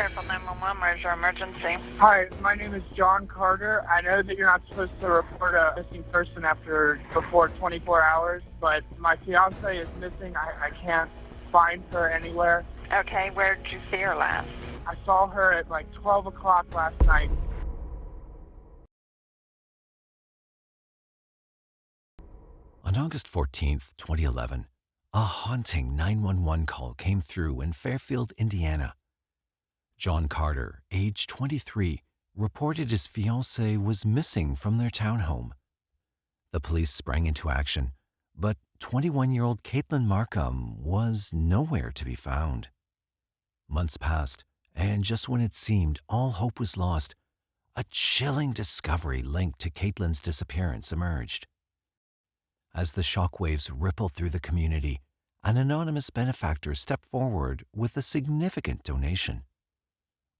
Careful 911, where's your emergency? Hi, my name is John Carter. I know that you're not supposed to report a missing person before 24 hours, but my fiance is missing. I can't find her anywhere. Okay, where did you see her last? I saw her at like 12 o'clock last night. On August 14th, 2011, a haunting 911 call came through in Fairfield, Indiana. John Carter, age 23, reported his fiancée was missing from their townhome. The police sprang into action, but 21-year-old Katelyn Markham was nowhere to be found. Months passed, and just when it seemed all hope was lost, a chilling discovery linked to Katelyn's disappearance emerged. As the shockwaves rippled through the community, an anonymous benefactor stepped forward with a significant donation.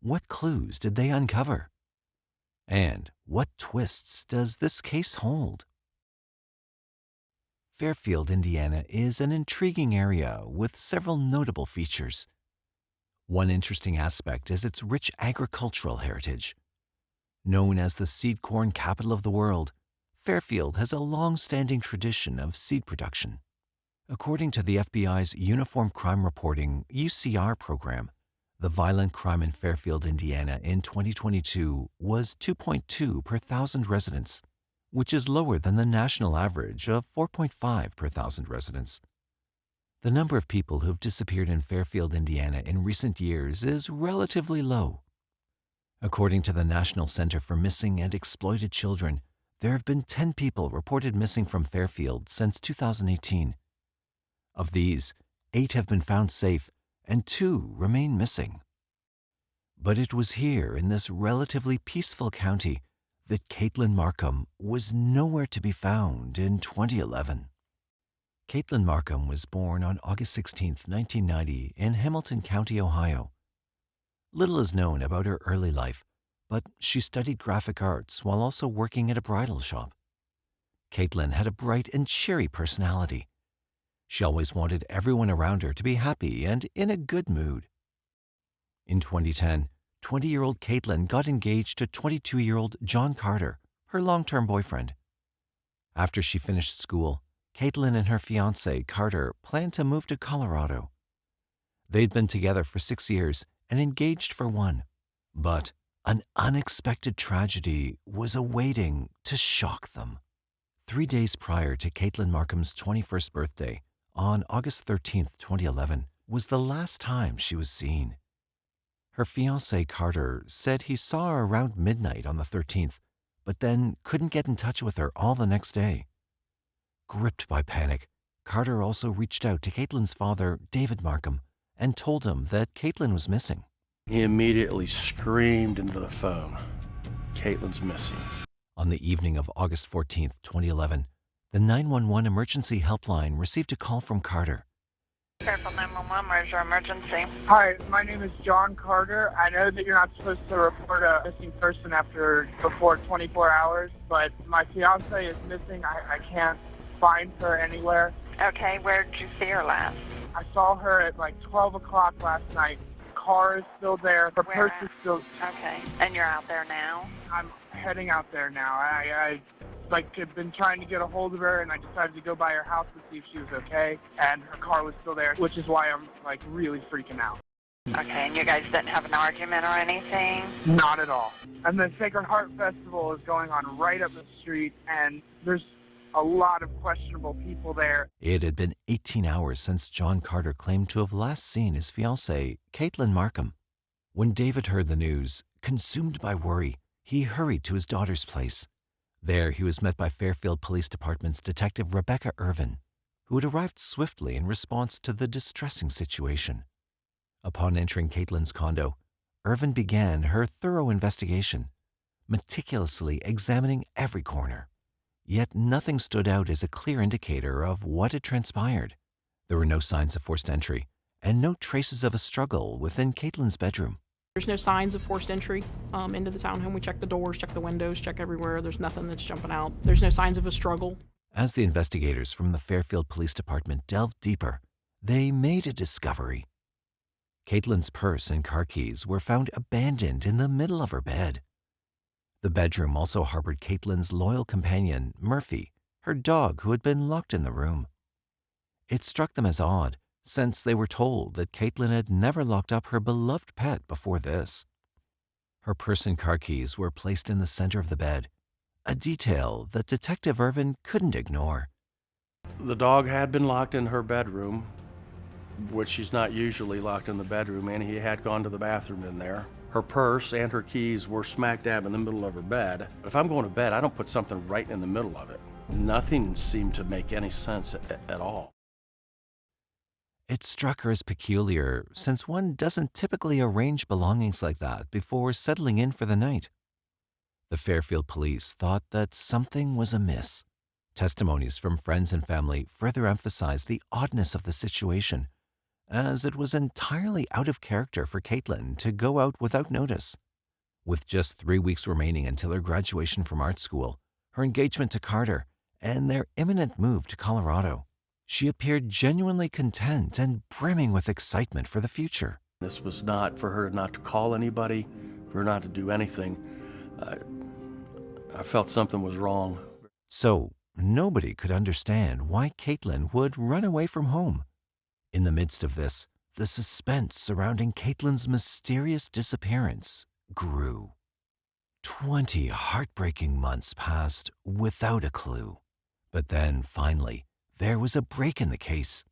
What clues did they uncover? And what twists does this case hold? Fairfield, Indiana is an intriguing area with several notable features. One interesting aspect is its rich agricultural heritage. Known as the seed corn capital of the world, Fairfield has a long-standing tradition of seed production. According to the FBI's Uniform Crime Reporting UCR program, the violent crime in Fairfield, Indiana in 2022 was 2.2 per thousand residents, which is lower than the national average of 4.5 per thousand residents. The number of people who have disappeared in Fairfield, Indiana in recent years is relatively low. According to the National Center for Missing and Exploited Children, there have been 10 people reported missing from Fairfield since 2018. Of these, 8 have been found safe and 2 remain missing. But it was here in this relatively peaceful county that Katelyn Markham was nowhere to be found in 2011. Katelyn Markham was born on August 16, 1990 in Hamilton County, Ohio. Little is known about her early life, but she studied graphic arts while also working at a bridal shop. Katelyn had a bright and cheery personality. She always wanted everyone around her to be happy and in a good mood. In 2010, 20-year-old Katelyn got engaged to 22-year-old John Carter, her long-term boyfriend. After she finished school, Katelyn and her fiancé, Carter, planned to move to Colorado. They'd been together for 6 years and engaged for 1. But an unexpected tragedy was awaiting to shock them. 3 days prior to Katelyn Markham's 21st birthday, on August 13, 2011, was the last time she was seen. Her fiancé, Carter, said he saw her around midnight on the 13th, but then couldn't get in touch with her all the next day. Gripped by panic, Carter also reached out to Katelyn's father, David Markham, and told him that Katelyn was missing. He immediately screamed into the phone, "Katelyn's missing." On the evening of August 14, 2011, the 911 emergency helpline received a call from Carter. Careful 911, where's your emergency? Hi, my name is John Carter. I know that you're not supposed to report a missing person before 24 hours, but my fiance is missing. I can't find her anywhere. Okay, where did you see her last? I saw her at like 12 o'clock last night. Car is still there. Her purse is still... Okay, and you're out there now? I'm heading out there now. I had been trying to get a hold of her, and I decided to go by her house to see if she was okay, and her car was still there, which is why I'm really freaking out. Okay, and you guys didn't have an argument or anything? Not at all. And the Sacred Heart Festival is going on right up the street, and there's a lot of questionable people there. It had been 18 hours since John Carter claimed to have last seen his fiancée, Katelyn Markham. When David heard the news, consumed by worry, he hurried to his daughter's place. There, he was met by Fairfield Police Department's Detective Rebecca Irvin, who had arrived swiftly in response to the distressing situation. Upon entering Katelyn's condo, Irvin began her thorough investigation, meticulously examining every corner. Yet nothing stood out as a clear indicator of what had transpired. There were no signs of forced entry, and no traces of a struggle within Katelyn's bedroom. There's no signs of forced entry into the townhome. We check the doors, check the windows, check everywhere. There's nothing that's jumping out. There's no signs of a struggle. As the investigators from the Fairfield Police Department delved deeper, they made a discovery. Katelyn's purse and car keys were found abandoned in the middle of her bed. The bedroom also harbored Katelyn's loyal companion, Murphy, her dog who had been locked in the room. It struck them as odd, since they were told that Katelyn had never locked up her beloved pet before this. Her purse and car keys were placed in the center of the bed, a detail that Detective Irvin couldn't ignore. The dog had been locked in her bedroom, which she's not usually locked in the bedroom, and he had gone to the bathroom in there. Her purse and her keys were smack dab in the middle of her bed. If I'm going to bed, I don't put something right in the middle of it. Nothing seemed to make any sense at all. It struck her as peculiar, since one doesn't typically arrange belongings like that before settling in for the night. The Fairfield police thought that something was amiss. Testimonies from friends and family further emphasized the oddness of the situation, as it was entirely out of character for Katelyn to go out without notice. With just 3 weeks remaining until her graduation from art school, her engagement to Carter, and their imminent move to Colorado, she appeared genuinely content and brimming with excitement for the future. This was not for her not to call anybody, for her not to do anything. I felt something was wrong. So, nobody could understand why Katelyn would run away from home. In the midst of this, the suspense surrounding Katelyn's mysterious disappearance grew. 20 heartbreaking months passed without a clue. But then, finally, there was a break in the case.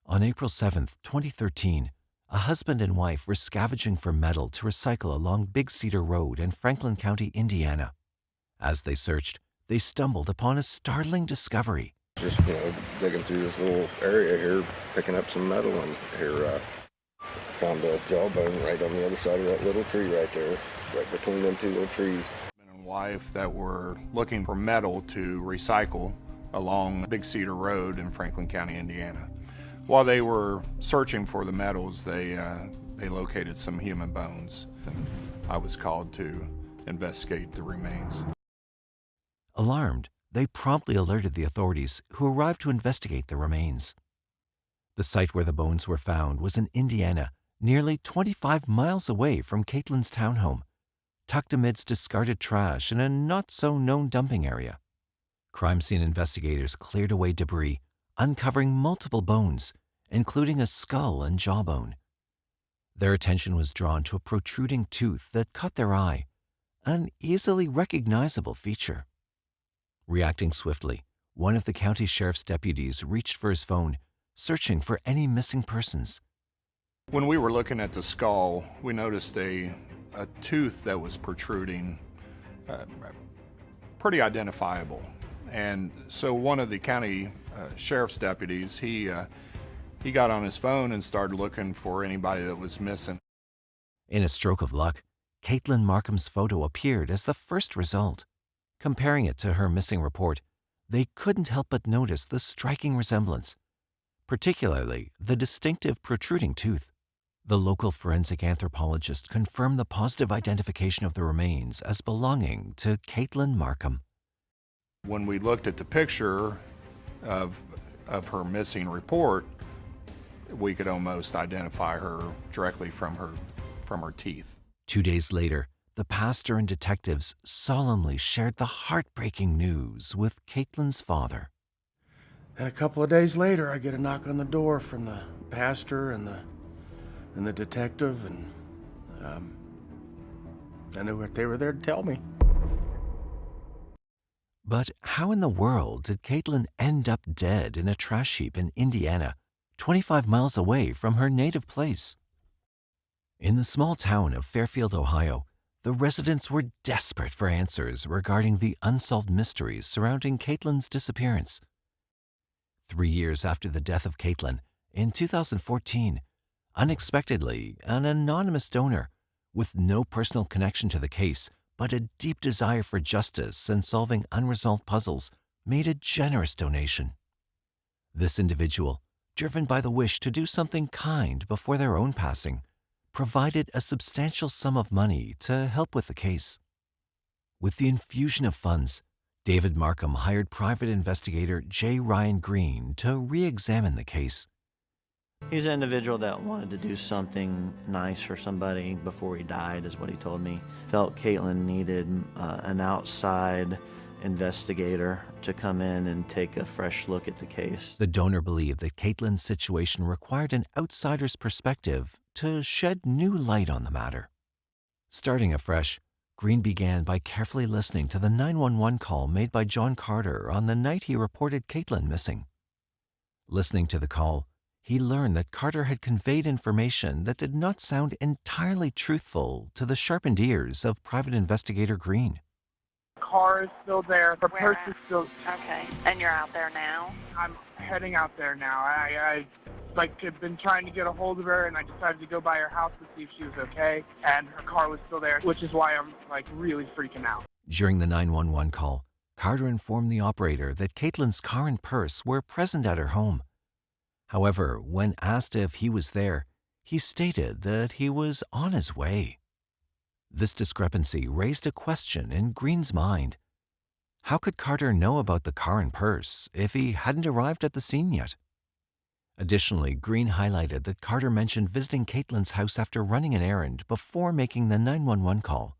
On April 7, 2013, a husband and wife were scavenging for metal to recycle along Big Cedar Road in Franklin County, Indiana. As they searched, they stumbled upon a startling discovery. Just, digging through this little area here, picking up some metal, and here found a jawbone right on the other side of that little tree right there, right between them two little trees. Husband and wife that were looking for metal to recycle along Big Cedar Road in Franklin County, Indiana. While they were searching for the metals, they located some human bones, and I was called to investigate the remains. Alarmed, they promptly alerted the authorities, who arrived to investigate the remains. The site where the bones were found was in Indiana, nearly 25 miles away from Katelyn's townhome, tucked amidst discarded trash in a not-so-known dumping area. Crime scene investigators cleared away debris, uncovering multiple bones, including a skull and jawbone. Their attention was drawn to a protruding tooth that caught their eye, an easily recognizable feature. Reacting swiftly, one of the county sheriff's deputies reached for his phone, searching for any missing persons. When we were looking at the skull, we noticed a tooth that was protruding, pretty identifiable. And so one of the county sheriff's deputies, he got on his phone and started looking for anybody that was missing. In a stroke of luck, Katelyn Markham's photo appeared as the first result. Comparing it to her missing report, they couldn't help but notice the striking resemblance, particularly the distinctive protruding tooth. The local forensic anthropologist confirmed the positive identification of the remains as belonging to Katelyn Markham. When we looked at the picture of her missing report, we could almost identify her directly from her teeth. 2 days later, the pastor and detectives solemnly shared the heartbreaking news with Katelyn's father. And a couple of days later, I get a knock on the door from the pastor and the detective, and I knew what they were there to tell me. But how in the world did Katelyn end up dead in a trash heap in Indiana, 25 miles away from her native place? In the small town of Fairfield, Ohio, the residents were desperate for answers regarding the unsolved mysteries surrounding Katelyn's disappearance. 3 years after the death of Kathlyn, in 2014, unexpectedly, an anonymous donor, with no personal connection to the case but a deep desire for justice and solving unresolved puzzles, made a generous donation. This individual, driven by the wish to do something kind before their own passing, provided a substantial sum of money to help with the case. With the infusion of funds, David Markham hired private investigator J. Ryan Green to re-examine the case. He's an individual that wanted to do something nice for somebody before he died, is what he told me. Felt Kathlyn needed an outside investigator to come in and take a fresh look at the case. The donor believed that Kathlyn's situation required an outsider's perspective to shed new light on the matter. Starting afresh, Green began by carefully listening to the 911 call made by John Carter on the night he reported Kathlyn missing. Listening to the call, he learned that Carter had conveyed information that did not sound entirely truthful to the sharpened ears of private investigator Green. Car is still there. The Where purse at? is still... Okay. And you're out there now? I'm heading out there now. I had been trying to get a hold of her, and I decided to go by her house to see if she was okay, and her car was still there, which is why I'm, really freaking out. During the 911 call, Carter informed the operator that Kathlyn's car and purse were present at her home. However, when asked if he was there, he stated that he was on his way. This discrepancy raised a question in Green's mind. How could Carter know about the car and purse if he hadn't arrived at the scene yet? Additionally, Green highlighted that Carter mentioned visiting Kathlyn's house after running an errand before making the 911 call.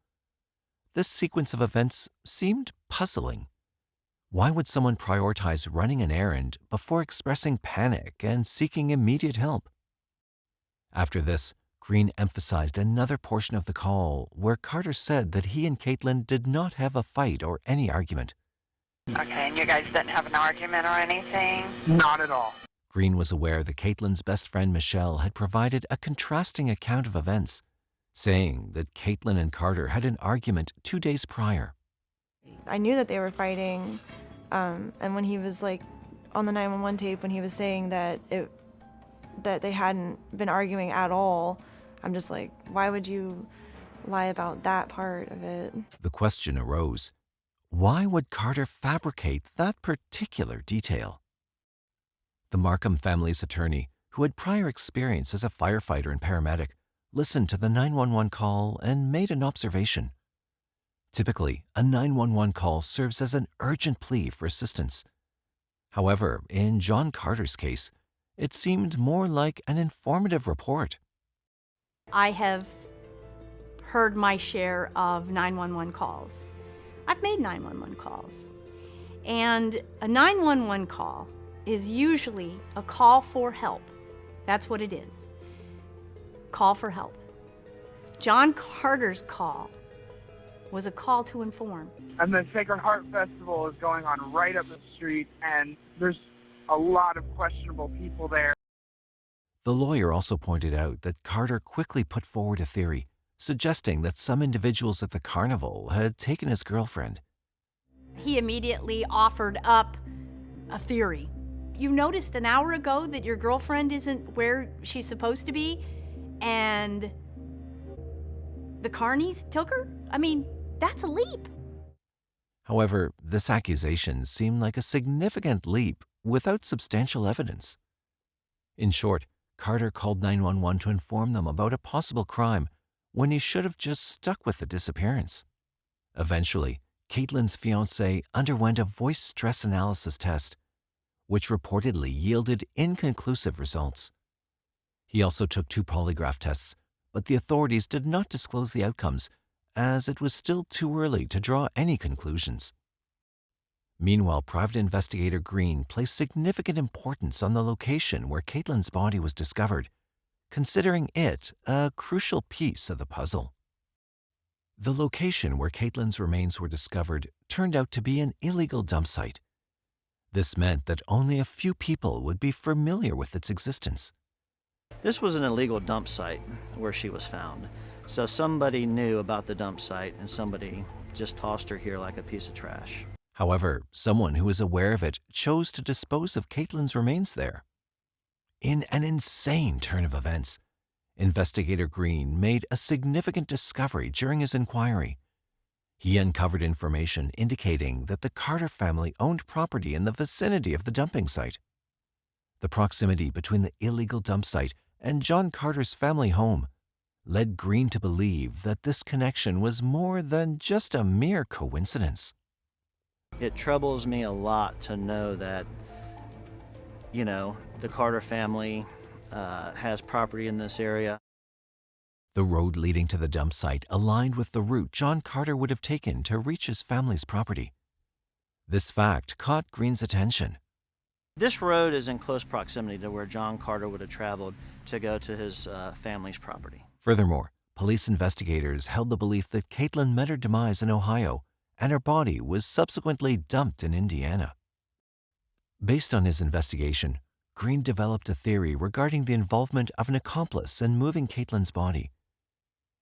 This sequence of events seemed puzzling. Why would someone prioritize running an errand before expressing panic and seeking immediate help? After this, Green emphasized another portion of the call where Carter said that he and Kathlyn did not have a fight or any argument. Okay, and you guys didn't have an argument or anything? Not at all. Green was aware that Kathlyn's best friend Michelle had provided a contrasting account of events, saying that Kathlyn and Carter had an argument 2 days prior. I knew that they were fighting, and when he was on the 911 tape, when he was saying that they hadn't been arguing at all, I'm just like, why would you lie about that part of it? The question arose, why would Carter fabricate that particular detail? The Markham family's attorney, who had prior experience as a firefighter and paramedic, listened to the 911 call and made an observation. Typically, a 911 call serves as an urgent plea for assistance. However, in John Carter's case, it seemed more like an informative report. I have heard my share of 911 calls. I've made 911 calls. And a 911 call is usually a call for help. That's what it is. Call for help. John Carter's call was a call to inform. And the Sacred Heart Festival is going on right up the street, and there's a lot of questionable people there. The lawyer also pointed out that Carter quickly put forward a theory, suggesting that some individuals at the carnival had taken his girlfriend. He immediately offered up a theory. You noticed an hour ago that your girlfriend isn't where she's supposed to be, and the carnies took her? I mean, that's a leap. However, this accusation seemed like a significant leap without substantial evidence. In short, Carter called 911 to inform them about a possible crime when he should have just stuck with the disappearance. Eventually, Kathlyn's fiancé underwent a voice stress analysis test, which reportedly yielded inconclusive results. He also took 2 polygraph tests, but the authorities did not disclose the outcomes, as it was still too early to draw any conclusions. Meanwhile, private investigator Green placed significant importance on the location where Kathlyn's body was discovered, considering it a crucial piece of the puzzle. The location where Kathlyn's remains were discovered turned out to be an illegal dump site. This meant that only a few people would be familiar with its existence. This was an illegal dump site where she was found. So somebody knew about the dump site and somebody just tossed her here like a piece of trash. However, someone who was aware of it chose to dispose of Kathlyn's remains there. In an insane turn of events, investigator Green made a significant discovery during his inquiry. He uncovered information indicating that the Carter family owned property in the vicinity of the dumping site. The proximity between the illegal dump site and John Carter's family home led Green to believe that this connection was more than just a mere coincidence. It troubles me a lot to know that, the Carter family has property in this area. The road leading to the dump site aligned with the route John Carter would have taken to reach his family's property. This fact caught Green's attention. This road is in close proximity to where John Carter would have traveled to go to his family's property. Furthermore, police investigators held the belief that Kathlyn met her demise in Ohio and her body was subsequently dumped in Indiana. Based on his investigation, Green developed a theory regarding the involvement of an accomplice in moving Kathlyn's body.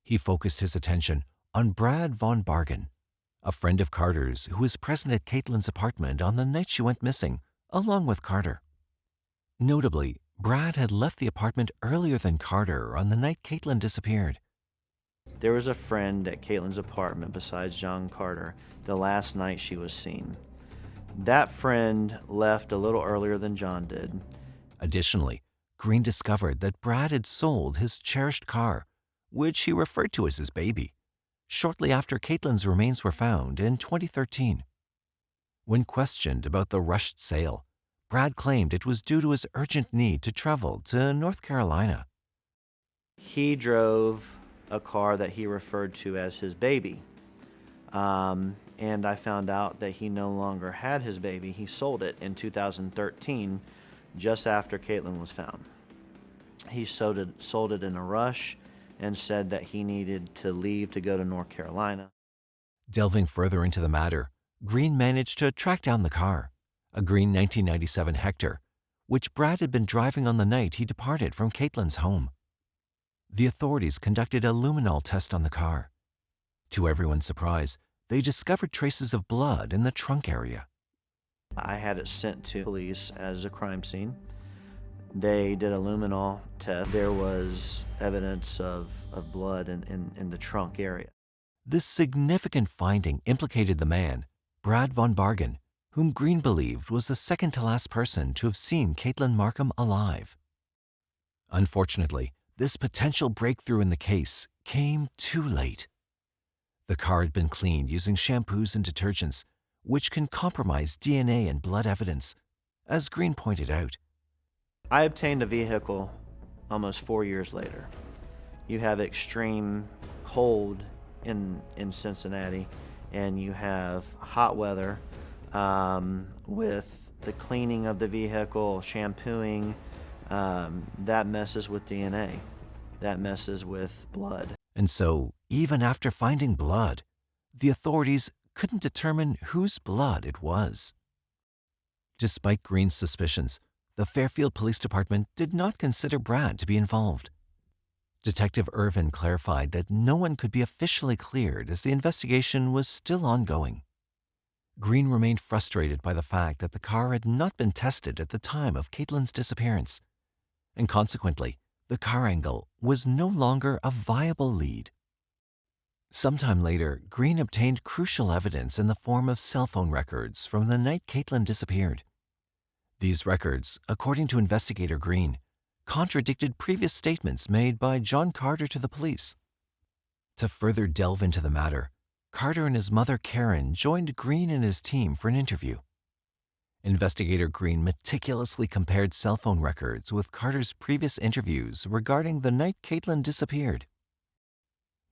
He focused his attention on Brad Von Bargen, a friend of Carter's who was present at Kathlyn's apartment on the night she went missing, along with Carter. Notably, Brad had left the apartment earlier than Carter on the night Kathlyn disappeared. There was a friend at Kathlyn's apartment besides John Carter the last night she was seen. That friend left a little earlier than John did. Additionally, Green discovered that Brad had sold his cherished car, which he referred to as his baby, shortly after Kathlyn's remains were found in 2013. When questioned about the rushed sale, Brad claimed it was due to his urgent need to travel to North Carolina. He drove a car that he referred to as his baby. And I found out that he no longer had his baby. He sold it in 2013, just after Kathlyn was found. He sold it in a rush and said that he needed to leave to go to North Carolina. Delving further into the matter, Green managed to track down the car, a green 1997 Hector, which Brad had been driving on the night he departed from Kathlyn's home. The authorities conducted a luminol test on the car. To everyone's surprise, they discovered traces of blood in the trunk area. I had it sent to police as a crime scene. They did a luminol test. There was evidence of blood in the trunk area. This significant finding implicated the man, Brad Von Bargen, whom Green believed was the second-to-last person to have seen Katelyn Markham alive. Unfortunately, this potential breakthrough in the case came too late. The car had been cleaned using shampoos and detergents, which can compromise DNA and blood evidence, as Green pointed out. I obtained a vehicle almost 4 years later. You have extreme cold in Cincinnati, and you have hot weather with the cleaning of the vehicle, shampooing. That messes with DNA. That messes with blood. And so, even after finding blood, the authorities couldn't determine whose blood it was. Despite Green's suspicions, the Fairfield Police Department did not consider Brad to be involved. Detective Irvin clarified that no one could be officially cleared as the investigation was still ongoing. Green remained frustrated by the fact that the car had not been tested at the time of Kathlyn's disappearance, and consequently, the car angle was no longer a viable lead. Sometime later, Green obtained crucial evidence in the form of cell phone records from the night Kathlyn disappeared. These records, according to investigator Green, contradicted previous statements made by John Carter to the police. To further delve into the matter, Carter and his mother Karen joined Green and his team for an interview. Investigator Green meticulously compared cell phone records with Carter's previous interviews regarding the night Kathlyn disappeared.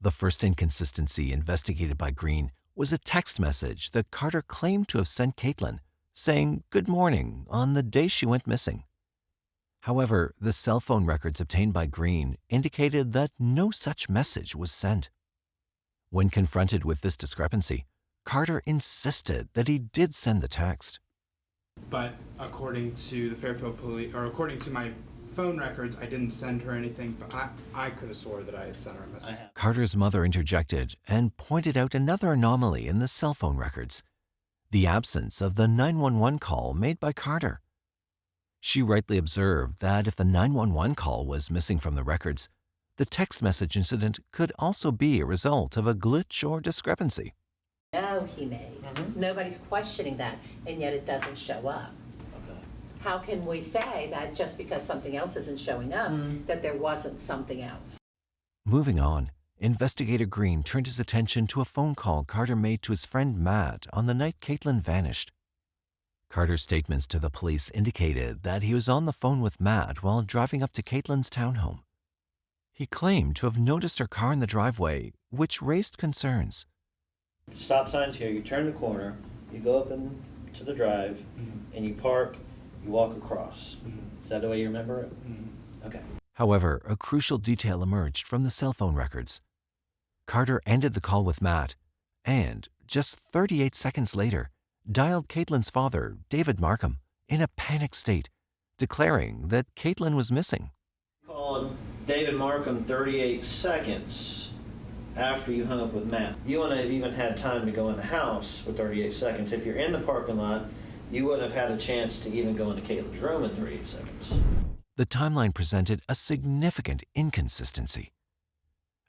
The first inconsistency investigated by Green was a text message that Carter claimed to have sent Kathlyn, saying "Good morning" on the day she went missing. However, the cell phone records obtained by Green indicated that no such message was sent. When confronted with this discrepancy, Carter insisted that he did send the text. But according to the Fairfield police, or according to my phone records, I didn't send her anything, but I could have swore that I had sent her a message. Carter's mother interjected and pointed out another anomaly in the cell phone records: the absence of the 911 call made by Carter. She rightly observed that if the 911 call was missing from the records, the text message incident could also be a result of a glitch or discrepancy. No, he made. Nobody's questioning that, and yet it doesn't show up. Okay. How can we say that just because something else isn't showing up, that there wasn't something else? Moving on, investigator Green turned his attention to a phone call Carter made to his friend Matt on the night Kathlyn vanished. Carter's statements to the police indicated that he was on the phone with Matt while driving up to Katelyn's townhome. He claimed to have noticed her car in the driveway, which raised concerns. Stop sign's here. You turn the corner, you go up into the drive, and you park, you walk across. Is that the way you remember it? Okay. However, a crucial detail emerged from the cell phone records. Carter ended the call with Matt and, just 38 seconds later, dialed Katelyn's father, David Markham, in a panicked state, declaring that Katelyn was missing. Called David Markham 38 seconds after you hung up with Matt. You wouldn't have even had time to go in the house for 38 seconds. If you're in the parking lot, you wouldn't have had a chance to even go into Katelyn's room in 38 seconds. The timeline presented a significant inconsistency.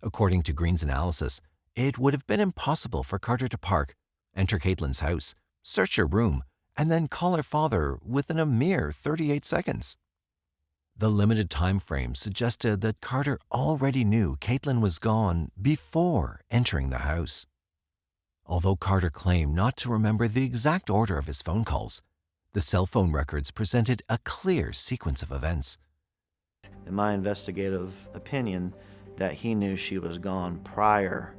According to Green's analysis, it would have been impossible for Carter to park, enter Katelyn's house, search her room, and then call her father within a mere 38 seconds. The limited time frame suggested that Carter already knew Katelyn was gone before entering the house. Although Carter claimed not to remember the exact order of his phone calls, the cell phone records presented a clear sequence of events. In my investigative opinion, that he knew she was gone prior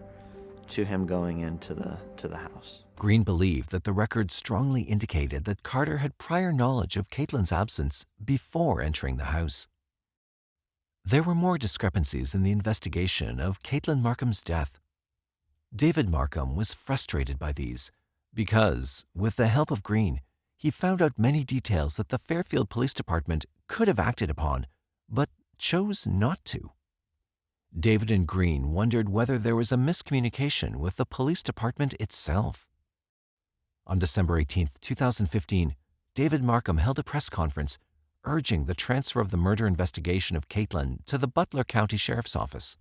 to him going into the house. Green believed that the records strongly indicated that Carter had prior knowledge of Katelyn's absence before entering the house. There were more discrepancies in the investigation of Katelyn Markham's death. David Markham was frustrated by these because, with the help of Green, he found out many details that the Fairfield Police Department could have acted upon, but chose not to. David and Green wondered whether there was a miscommunication with the police department itself. On December 18, 2015, David Markham held a press conference urging the transfer of the murder investigation of Katelyn to the Butler County Sheriff's Office.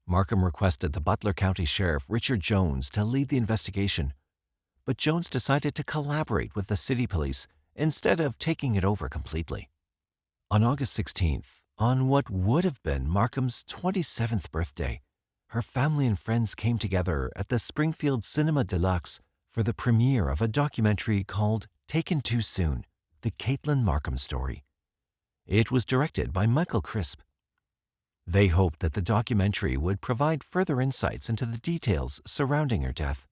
Markham requested the Butler County Sheriff Richard Jones to lead the investigation, but Jones decided to collaborate with the city police instead of taking it over completely. On August 16th, on what would have been Markham's 27th birthday, her family and friends came together at the Springfield Cinema Deluxe for the premiere of a documentary called Taken Too Soon, The Katelyn Markham Story. It was directed by Michael Crisp. They hoped that the documentary would provide further insights into the details surrounding her death.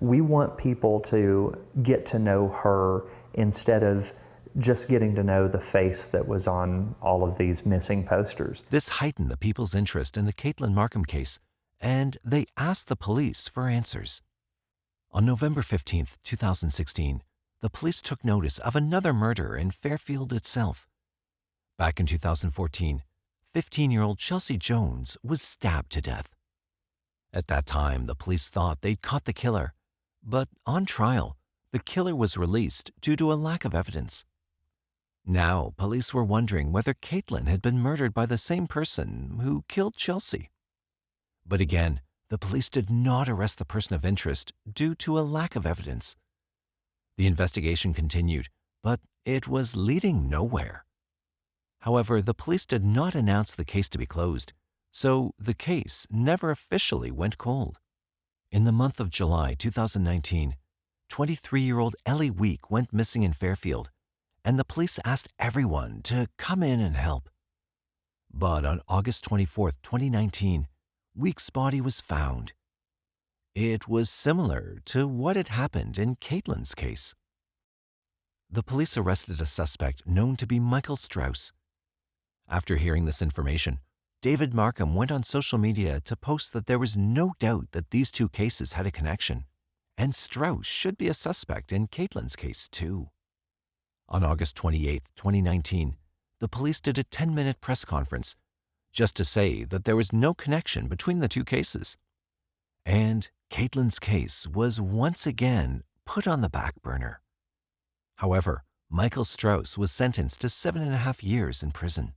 We want people to get to know her instead of just getting to know the face that was on all of these missing posters. This heightened the people's interest in the Katelyn Markham case, and they asked the police for answers. On November 15, 2016, the police took notice of another murder in Fairfield itself. Back in 2014, 15-year-old Chelsea Jones was stabbed to death. At that time, the police thought they'd caught the killer, but on trial, the killer was released due to a lack of evidence. Now, police were wondering whether Katelyn had been murdered by the same person who killed Chelsea. But again, the police did not arrest the person of interest due to a lack of evidence. The investigation continued, but it was leading nowhere. However, the police did not announce the case to be closed, so the case never officially went cold. In the month of July 2019, 23-year-old Ellie Week went missing in Fairfield, and the police asked everyone to come in and help. But on August 24, 2019, Week's body was found. It was similar to what had happened in Katelyn's case. The police arrested a suspect known to be Michael Strauss. After hearing this information, David Markham went on social media to post that there was no doubt that these two cases had a connection, and Strauss should be a suspect in Katelyn's case too. On August 28, 2019, the police did a 10-minute press conference just to say that there was no connection between the two cases. And Katelyn's case was once again put on the back burner. However, Michael Strauss was sentenced to 7.5 years in prison.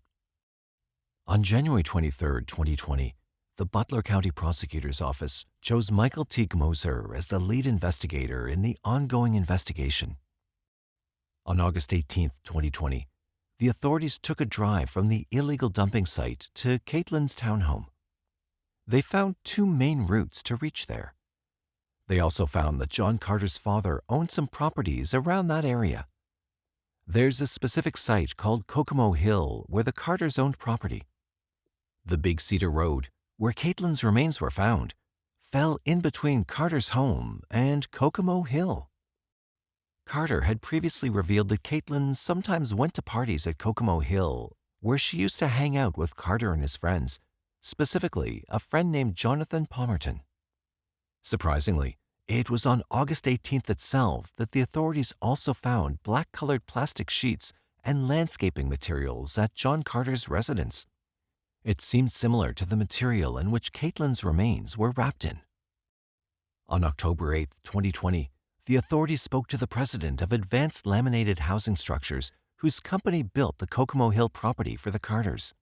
On January 23, 2020, the Butler County Prosecutor's Office chose Michael Teague Moser as the lead investigator in the ongoing investigation. On August 18, 2020, the authorities took a drive from the illegal dumping site to Katelyn's townhome. They found two main routes to reach there. They also found that John Carter's father owned some properties around that area. There's a specific site called Kokomo Hill where the Carters owned property. The Big Cedar Road, where Katelyn's remains were found, fell in between Carter's home and Kokomo Hill. Carter had previously revealed that Katelyn sometimes went to parties at Kokomo Hill, where she used to hang out with Carter and his friends, specifically a friend named Jonathan Palmerton. Surprisingly, it was on August 18th itself that the authorities also found black-colored plastic sheets and landscaping materials at John Carter's residence. It seemed similar to the material in which Katelyn's remains were wrapped in. On October 8, 2020, the authorities spoke to the president of Advanced Laminated Housing Structures, whose company built the Kokomo Hill property for the Carters.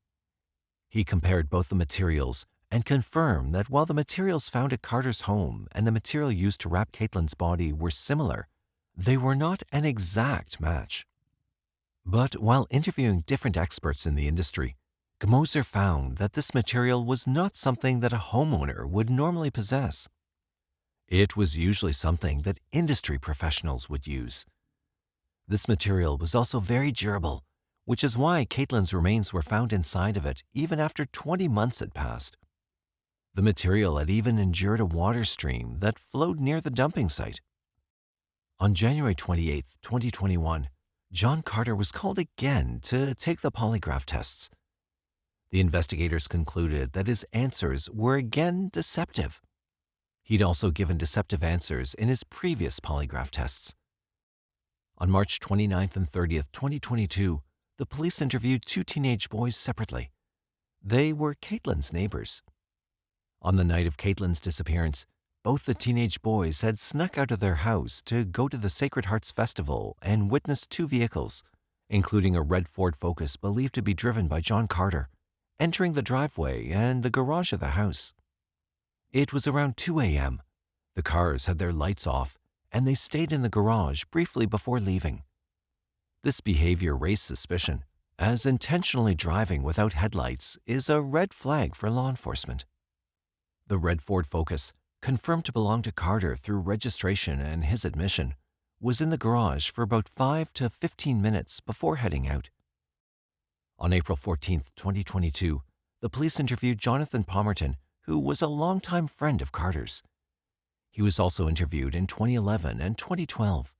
He compared both the materials and confirmed that while the materials found at Carter's home and the material used to wrap Katelyn's body were similar, they were not an exact match. But while interviewing different experts in the industry, Gmoser found that this material was not something that a homeowner would normally possess. It was usually something that industry professionals would use. This material was also very durable, which is why Katelyn's remains were found inside of it even after 20 months had passed. The material had even endured a water stream that flowed near the dumping site. On January 28, 2021, John Carter was called again to take the polygraph tests. The investigators concluded that his answers were again deceptive. He'd also given deceptive answers in his previous polygraph tests. On March 29th and 30th, 2022, the police interviewed two teenage boys separately. They were Katelyn's neighbors. On the night of Katelyn's disappearance, both the teenage boys had snuck out of their house to go to the Sacred Hearts Festival and witnessed two vehicles, including a red Ford Focus believed to be driven by John Carter, entering the driveway and the garage of the house. It was around 2 a.m. The cars had their lights off, and they stayed in the garage briefly before leaving. This behavior raised suspicion, as intentionally driving without headlights is a red flag for law enforcement. The red Ford Focus, confirmed to belong to Carter through registration and his admission, was in the garage for about 5 to 15 minutes before heading out. On April 14, 2022, the police interviewed Jonathan Palmerton, who was a longtime friend of Carter's. He was also interviewed in 2011 and 2012.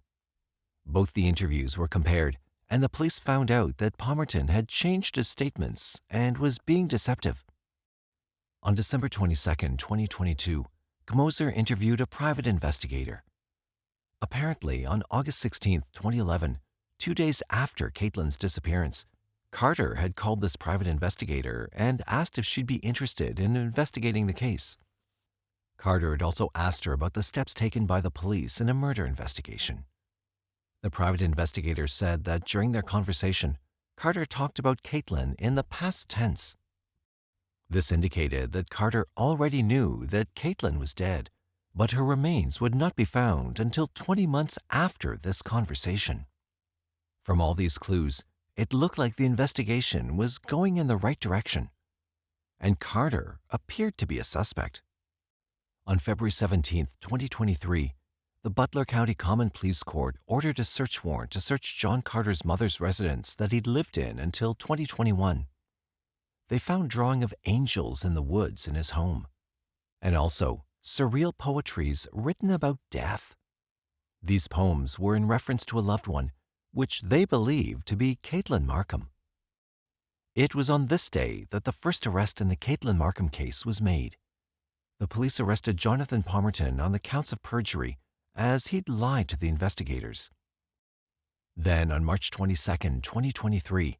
Both the interviews were compared, and the police found out that Palmerton had changed his statements and was being deceptive. On December 22, 2022, Gmoser interviewed a private investigator. Apparently, on August 16, 2011, 2 days after Katelyn's disappearance, Carter had called this private investigator and asked if she'd be interested in investigating the case. Carter had also asked her about the steps taken by the police in a murder investigation. The private investigator said that during their conversation, Carter talked about Katelyn in the past tense. This indicated that Carter already knew that Katelyn was dead, but her remains would not be found until 20 months after this conversation. From all these clues, it looked like the investigation was going in the right direction, and Carter appeared to be a suspect. On February 17, 2023, the Butler County Common Pleas Court ordered a search warrant to search John Carter's mother's residence that he'd lived in until 2021. They found drawing of angels in the woods in his home, and also surreal poetries written about death. These poems were in reference to a loved one, which they believed to be Katelyn Markham. It was on this day that the first arrest in the Katelyn Markham case was made. The police arrested Jonathan Palmerton on the counts of perjury as he'd lied to the investigators. Then, on March 22, 2023,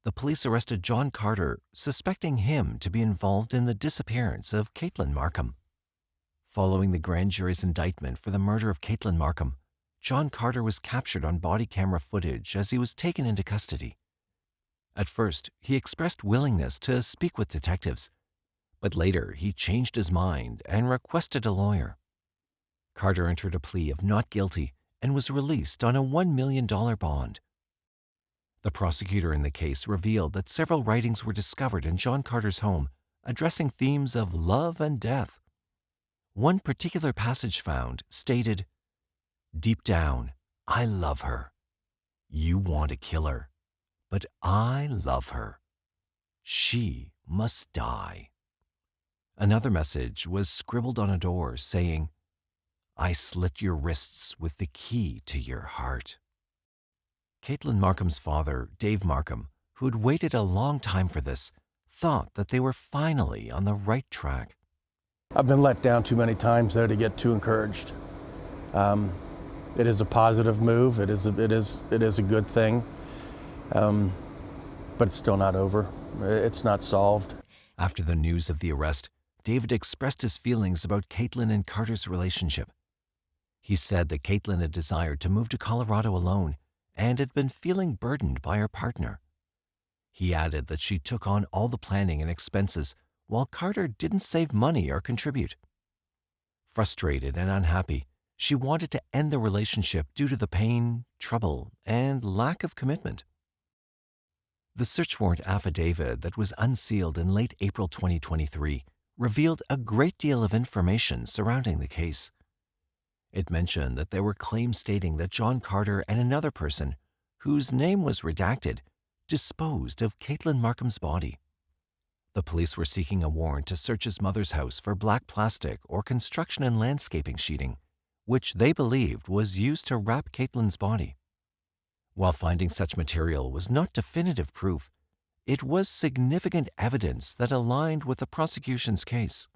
the police arrested John Carter, suspecting him to be involved in the disappearance of Katelyn Markham. Following the grand jury's indictment for the murder of Katelyn Markham, John Carter was captured on body camera footage as he was taken into custody. At first, he expressed willingness to speak with detectives, but later he changed his mind and requested a lawyer. Carter entered a plea of not guilty and was released on a $1 million bond. The prosecutor in the case revealed that several writings were discovered in John Carter's home addressing themes of love and death. One particular passage found stated, "Deep down, I love her. You want to kill her, but I love her. She must die." Another message was scribbled on a door saying, "I slit your wrists with the key to your heart." Katelyn Markham's father, Dave Markham, who'd waited a long time for this, thought that they were finally on the right track. I've been let down too many times, though, to get too encouraged. It is a positive move. It is a good thing, but it's still not over. It's not solved. After the news of the arrest, David expressed his feelings about Kathlyn and Carter's relationship. He said that Kathlyn had desired to move to Colorado alone and had been feeling burdened by her partner. He added that she took on all the planning and expenses, while Carter didn't save money or contribute. Frustrated and unhappy, she wanted to end the relationship due to the pain, trouble, and lack of commitment. The search warrant affidavit that was unsealed in late April 2023 revealed a great deal of information surrounding the case. It mentioned that there were claims stating that John Carter and another person, whose name was redacted, disposed of Katelyn Markham's body. The police were seeking a warrant to search his mother's house for black plastic or construction and landscaping sheeting, which they believed was used to wrap Katelyn's body. While finding such material was not definitive proof, it was significant evidence that aligned with the prosecution's case.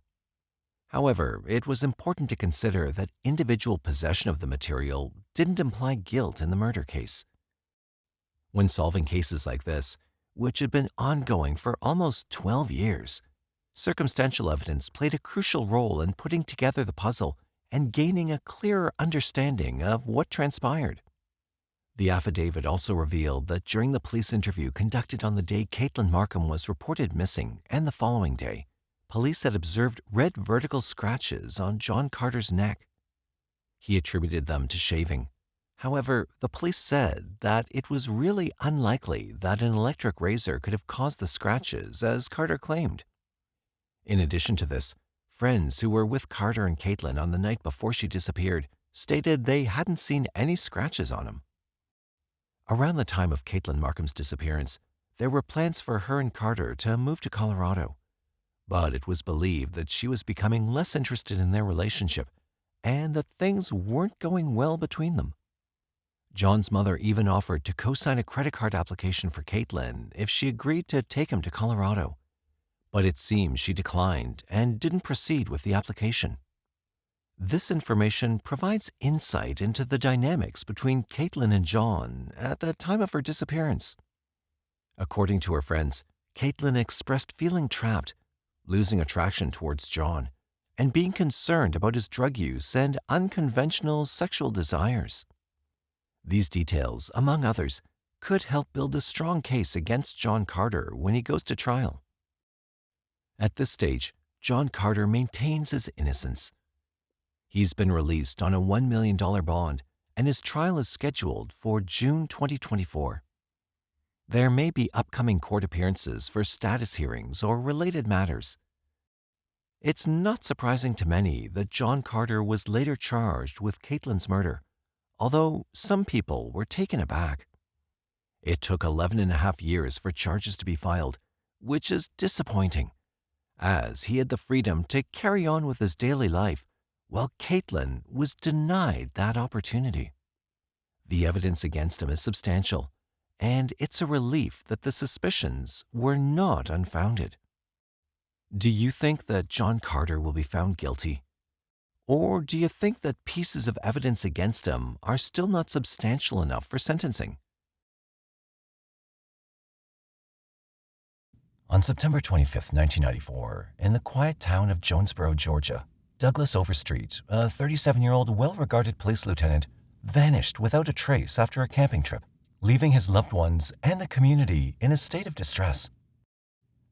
However, it was important to consider that individual possession of the material didn't imply guilt in the murder case. When solving cases like this, which had been ongoing for almost 12 years, circumstantial evidence played a crucial role in putting together the puzzle and gaining a clearer understanding of what transpired. The affidavit also revealed that during the police interview conducted on the day Katelyn Markham was reported missing and the following day, police had observed red vertical scratches on John Carter's neck. He attributed them to shaving. However, the police said that it was really unlikely that an electric razor could have caused the scratches, as Carter claimed. In addition to this, friends who were with Carter and Katelyn on the night before she disappeared stated they hadn't seen any scratches on him. Around the time of Katelyn Markham's disappearance, there were plans for her and Carter to move to Colorado, but it was believed that she was becoming less interested in their relationship and that things weren't going well between them. John's mother even offered to co-sign a credit card application for Katelyn if she agreed to take him to Colorado, but it seems she declined and didn't proceed with the application. This information provides insight into the dynamics between Katelyn and John at the time of her disappearance. According to her friends, Katelyn expressed feeling trapped, losing attraction towards John, and being concerned about his drug use and unconventional sexual desires. These details, among others, could help build a strong case against John Carter when he goes to trial. At this stage, John Carter maintains his innocence. He's been released on a $1 million bond, and his trial is scheduled for June 2024. There may be upcoming court appearances for status hearings or related matters. It's not surprising to many that John Carter was later charged with Katelyn's murder, although some people were taken aback. It took 11.5 years for charges to be filed, which is disappointing, as he had the freedom to carry on with his daily life, while Katelyn was denied that opportunity. The evidence against him is substantial, and it's a relief that the suspicions were not unfounded. Do you think that John Carter will be found guilty? Or do you think that pieces of evidence against him are still not substantial enough for sentencing? On September 25, 1994, in the quiet town of Jonesboro, Georgia, Douglas Overstreet, a 37-year-old well-regarded police lieutenant, vanished without a trace after a camping trip, leaving his loved ones and the community in a state of distress.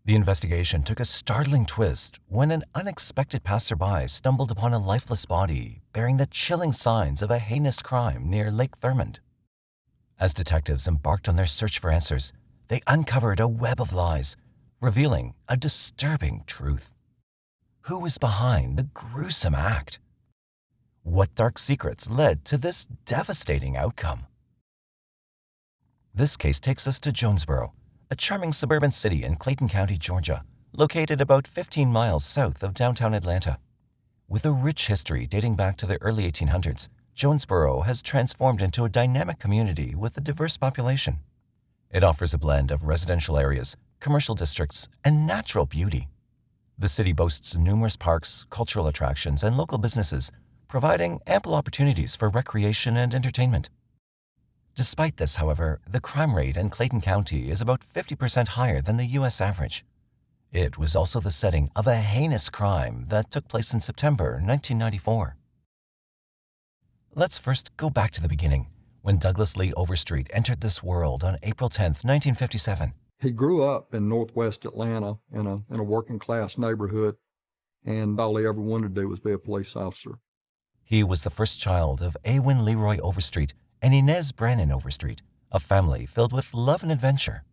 The investigation took a startling twist when an unexpected passerby stumbled upon a lifeless body bearing the chilling signs of a heinous crime near Lake Thurmond. As detectives embarked on their search for answers, they uncovered a web of lies, revealing a disturbing truth. Who was behind the gruesome act? What dark secrets led to this devastating outcome? This case takes us to Jonesboro, a charming suburban city in Clayton County, Georgia, located about 15 miles south of downtown Atlanta. With a rich history dating back to the early 1800s, Jonesboro has transformed into a dynamic community with a diverse population. It offers a blend of residential areas, commercial districts, and natural beauty. The city boasts numerous parks, cultural attractions, and local businesses, providing ample opportunities for recreation and entertainment. Despite this, however, the crime rate in Clayton County is about 50% higher than the U.S. average. It was also the setting of a heinous crime that took place in September 1994. Let's first go back to the beginning, when Douglas Lee Overstreet entered this world on April 10, 1957. He grew up in northwest Atlanta in a working-class neighborhood, and all he ever wanted to do was be a police officer. He was the first child of Awen Leroy Overstreet and Inez Brannon Overstreet, a family filled with love and adventure.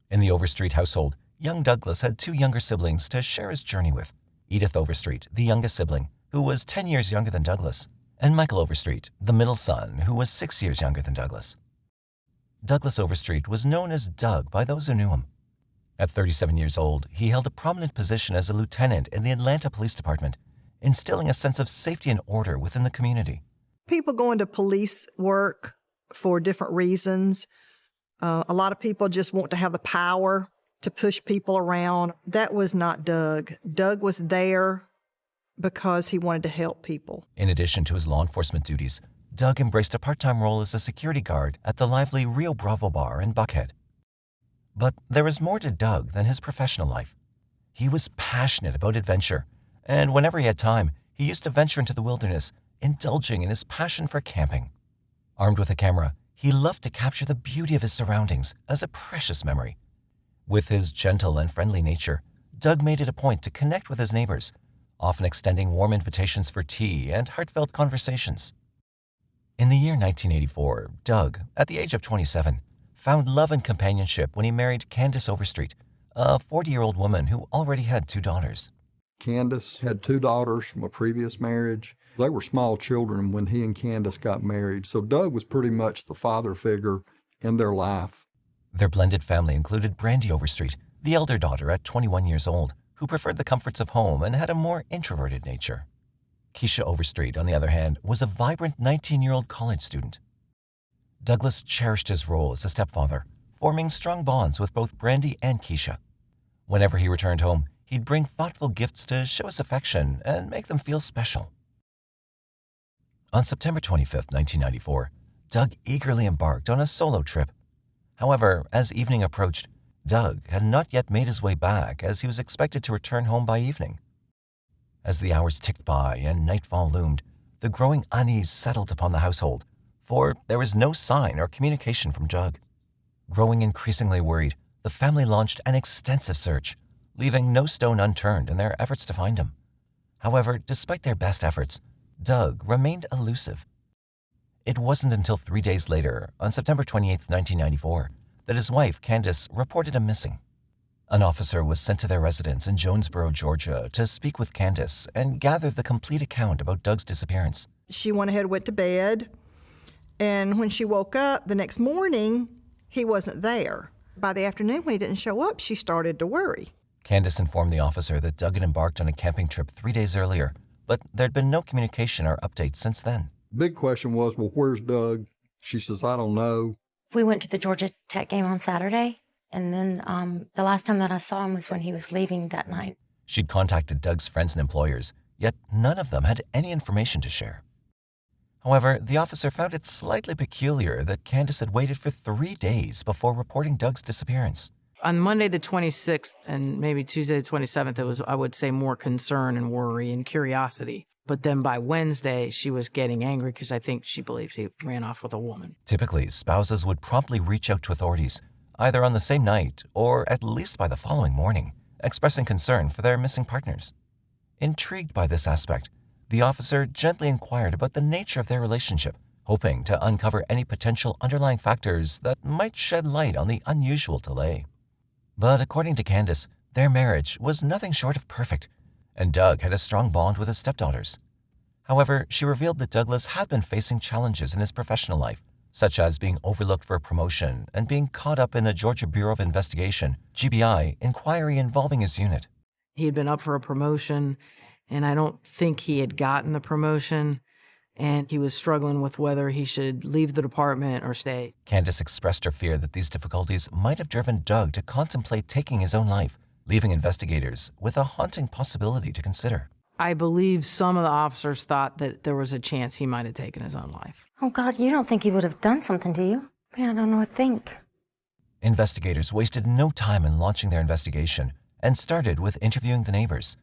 In the Overstreet household, young Douglas had two younger siblings to share his journey with: Edith Overstreet, the youngest sibling, who was 10 years younger than Douglas, and Michael Overstreet, the middle son, who was 6 years younger than Douglas. Douglas Overstreet was known as Doug by those who knew him. At 37 years old, he held a prominent position as a lieutenant in the Atlanta Police Department, instilling a sense of safety and order within the community. People go into police work for different reasons. A lot of people just want to have the power to push people around. That was not Doug. Doug was there because he wanted to help people. In addition to his law enforcement duties, Doug embraced a part-time role as a security guard at the lively Rio Bravo bar in Buckhead. But there was more to Doug than his professional life. He was passionate about adventure, and whenever he had time, he used to venture into the wilderness, indulging in his passion for camping. Armed with a camera, he loved to capture the beauty of his surroundings as a precious memory. With his gentle and friendly nature, Doug made it a point to connect with his neighbors, often extending warm invitations for tea and heartfelt conversations. In the year 1984, Doug, at the age of 27, found love and companionship when he married Candace Overstreet, a 40-year-old woman who already had 2 daughters. Candace had 2 daughters from a previous marriage. They were small children when he and Candace got married, so Doug was pretty much the father figure in their life. Their blended family included Brandy Overstreet, the elder daughter at 21 years old, who preferred the comforts of home and had a more introverted nature. Keisha Overstreet, on the other hand, was a vibrant 19-year-old college student. Douglas cherished his role as a stepfather, forming strong bonds with both Brandy and Keisha. Whenever he returned home, he'd bring thoughtful gifts to show his affection and make them feel special. On September 25, 1994, Doug eagerly embarked on a solo trip. However, as evening approached, Doug had not yet made his way back, as he was expected to return home by evening. As the hours ticked by and nightfall loomed, the growing unease settled upon the household, for there was no sign or communication from Doug. Growing increasingly worried, the family launched an extensive search, leaving no stone unturned in their efforts to find him. However, despite their best efforts, Doug remained elusive. It wasn't until 3 days later, on September 28, 1994, that his wife, Candace, reported him missing. An officer was sent to their residence in Jonesboro, Georgia, to speak with Candace and gather the complete account about Doug's disappearance. She went ahead and went to bed, and when she woke up the next morning, he wasn't there. By the afternoon, when he didn't show up, she started to worry. Candace informed the officer that Doug had embarked on a camping trip 3 days earlier, but there'd been no communication or update since then. Big question was, well, where's Doug? She says, I don't know. We went to the Georgia Tech game on Saturday, and then the last time that I saw him was when he was leaving that night. She'd contacted Doug's friends and employers, yet none of them had any information to share. However, the officer found it slightly peculiar that Candace had waited for 3 days before reporting Doug's disappearance. On Monday the 26th and maybe Tuesday the 27th, it was, I would say, more concern and worry and curiosity. But then by Wednesday, she was getting angry because I think she believed he ran off with a woman. Typically, spouses would promptly reach out to authorities, either on the same night or at least by the following morning, expressing concern for their missing partners. Intrigued by this aspect, the officer gently inquired about the nature of their relationship, hoping to uncover any potential underlying factors that might shed light on the unusual delay. But according to Candace, their marriage was nothing short of perfect, and Doug had a strong bond with his stepdaughters. However, she revealed that Douglas had been facing challenges in his professional life, such as being overlooked for a promotion and being caught up in the Georgia Bureau of Investigation, GBI, inquiry involving his unit. He had been up for a promotion, and I don't think he had gotten the promotion, and he was struggling with whether he should leave the department or stay. Candace expressed her fear that these difficulties might have driven Doug to contemplate taking his own life, leaving investigators with a haunting possibility to consider. I believe some of the officers thought that there was a chance he might have taken his own life. Oh, God, you don't think he would have done something to you? Man, I don't know what to think. Investigators wasted no time in launching their investigation and started with interviewing the neighbors.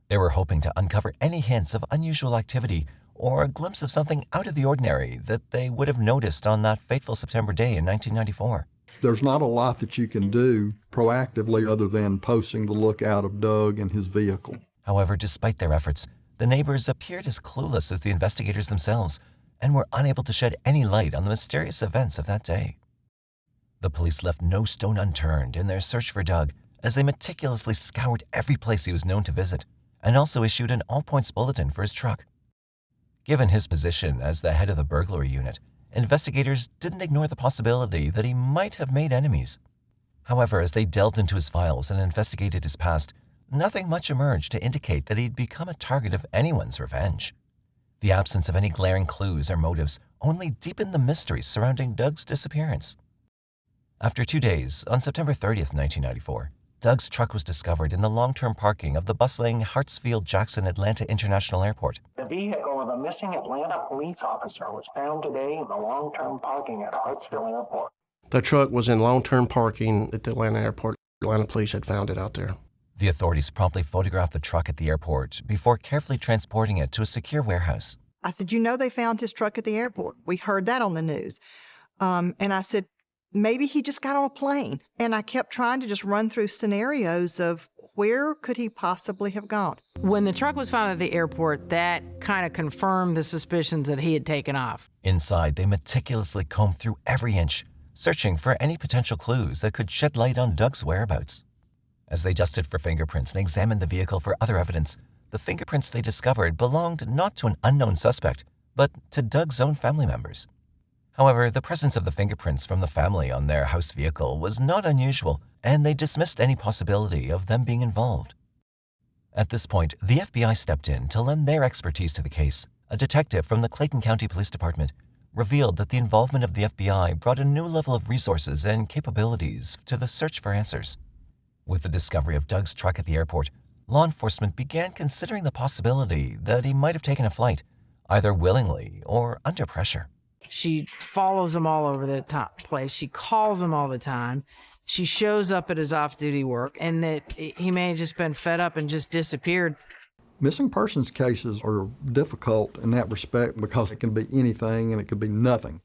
They were hoping to uncover any hints of unusual activity or a glimpse of something out of the ordinary that they would have noticed on that fateful September day in 1994. There's not a lot that you can do proactively other than posting the lookout of Doug and his vehicle. However, despite their efforts, the neighbors appeared as clueless as the investigators themselves and were unable to shed any light on the mysterious events of that day. The police left no stone unturned in their search for Doug as they meticulously scoured every place he was known to visit and also issued an all-points bulletin for his truck. Given his position as the head of the burglary unit, investigators didn't ignore the possibility that he might have made enemies. However, as they delved into his files and investigated his past, nothing much emerged to indicate that he'd become a target of anyone's revenge. The absence of any glaring clues or motives only deepened the mystery surrounding Doug's disappearance. After 2 days, on September 30th, 1994, Doug's truck was discovered in the long-term parking of the bustling Hartsfield-Jackson Atlanta International Airport. The vehicle of a missing Atlanta police officer was found today in the long-term parking at Hartsfield Airport. The truck was in long-term parking at the Atlanta airport. Atlanta police had found it out there. The authorities promptly photographed the truck at the airport before carefully transporting it to a secure warehouse. I said, they found his truck at the airport. We heard that on the news. And I said, maybe he just got on a plane. And I kept trying to just run through scenarios of where could he possibly have gone. When the truck was found at the airport, that kind of confirmed the suspicions that he had taken off. Inside, they meticulously combed through every inch, searching for any potential clues that could shed light on Doug's whereabouts. As they dusted for fingerprints and examined the vehicle for other evidence, the fingerprints they discovered belonged not to an unknown suspect, but to Doug's own family members. However, the presence of the fingerprints from the family on their house vehicle was not unusual, and they dismissed any possibility of them being involved. At this point, the FBI stepped in to lend their expertise to the case. A detective from the Clayton County Police Department revealed that the involvement of the FBI brought a new level of resources and capabilities to the search for answers. With the discovery of Doug's truck at the airport, law enforcement began considering the possibility that he might have taken a flight, either willingly or under pressure. She follows him all over the top place. She calls him all the time. She shows up at his off-duty work, and that he may have just been fed up and just disappeared. Missing persons cases are difficult in that respect because it can be anything and it could be nothing.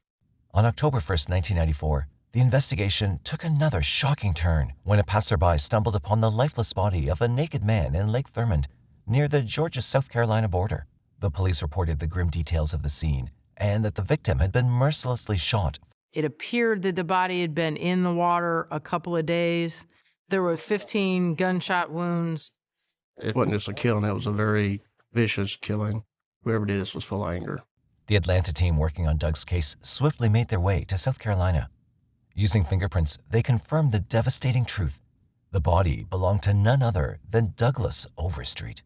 On October 1st, 1994, the investigation took another shocking turn when a passerby stumbled upon the lifeless body of a naked man in Lake Thurmond, near the Georgia-South Carolina border. The police reported the grim details of the scene and that the victim had been mercilessly shot. It appeared that the body had been in the water a couple of days. There were 15 gunshot wounds. It wasn't just a killing, it was a very vicious killing. Whoever did this was full of anger. The Atlanta team working on Doug's case swiftly made their way to South Carolina. Using fingerprints, they confirmed the devastating truth. The body belonged to none other than Douglas Overstreet.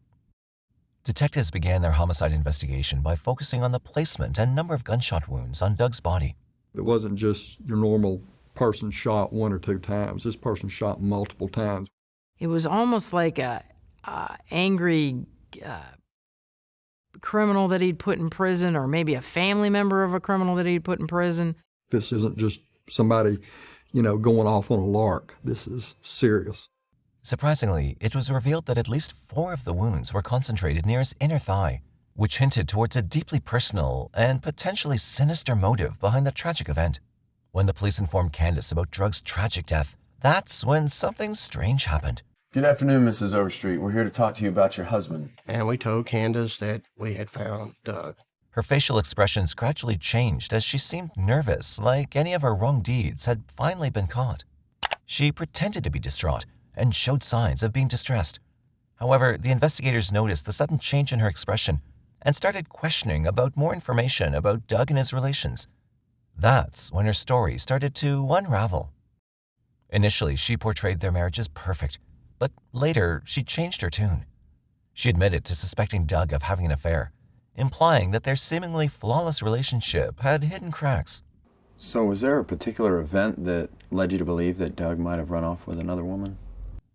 Detectives began their homicide investigation by focusing on the placement and number of gunshot wounds on Doug's body. It wasn't just your normal person shot 1 or 2 times. This person shot multiple times. It was almost like a angry criminal that he'd put in prison, or maybe a family member of a criminal that he'd put in prison. This isn't just somebody, going off on a lark. This is serious. Surprisingly, it was revealed that at least 4 of the wounds were concentrated near his inner thigh, which hinted towards a deeply personal and potentially sinister motive behind the tragic event. When the police informed Candace about Doug's tragic death, that's when something strange happened. Good afternoon, Mrs. Overstreet. We're here to talk to you about your husband. And we told Candace that we had found Doug. Her facial expressions gradually changed as she seemed nervous, like any of her wrong deeds had finally been caught. She pretended to be distraught and showed signs of being distressed. However, the investigators noticed the sudden change in her expression and started questioning about more information about Doug and his relations. That's when her story started to unravel. Initially, she portrayed their marriage as perfect, but later she changed her tune. She admitted to suspecting Doug of having an affair, implying that their seemingly flawless relationship had hidden cracks. So was there a particular event that led you to believe that Doug might have run off with another woman?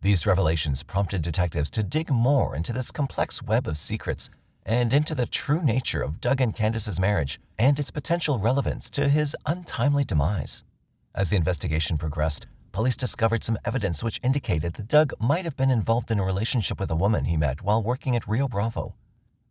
These revelations prompted detectives to dig more into this complex web of secrets and into the true nature of Doug and Candace's marriage and its potential relevance to his untimely demise. As the investigation progressed, police discovered some evidence which indicated that Doug might have been involved in a relationship with a woman he met while working at Rio Bravo.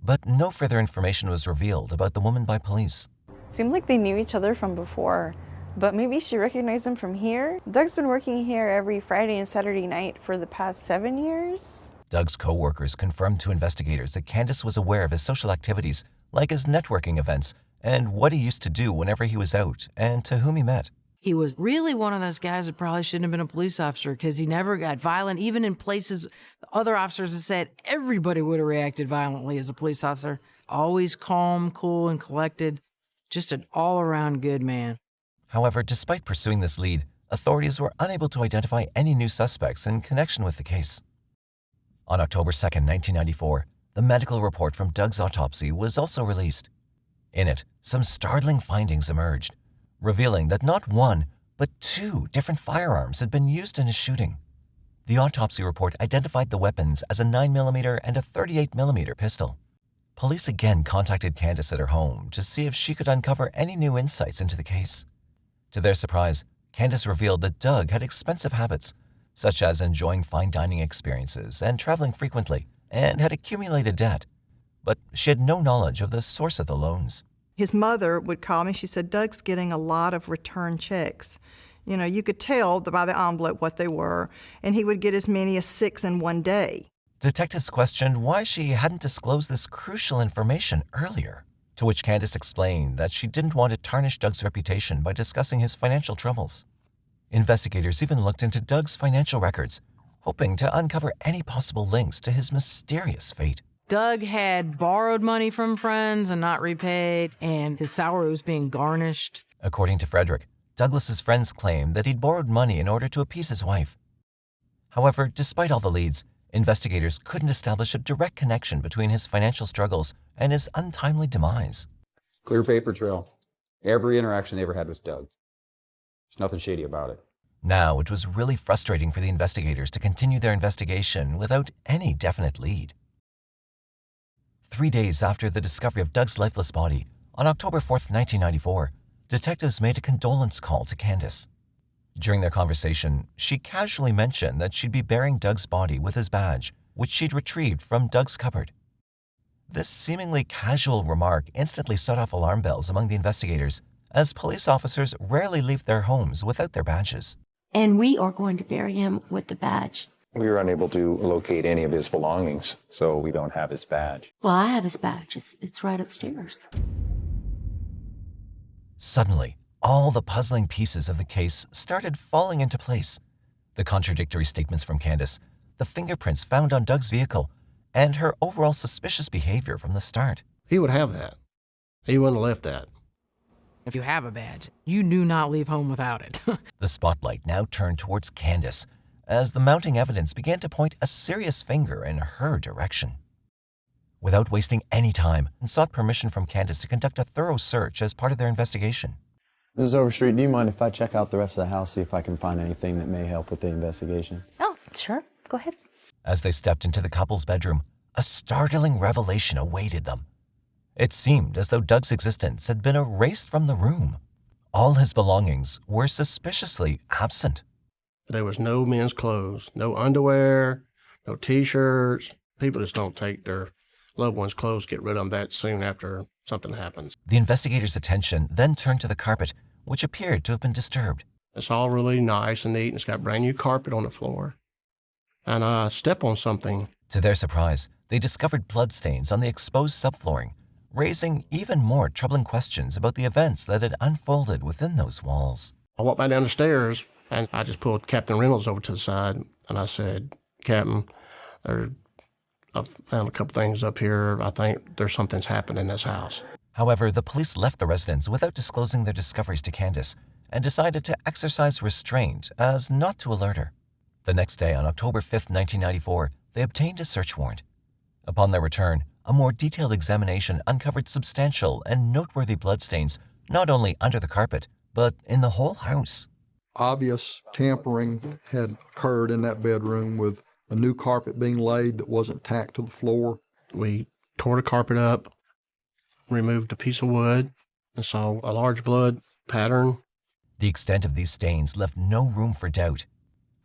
But no further information was revealed about the woman by police. Seemed like they knew each other from before, but maybe she recognized him from here. Doug's been working here every Friday and Saturday night for the past 7 years. Doug's co-workers confirmed to investigators that Candace was aware of his social activities, like his networking events, and what he used to do whenever he was out, and to whom he met. He was really one of those guys that probably shouldn't have been a police officer because he never got violent, even in places other officers have said everybody would have reacted violently as a police officer. Always calm, cool, and collected. Just an all-around good man. However, despite pursuing this lead, authorities were unable to identify any new suspects in connection with the case. On October 2, 1994, the medical report from Doug's autopsy was also released. In it, some startling findings emerged, revealing that not one, but 2 different firearms had been used in his shooting. The autopsy report identified the weapons as a 9mm and a 38mm pistol. Police again contacted Candace at her home to see if she could uncover any new insights into the case. To their surprise, Candace revealed that Doug had expensive habits, such as enjoying fine dining experiences and traveling frequently, and had accumulated debt. But she had no knowledge of the source of the loans. His mother would call me. She said, Doug's getting a lot of return checks. You know, you could tell by the envelope what they were, and he would get as many as 6 in one day. Detectives questioned why she hadn't disclosed this crucial information earlier, to which Candace explained that she didn't want to tarnish Doug's reputation by discussing his financial troubles. Investigators even looked into Doug's financial records, hoping to uncover any possible links to his mysterious fate. Doug had borrowed money from friends and not repaid, and his salary was being garnished. According to Frederick, Douglas's friends claimed that he'd borrowed money in order to appease his wife. However, despite all the leads, investigators couldn't establish a direct connection between his financial struggles and his untimely demise. Clear paper trail. Every interaction they ever had with Doug. There's nothing shady about it. Now, it was really frustrating for the investigators to continue their investigation without any definite lead. 3 days after the discovery of Doug's lifeless body, on October 4th, 1994, detectives made a condolence call to Candace. During their conversation, she casually mentioned that she'd be burying Doug's body with his badge, which she'd retrieved from Doug's cupboard. This seemingly casual remark instantly set off alarm bells among the investigators, as police officers rarely leave their homes without their badges. And we are going to bury him with the badge. We were unable to locate any of his belongings, so we don't have his badge. Well, I have his badge. It's right upstairs. Suddenly, all the puzzling pieces of the case started falling into place. The contradictory statements from Candace, the fingerprints found on Doug's vehicle, and her overall suspicious behavior from the start. He would have that. He wouldn't have left that. If you have a badge, you do not leave home without it. The spotlight now turned towards Candace, as the mounting evidence began to point a serious finger in her direction. Without wasting any time, and sought permission from Candace to conduct a thorough search as part of their investigation. Mrs. Overstreet, do you mind if I check out the rest of the house, see if I can find anything that may help with the investigation? Oh, sure. Go ahead. As they stepped into the couple's bedroom, a startling revelation awaited them. It seemed as though Doug's existence had been erased from the room. All his belongings were suspiciously absent. There was no men's clothes, no underwear, no T-shirts. People just don't take their loved ones' clothes, get rid of them that soon after something happens. The investigators' attention then turned to the carpet, which appeared to have been disturbed. It's all really nice and neat, and it's got brand new carpet on the floor. And I step on something. To their surprise, they discovered bloodstains on the exposed subflooring, raising even more troubling questions about the events that had unfolded within those walls. I walked back down the stairs, and I just pulled Captain Reynolds over to the side, and I said, Captain, there's I've found a couple things up here. I think there's something's happened in this house. However, the police left the residence without disclosing their discoveries to Candace and decided to exercise restraint as not to alert her. The next day, on October 5, 1994, they obtained a search warrant. Upon their return, a more detailed examination uncovered substantial and noteworthy bloodstains not only under the carpet, but in the whole house. Obvious tampering had occurred in that bedroom with a new carpet being laid that wasn't tacked to the floor. We tore the carpet up, removed a piece of wood, and saw a large blood pattern. The extent of these stains left no room for doubt.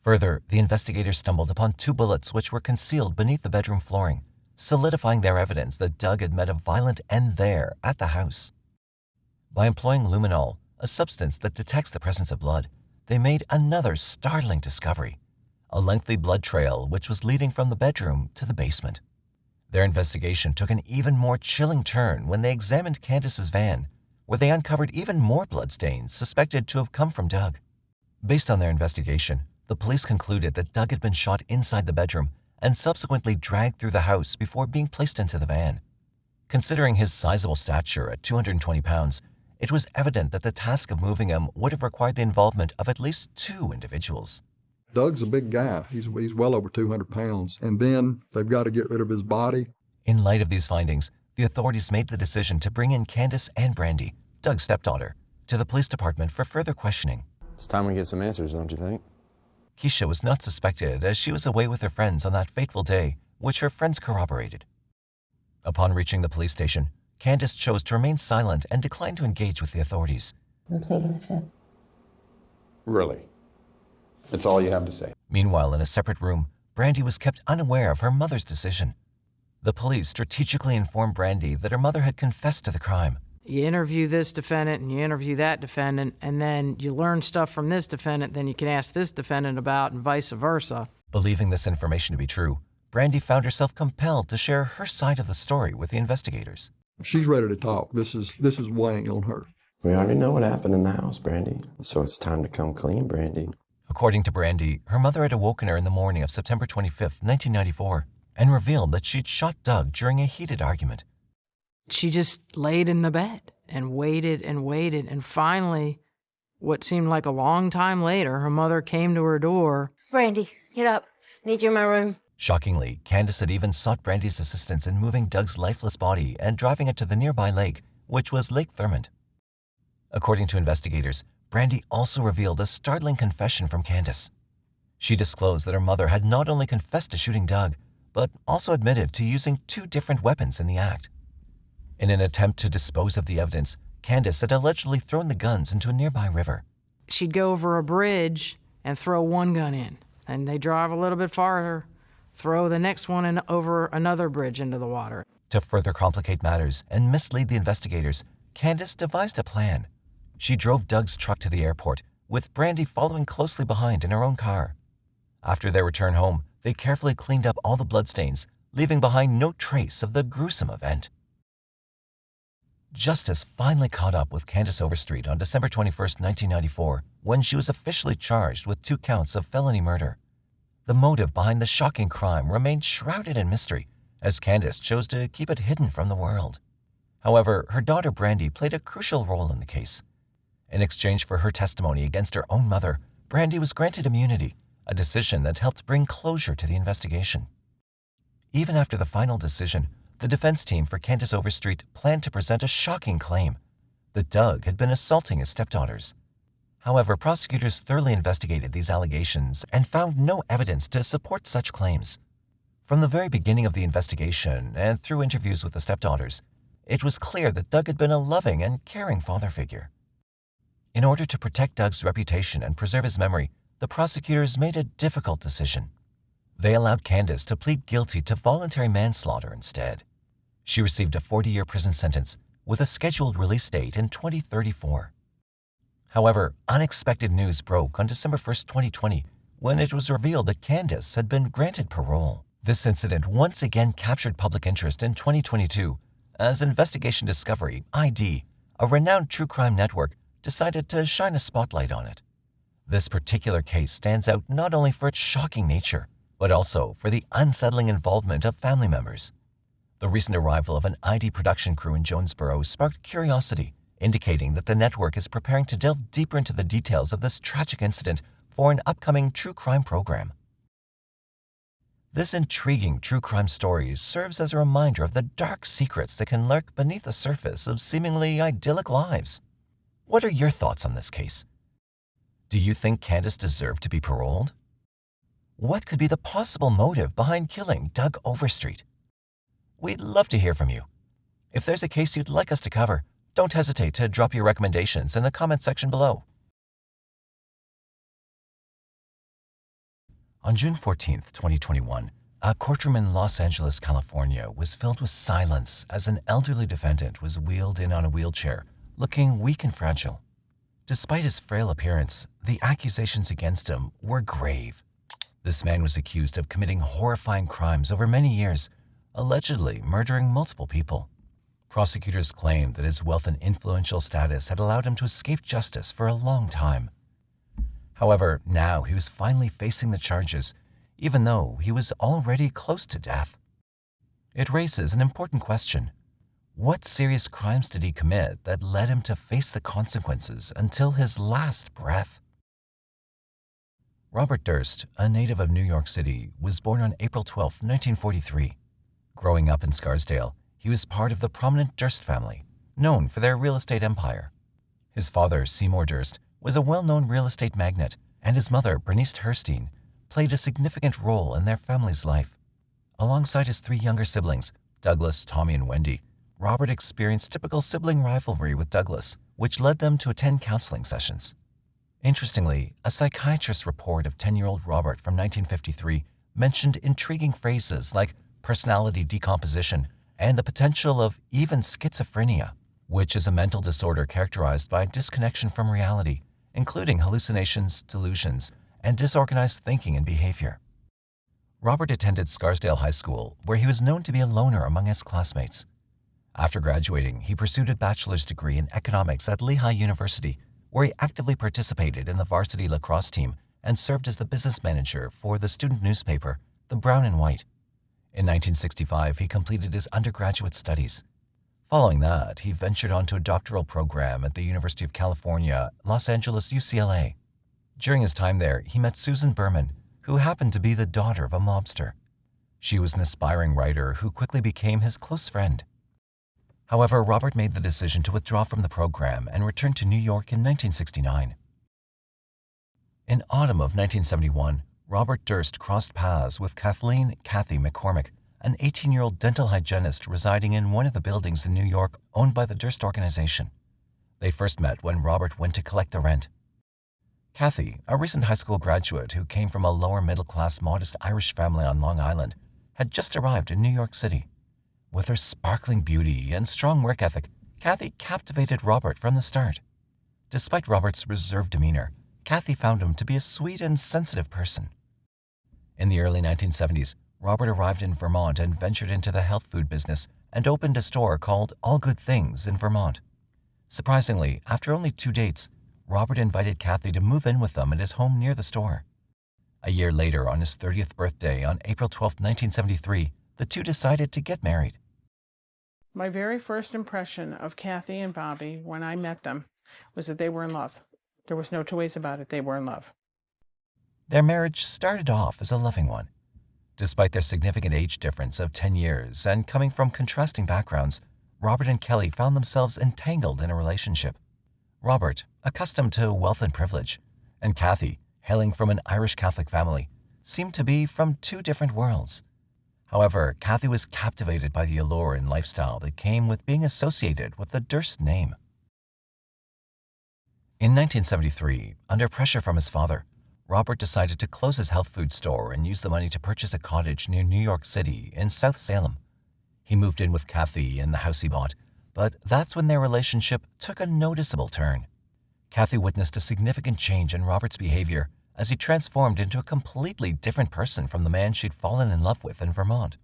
Further, the investigators stumbled upon 2 bullets which were concealed beneath the bedroom flooring, solidifying their evidence that Doug had met a violent end there at the house. By employing luminol, a substance that detects the presence of blood, they made another startling discovery, a lengthy blood trail which was leading from the bedroom to the basement. Their investigation took an even more chilling turn when they examined Candace's van, where they uncovered even more bloodstains suspected to have come from Doug. Based on their investigation, the police concluded that Doug had been shot inside the bedroom and subsequently dragged through the house before being placed into the van. Considering his sizable stature at 220 pounds, it was evident that the task of moving him would have required the involvement of at least 2 individuals. Doug's a big guy. He's well over 200 pounds. And then they've got to get rid of his body. In light of these findings, the authorities made the decision to bring in Candace and Brandy, Doug's stepdaughter, to the police department for further questioning. It's time we get some answers, don't you think? Keisha was not suspected as she was away with her friends on that fateful day, which her friends corroborated. Upon reaching the police station, Candace chose to remain silent and declined to engage with the authorities. I'm pleading the fifth. Really? That's all you have to say? Meanwhile, in a separate room, Brandy was kept unaware of her mother's decision. The police strategically informed Brandy that her mother had confessed to the crime. You interview this defendant and you interview that defendant, and then you learn stuff from this defendant, then you can ask this defendant about, and vice versa. Believing this information to be true, Brandy found herself compelled to share her side of the story with the investigators. She's ready to talk. This is weighing on her. We already know what happened in the house, Brandy. So it's time to come clean, Brandy. According to Brandy, her mother had awoken her in the morning of September 25th, 1994, and revealed that she'd shot Doug during a heated argument. She just laid in the bed and waited, and finally, what seemed like a long time later, her mother came to her door. Brandy, get up. Need you in my room. Shockingly, Candace had even sought Brandy's assistance in moving Doug's lifeless body and driving it to the nearby lake, which was Lake Thurmond. According to investigators, Brandy also revealed a startling confession from Candace. She disclosed that her mother had not only confessed to shooting Doug, but also admitted to using 2 different weapons in the act. In an attempt to dispose of the evidence, Candace had allegedly thrown the guns into a nearby river. She'd go over a bridge and throw one gun in, and they drive a little bit farther, throw the next one in over another bridge into the water. To further complicate matters and mislead the investigators, Candace devised a plan. She drove Doug's truck to the airport, with Brandy following closely behind in her own car. After their return home, they carefully cleaned up all the bloodstains, leaving behind no trace of the gruesome event. Justice finally caught up with Candace Overstreet on December 21, 1994, when she was officially charged with 2 counts of felony murder. The motive behind the shocking crime remained shrouded in mystery, as Candace chose to keep it hidden from the world. However, her daughter Brandy played a crucial role in the case. In exchange for her testimony against her own mother, Brandy was granted immunity, a decision that helped bring closure to the investigation. Even after the final decision, the defense team for Candace Overstreet planned to present a shocking claim that Doug had been assaulting his stepdaughters. However, prosecutors thoroughly investigated these allegations and found no evidence to support such claims. From the very beginning of the investigation and through interviews with the stepdaughters, it was clear that Doug had been a loving and caring father figure. In order to protect Doug's reputation and preserve his memory, the prosecutors made a difficult decision. They allowed Candace to plead guilty to voluntary manslaughter instead. She received a 40-year prison sentence with a scheduled release date in 2034. However, unexpected news broke on December 1, 2020, when it was revealed that Candace had been granted parole. This incident once again captured public interest in 2022 as Investigation Discovery, ID, a renowned true crime network, decided to shine a spotlight on it. This particular case stands out not only for its shocking nature, but also for the unsettling involvement of family members. The recent arrival of an ID production crew in Jonesboro sparked curiosity, indicating that the network is preparing to delve deeper into the details of this tragic incident for an upcoming true crime program. This intriguing true crime story serves as a reminder of the dark secrets that can lurk beneath the surface of seemingly idyllic lives. What are your thoughts on this case? Do you think Candace deserved to be paroled? What could be the possible motive behind killing Doug Overstreet? We'd love to hear from you. If there's a case you'd like us to cover, don't hesitate to drop your recommendations in the comment section below. On June 14, 2021, a courtroom in Los Angeles, California was filled with silence as an elderly defendant was wheeled in on a wheelchair, looking weak and fragile. Despite his frail appearance, the accusations against him were grave. This man was accused of committing horrifying crimes over many years, allegedly murdering multiple people. Prosecutors claimed that his wealth and influential status had allowed him to escape justice for a long time. However, now he was finally facing the charges, even though he was already close to death. It raises an important question. What serious crimes did he commit that led him to face the consequences until his last breath? Robert Durst, a native of New York City, was born on April 12, 1943. Growing up in Scarsdale, he was part of the prominent Durst family, known for their real estate empire. His father, Seymour Durst, was a well-known real estate magnate, and his mother, Bernice Herstein, played a significant role in their family's life. Alongside his three younger siblings, Douglas, Tommy, and Wendy, Robert experienced typical sibling rivalry with Douglas, which led them to attend counseling sessions. Interestingly, a psychiatrist's report of 10-year-old Robert from 1953 mentioned intriguing phrases like personality decomposition and the potential of even schizophrenia, which is a mental disorder characterized by disconnection from reality, including hallucinations, delusions, and disorganized thinking and behavior. Robert attended Scarsdale High School, where he was known to be a loner among his classmates. After graduating, he pursued a bachelor's degree in economics at Lehigh University, where he actively participated in the varsity lacrosse team and served as the business manager for the student newspaper, The Brown and White. In 1965, he completed his undergraduate studies. Following that, he ventured onto a doctoral program at the University of California, Los Angeles, UCLA. During his time there, he met Susan Berman, who happened to be the daughter of a mobster. She was an aspiring writer who quickly became his close friend. However, Robert made the decision to withdraw from the program and return to New York in 1969. In autumn of 1971, Robert Durst crossed paths with Kathleen "Kathy" McCormick, an 18-year-old dental hygienist residing in one of the buildings in New York owned by the Durst organization. They first met when Robert went to collect the rent. Kathy, a recent high school graduate who came from a lower-middle-class modest Irish family on Long Island, had just arrived in New York City. With her sparkling beauty and strong work ethic, Kathy captivated Robert from the start. Despite Robert's reserved demeanor, Kathy found him to be a sweet and sensitive person. In the early 1970s, Robert arrived in Vermont and ventured into the health food business and opened a store called All Good Things in Vermont. Surprisingly, after only 2 dates, Robert invited Kathy to move in with them at his home near the store. A year later, on his 30th birthday on April 12, 1973, the two decided to get married. My very first impression of Kathy and Bobby when I met them was that they were in love. There was no two ways about it. They were in love. Their marriage started off as a loving one. Despite their significant age difference of 10 years and coming from contrasting backgrounds, Robert and Kelly found themselves entangled in a relationship. Robert, accustomed to wealth and privilege, and Kathy, hailing from an Irish Catholic family, seemed to be from two different worlds. However, Kathy was captivated by the allure and lifestyle that came with being associated with the Durst name. In 1973, under pressure from his father, Robert decided to close his health food store and use the money to purchase a cottage near New York City in South Salem. He moved in with Kathy in the house he bought, but that's when their relationship took a noticeable turn. Kathy witnessed a significant change in Robert's behavior as he transformed into a completely different person from the man she'd fallen in love with in Vermont.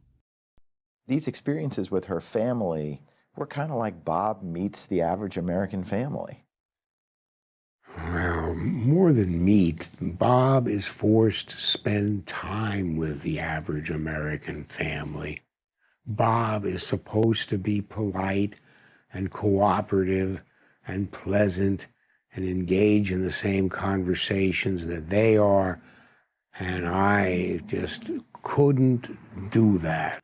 These experiences with her family were kind of like Bob meets the average American family. Well, more than meat, Bob is forced to spend time with the average American family. Bob is supposed to be polite and cooperative and pleasant and engage in the same conversations that they are, and I just couldn't do that.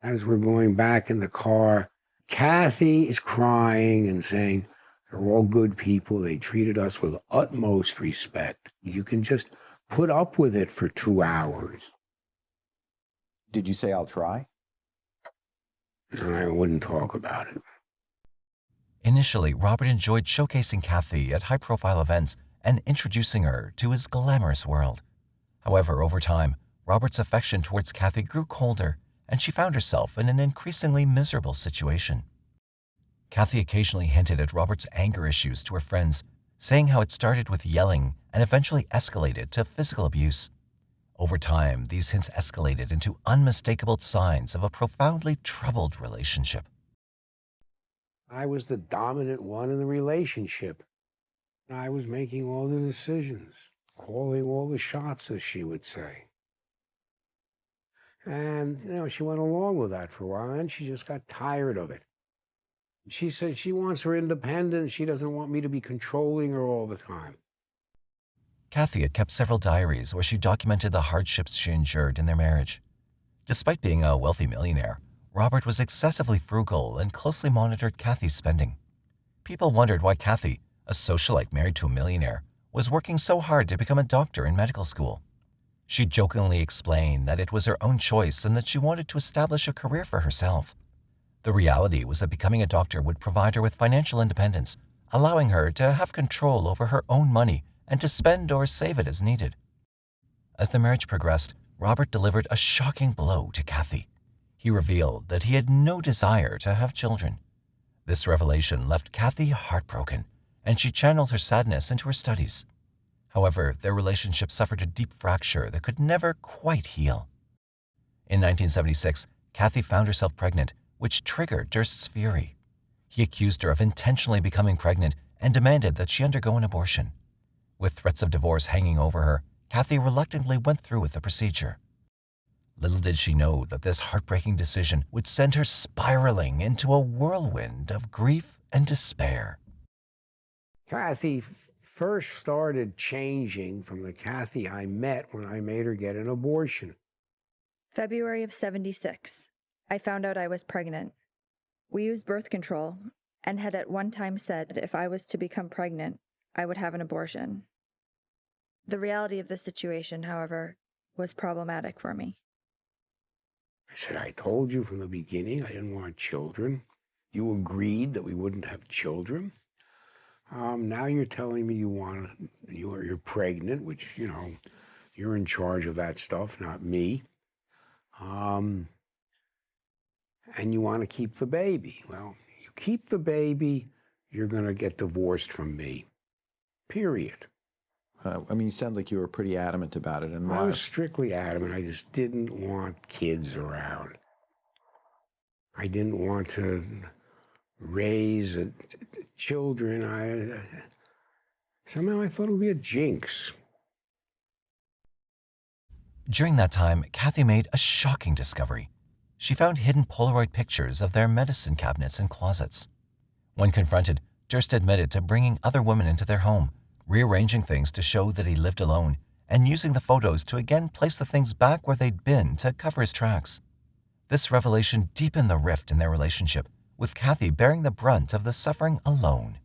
As we're going back in the car, Kathy is crying and saying, they're all good people. They treated us with utmost respect. You can just put up with it for 2 hours. Did you say I'll try? I wouldn't talk about it. Initially, Robert enjoyed showcasing Kathy at high-profile events and introducing her to his glamorous world. However, over time, Robert's affection towards Kathy grew colder, and she found herself in an increasingly miserable situation. Kathy occasionally hinted at Robert's anger issues to her friends, saying how it started with yelling and eventually escalated to physical abuse. Over time, these hints escalated into unmistakable signs of a profoundly troubled relationship. I was the dominant one in the relationship. I was making all the decisions, calling all the shots, as she would say. And, she went along with that for a while, and she just got tired of it. She said she wants her independence. She doesn't want me to be controlling her all the time. Kathy had kept several diaries where she documented the hardships she endured in their marriage. Despite being a wealthy millionaire, Robert was excessively frugal and closely monitored Kathy's spending. People wondered why Kathy, a socialite married to a millionaire, was working so hard to become a doctor in medical school. She jokingly explained that it was her own choice and that she wanted to establish a career for herself. The reality was that becoming a doctor would provide her with financial independence, allowing her to have control over her own money and to spend or save it as needed. As the marriage progressed, Robert delivered a shocking blow to Kathy. He revealed that he had no desire to have children. This revelation left Kathy heartbroken, and she channeled her sadness into her studies. However, their relationship suffered a deep fracture that could never quite heal. In 1976, Kathy found herself pregnant, which triggered Durst's fury. He accused her of intentionally becoming pregnant and demanded that she undergo an abortion. With threats of divorce hanging over her, Kathy reluctantly went through with the procedure. Little did she know that this heartbreaking decision would send her spiraling into a whirlwind of grief and despair. Kathy first started changing from the Kathy I met when I made her get an abortion. February of '76. I found out I was pregnant. We used birth control and had at one time said if I was to become pregnant, I would have an abortion. The reality of the situation, however, was problematic for me. I said, I told you from the beginning I didn't want children. You agreed that we wouldn't have children. Now you're telling me you're pregnant, which, you're in charge of that stuff, not me. And you want to keep the baby. Well, you keep the baby, you're going to get divorced from me. Period. You sound like you were pretty adamant about it. And I was strictly adamant. I just didn't want kids around. I didn't want to raise children. Somehow I thought it would be a jinx. During that time, Kathy made a shocking discovery. She found hidden Polaroid pictures of their medicine cabinets and closets. When confronted, Durst admitted to bringing other women into their home, rearranging things to show that he lived alone, and using the photos to again place the things back where they'd been to cover his tracks. This revelation deepened the rift in their relationship, with Kathy bearing the brunt of the suffering alone.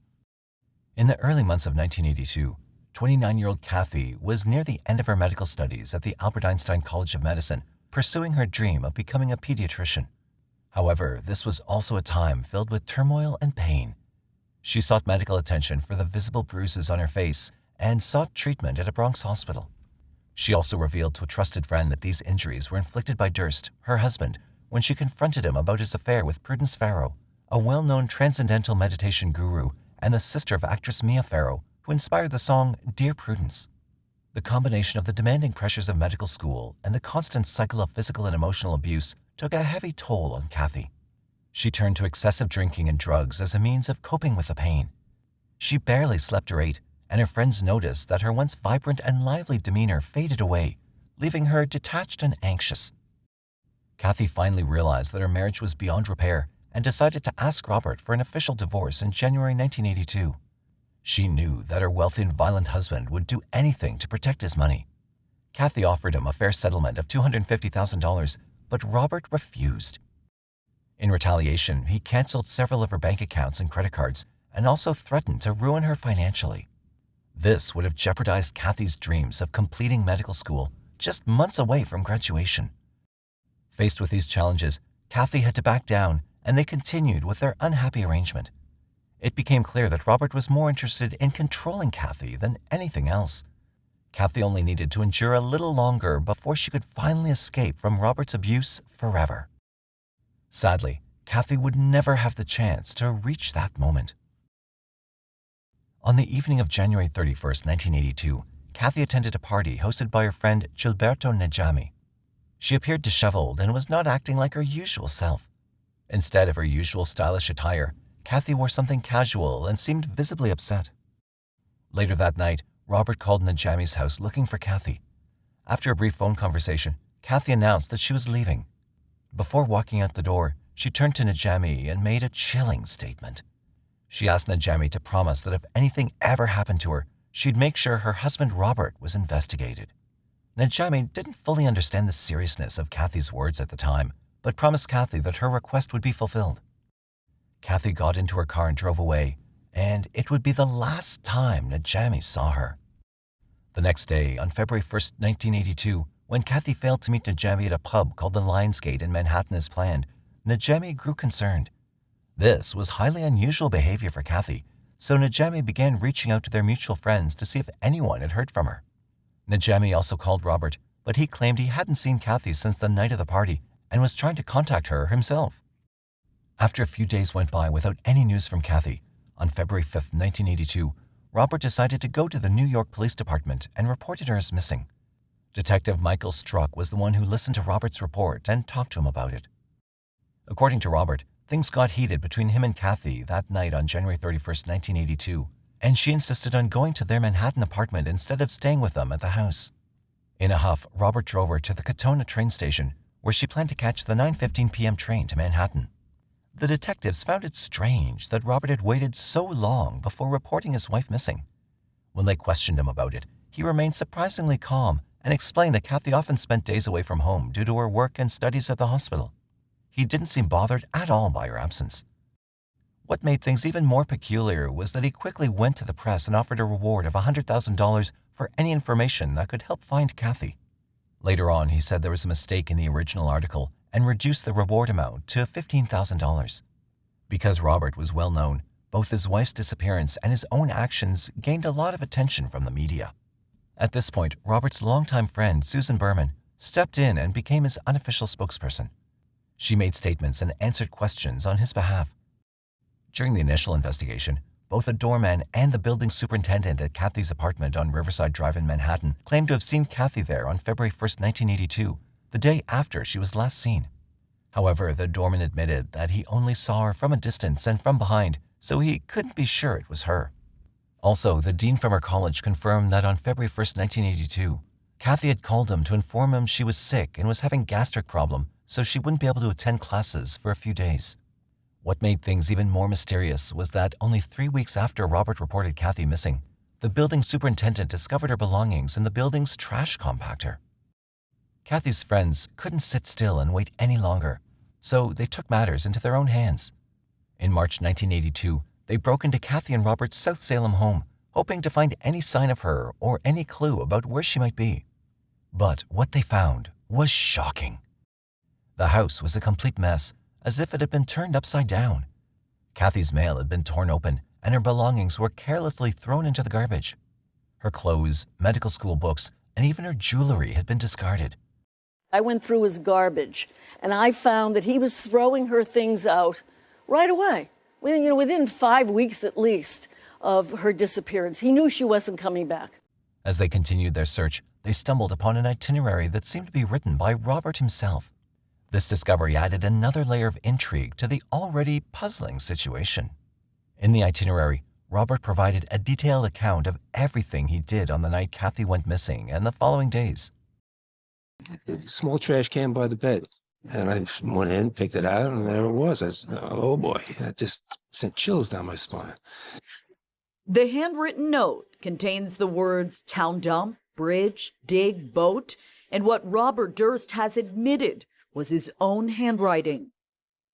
In the early months of 1982, 29-year-old Kathy was near the end of her medical studies at the Albert Einstein College of Medicine, pursuing her dream of becoming a pediatrician. However, this was also a time filled with turmoil and pain. She sought medical attention for the visible bruises on her face and sought treatment at a Bronx hospital. She also revealed to a trusted friend that these injuries were inflicted by Durst, her husband, when she confronted him about his affair with Prudence Farrow, a well-known transcendental meditation guru and the sister of actress Mia Farrow, who inspired the song Dear Prudence. The combination of the demanding pressures of medical school and the constant cycle of physical and emotional abuse took a heavy toll on Kathy. She turned to excessive drinking and drugs as a means of coping with the pain. She barely slept or ate, and her friends noticed that her once vibrant and lively demeanor faded away, leaving her detached and anxious. Kathy finally realized that her marriage was beyond repair and decided to ask Robert for an official divorce in January 1982. She knew that her wealthy and violent husband would do anything to protect his money. Kathy offered him a fair settlement of $250,000, but Robert refused. In retaliation, he canceled several of her bank accounts and credit cards and also threatened to ruin her financially. This would have jeopardized Kathy's dreams of completing medical school just months away from graduation. Faced with these challenges, Kathy had to back down, and they continued with their unhappy arrangement. It became clear that Robert was more interested in controlling Kathy than anything else. Kathy only needed to endure a little longer before she could finally escape from Robert's abuse forever. Sadly, Kathy would never have the chance to reach that moment. On the evening of January 31st, 1982, Kathy attended a party hosted by her friend Gilberto Nejami. She appeared disheveled and was not acting like her usual self. Instead of her usual stylish attire, Kathy wore something casual and seemed visibly upset. Later that night, Robert called Nejami's house looking for Kathy. After a brief phone conversation, Kathy announced that she was leaving. Before walking out the door, she turned to Nejami and made a chilling statement. She asked Nejami to promise that if anything ever happened to her, she'd make sure her husband Robert was investigated. Nejami didn't fully understand the seriousness of Kathy's words at the time, but promised Kathy that her request would be fulfilled. Kathy got into her car and drove away, and it would be the last time Nejami saw her. The next day, on February 1st, 1982, when Kathy failed to meet Nejami at a pub called the Lionsgate in Manhattan as planned, Nejami grew concerned. This was highly unusual behavior for Kathy, so Nejami began reaching out to their mutual friends to see if anyone had heard from her. Nejami also called Robert, but he claimed he hadn't seen Kathy since the night of the party and was trying to contact her himself. After a few days went by without any news from Kathy, on February 5th, 1982, Robert decided to go to the New York Police Department and reported her as missing. Detective Michael Struck was the one who listened to Robert's report and talked to him about it. According to Robert, things got heated between him and Kathy that night on January 31st, 1982, and she insisted on going to their Manhattan apartment instead of staying with them at the house. In a huff, Robert drove her to the Katona train station, where she planned to catch the 9:15 p.m. train to Manhattan. The detectives found it strange that Robert had waited so long before reporting his wife missing. When they questioned him about it, he remained surprisingly calm and explained that Kathy often spent days away from home due to her work and studies at the hospital. He didn't seem bothered at all by her absence. What made things even more peculiar was that he quickly went to the press and offered a reward of $100,000 for any information that could help find Kathy. Later on, he said there was a mistake in the original article and reduced the reward amount to $15,000. Because Robert was well known, both his wife's disappearance and his own actions gained a lot of attention from the media. At this point, Robert's longtime friend, Susan Berman, stepped in and became his unofficial spokesperson. She made statements and answered questions on his behalf. During the initial investigation, both the doorman and the building superintendent at Kathy's apartment on Riverside Drive in Manhattan claimed to have seen Kathy there on February 1st, 1982, the day after she was last seen. However, the doorman admitted that he only saw her from a distance and from behind, so he couldn't be sure it was her. Also, the dean from her college confirmed that on February 1st, 1982, Kathy had called him to inform him she was sick and was having gastric problem, so she wouldn't be able to attend classes for a few days. What made things even more mysterious was that only 3 weeks after Robert reported Kathy missing, the building superintendent discovered her belongings in the building's trash compactor. Kathy's friends couldn't sit still and wait any longer, so they took matters into their own hands. In March 1982, they broke into Kathy and Robert's South Salem home, hoping to find any sign of her or any clue about where she might be. But what they found was shocking. The house was a complete mess, as if it had been turned upside down. Kathy's mail had been torn open, and her belongings were carelessly thrown into the garbage. Her clothes, medical school books, and even her jewelry had been discarded. I went through his garbage, and I found that he was throwing her things out right away. Within 5 weeks at least of her disappearance. He knew she wasn't coming back. As they continued their search, they stumbled upon an itinerary that seemed to be written by Robert himself. This discovery added another layer of intrigue to the already puzzling situation. In the itinerary, Robert provided a detailed account of everything he did on the night Kathy went missing and the following days. A small trash can by the bed. And I went in, picked it out, and there it was. I said, oh boy, that just sent chills down my spine. The handwritten note contains the words town dump, bridge, dig, boat, and what Robert Durst has admitted was his own handwriting.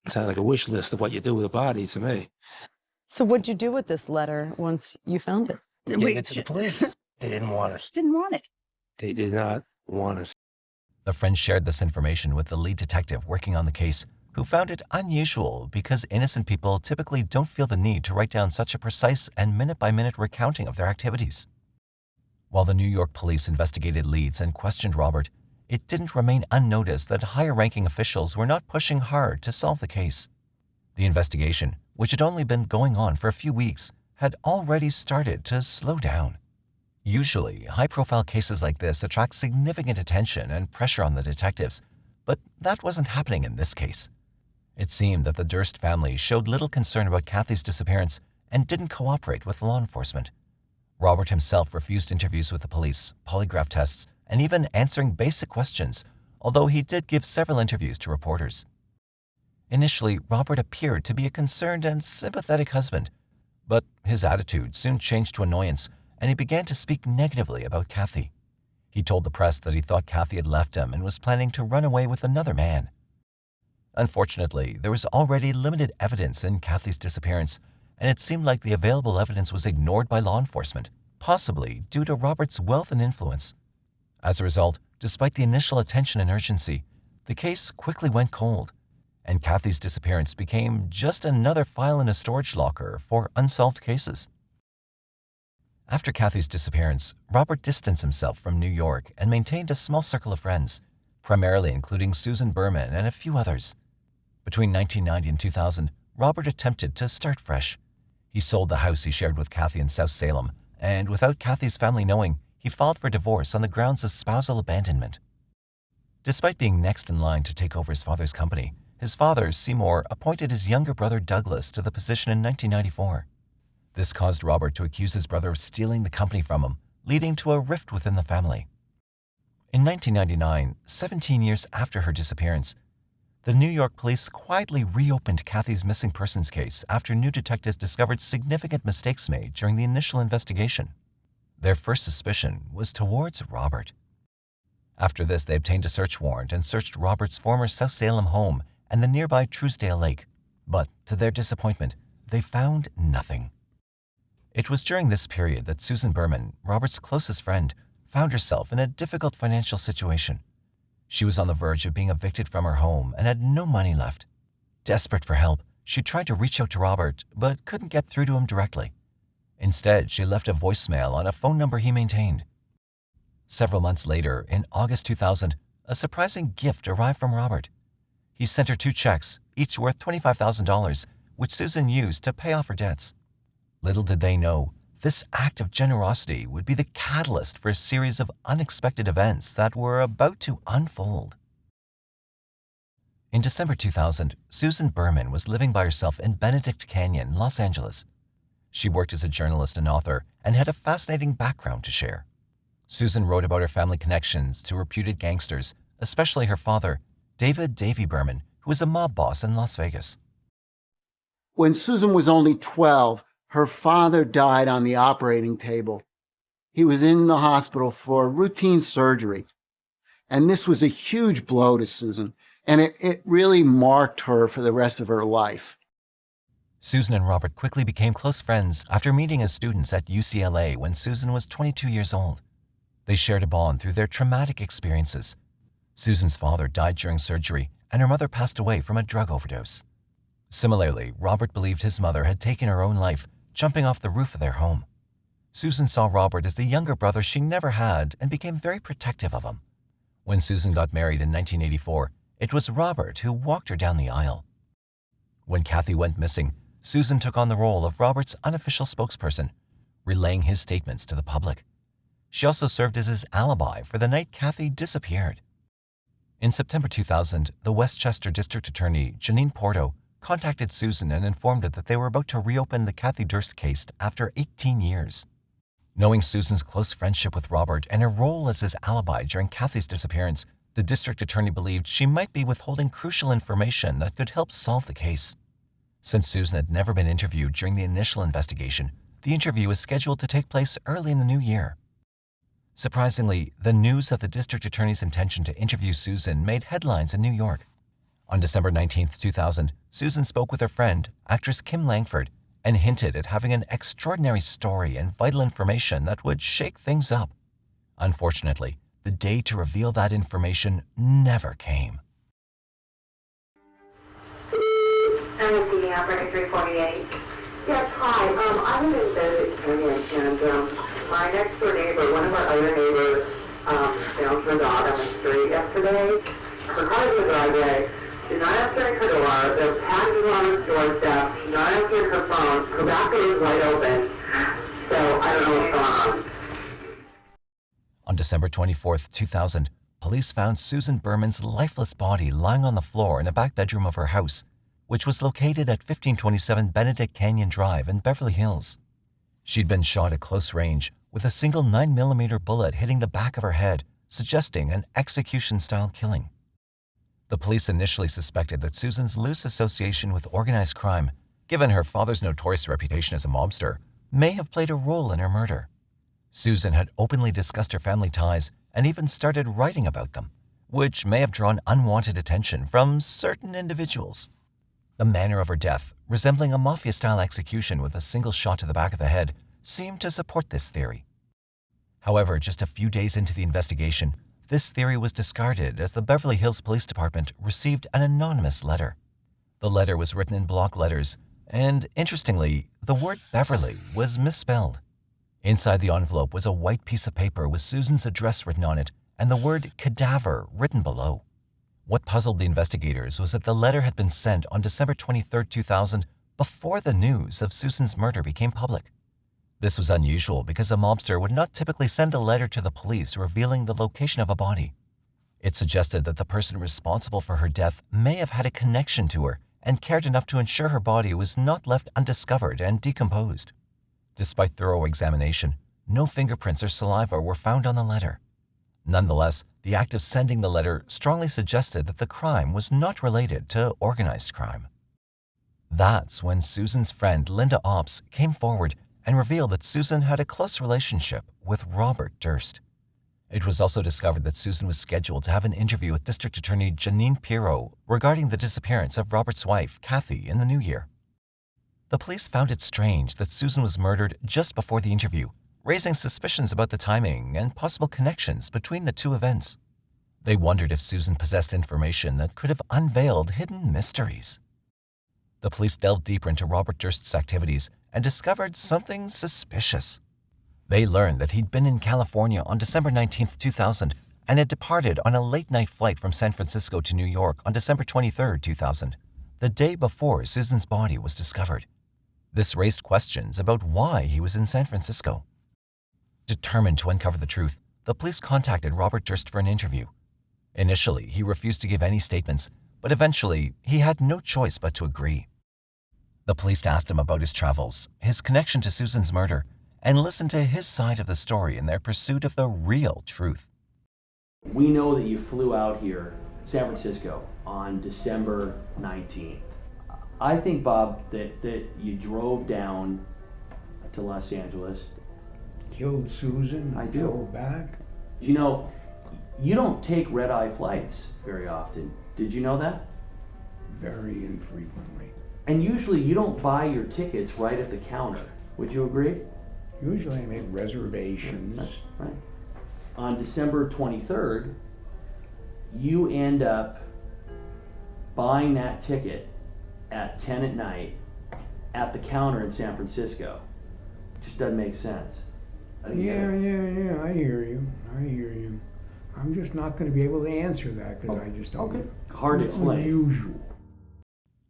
It sounded like a wish list of what you do with a body to me. So what'd you do with this letter once you found it? Gave it to the police. They didn't want it. Didn't want it. They did not want it. The friend shared this information with the lead detective working on the case, who found it unusual because innocent people typically don't feel the need to write down such a precise and minute-by-minute recounting of their activities. While the New York police investigated leads and questioned Robert, it didn't remain unnoticed that higher-ranking officials were not pushing hard to solve the case. The investigation, which had only been going on for a few weeks, had already started to slow down. Usually, high-profile cases like this attract significant attention and pressure on the detectives, but that wasn't happening in this case. It seemed that the Durst family showed little concern about Kathy's disappearance and didn't cooperate with law enforcement. Robert himself refused interviews with the police, polygraph tests, and even answering basic questions, although he did give several interviews to reporters. Initially, Robert appeared to be a concerned and sympathetic husband, but his attitude soon changed to annoyance, and he began to speak negatively about Kathy. He told the press that he thought Kathy had left him and was planning to run away with another man. Unfortunately, there was already limited evidence in Kathy's disappearance, and it seemed like the available evidence was ignored by law enforcement, possibly due to Robert's wealth and influence. As a result, despite the initial attention and urgency, the case quickly went cold, and Kathy's disappearance became just another file in a storage locker for unsolved cases. After Kathy's disappearance, Robert distanced himself from New York and maintained a small circle of friends, primarily including Susan Berman and a few others. Between 1990 and 2000, Robert attempted to start fresh. He sold the house he shared with Kathy in South Salem, and without Kathy's family knowing, he filed for divorce on the grounds of spousal abandonment. Despite being next in line to take over his father's company, his father, Seymour, appointed his younger brother Douglas to the position in 1994. This caused Robert to accuse his brother of stealing the company from him, leading to a rift within the family. In 1999, 17 years after her disappearance, the New York police quietly reopened Kathy's missing persons case after new detectives discovered significant mistakes made during the initial investigation. Their first suspicion was towards Robert. After this, they obtained a search warrant and searched Robert's former South Salem home and the nearby Truesdale Lake. But to their disappointment, they found nothing. It was during this period that Susan Berman, Robert's closest friend, found herself in a difficult financial situation. She was on the verge of being evicted from her home and had no money left. Desperate for help, she tried to reach out to Robert, but couldn't get through to him directly. Instead, she left a voicemail on a phone number he maintained. Several months later, in August 2000, a surprising gift arrived from Robert. He sent her 2 checks, each worth $25,000, which Susan used to pay off her debts. Little did they know, this act of generosity would be the catalyst for a series of unexpected events that were about to unfold. In December 2000, Susan Berman was living by herself in Benedict Canyon, Los Angeles. She worked as a journalist and author and had a fascinating background to share. Susan wrote about her family connections to reputed gangsters, especially her father, David "Davy" Berman, who was a mob boss in Las Vegas. When Susan was only 12, her father died on the operating table. He was in the hospital for routine surgery. And this was a huge blow to Susan, and it really marked her for the rest of her life. Susan and Robert quickly became close friends after meeting as students at UCLA when Susan was 22 years old. They shared a bond through their traumatic experiences. Susan's father died during surgery, and her mother passed away from a drug overdose. Similarly, Robert believed his mother had taken her own life, jumping off the roof of their home. Susan saw Robert as the younger brother she never had and became very protective of him. When Susan got married in 1984, it was Robert who walked her down the aisle. When Kathy went missing, Susan took on the role of Robert's unofficial spokesperson, relaying his statements to the public. She also served as his alibi for the night Kathy disappeared. In September 2000, the Westchester District Attorney, Janine Porto, contacted Susan and informed her that they were about to reopen the Kathy Durst case after 18 years. Knowing Susan's close friendship with Robert and her role as his alibi during Kathy's disappearance, the district attorney believed she might be withholding crucial information that could help solve the case. Since Susan had never been interviewed during the initial investigation, the interview is scheduled to take place early in the new year. Surprisingly, the news of the district attorney's intention to interview Susan made headlines in New York. On December 19, 2000, Susan spoke with her friend, actress Kim Langford, and hinted at having an extraordinary story and vital information that would shake things up. Unfortunately, the day to reveal that information never came. MSD operator 348. Yes, hi. I live in Bennett Canyon, and my next door neighbor, one of our other neighbors, found her dog on the street yesterday. Her car is in the driveway. She's not answering her door. There's packages on her doorstep. She's not answering her phone. Her back door is wide open. So I don't know what's going on. On December 24, 2000, police found Susan Berman's lifeless body lying on the floor in a back bedroom of her house, which was located at 1527 Benedict Canyon Drive in Beverly Hills. She'd been shot at close range with a single 9mm bullet hitting the back of her head, suggesting an execution-style killing. The police initially suspected that Susan's loose association with organized crime, given her father's notorious reputation as a mobster, may have played a role in her murder. Susan had openly discussed her family ties and even started writing about them, which may have drawn unwanted attention from certain individuals. The manner of her death, resembling a mafia-style execution with a single shot to the back of the head, seemed to support this theory. However, just a few days into the investigation, this theory was discarded as the Beverly Hills Police Department received an anonymous letter. The letter was written in block letters, and interestingly, the word Beverly was misspelled. Inside the envelope was a white piece of paper with Susan's address written on it and the word cadaver written below. What puzzled the investigators was that the letter had been sent on December 23, 2000, before the news of Susan's murder became public. This was unusual because a mobster would not typically send a letter to the police revealing the location of a body. It suggested that the person responsible for her death may have had a connection to her and cared enough to ensure her body was not left undiscovered and decomposed. Despite thorough examination, no fingerprints or saliva were found on the letter. Nonetheless, the act of sending the letter strongly suggested that the crime was not related to organized crime. That's when Susan's friend Linda Ops came forward and revealed that Susan had a close relationship with Robert Durst. It was also discovered that Susan was scheduled to have an interview with District Attorney Janine Pirro regarding the disappearance of Robert's wife, Kathy, in the new year. The police found it strange that Susan was murdered just before the interview, raising suspicions about the timing and possible connections between the two events. They wondered if Susan possessed information that could have unveiled hidden mysteries. The police delved deeper into Robert Durst's activities and discovered something suspicious. They learned that he'd been in California on December 19, 2000, and had departed on a late-night flight from San Francisco to New York on December 23, 2000, the day before Susan's body was discovered. This raised questions about why he was in San Francisco. Determined to uncover the truth, the police contacted Robert Durst for an interview. Initially, he refused to give any statements, but eventually, he had no choice but to agree. The police asked him about his travels, his connection to Susan's murder, and listened to his side of the story in their pursuit of the real truth. We know that you flew out here, San Francisco, on December 19th. I think, Bob, that you drove down to Los Angeles. Killed Susan? I do. Drove back? You know, you don't take red-eye flights very often. Did you know that? Very infrequently. And usually you don't buy your tickets right at the counter. Would you agree? Usually I make reservations. Right. On December 23rd, you end up buying that ticket at 10 at night at the counter in San Francisco. Just doesn't make sense. Yeah, I hear you. I'm just not going to be able to answer that because I just don't. Okay. Hard to explain. Unusual.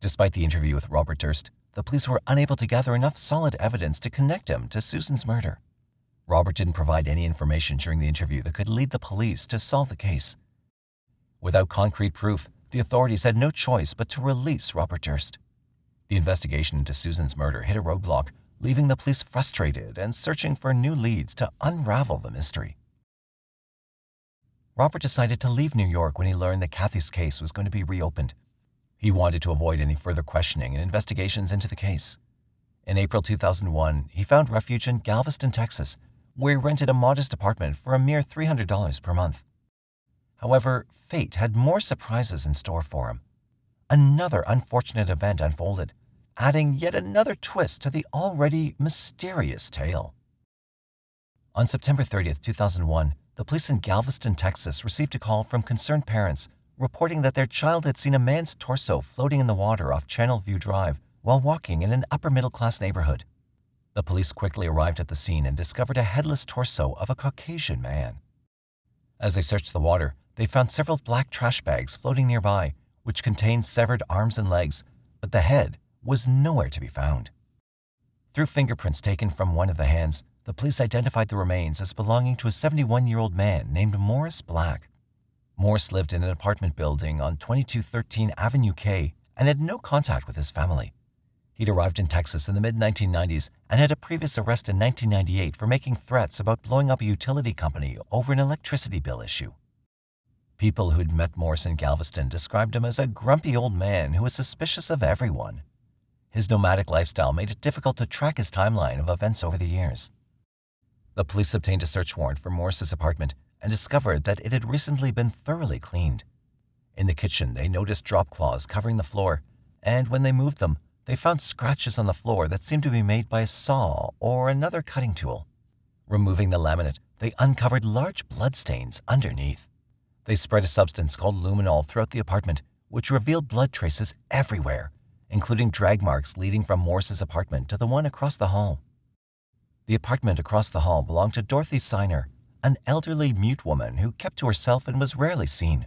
Despite the interview with Robert Durst, the police were unable to gather enough solid evidence to connect him to Susan's murder. Robert didn't provide any information during the interview that could lead the police to solve the case. Without concrete proof, the authorities had no choice but to release Robert Durst. The investigation into Susan's murder hit a roadblock, leaving the police frustrated and searching for new leads to unravel the mystery. Robert decided to leave New York when he learned that Kathy's case was going to be reopened. He wanted to avoid any further questioning and investigations into the case. In April 2001, he found refuge in Galveston, Texas, where he rented a modest apartment for a mere $300 per month. However, fate had more surprises in store for him. Another unfortunate event unfolded, adding yet another twist to the already mysterious tale. On September 30th, 2001, the police in Galveston, Texas received a call from concerned parents reporting that their child had seen a man's torso floating in the water off Channel View Drive while walking in an upper-middle-class neighborhood. The police quickly arrived at the scene and discovered a headless torso of a Caucasian man. As they searched the water, they found several black trash bags floating nearby, which contained severed arms and legs, but the head was nowhere to be found. Through fingerprints taken from one of the hands, the police identified the remains as belonging to a 71-year-old man named Morris Black. Morris lived in an apartment building on 2213 Avenue K and had no contact with his family. He'd arrived in Texas in the mid-1990s and had a previous arrest in 1998 for making threats about blowing up a utility company over an electricity bill issue. People who'd met Morris in Galveston described him as a grumpy old man who was suspicious of everyone. His nomadic lifestyle made it difficult to track his timeline of events over the years. The police obtained a search warrant for Morris's apartment and discovered that it had recently been thoroughly cleaned. In the kitchen, they noticed drop cloths covering the floor, and when they moved them, they found scratches on the floor that seemed to be made by a saw or another cutting tool. Removing the laminate, they uncovered large bloodstains underneath. They spread a substance called luminol throughout the apartment, which revealed blood traces everywhere, including drag marks leading from Morris's apartment to the one across the hall. The apartment across the hall belonged to Dorothy Signer, an elderly mute woman who kept to herself and was rarely seen.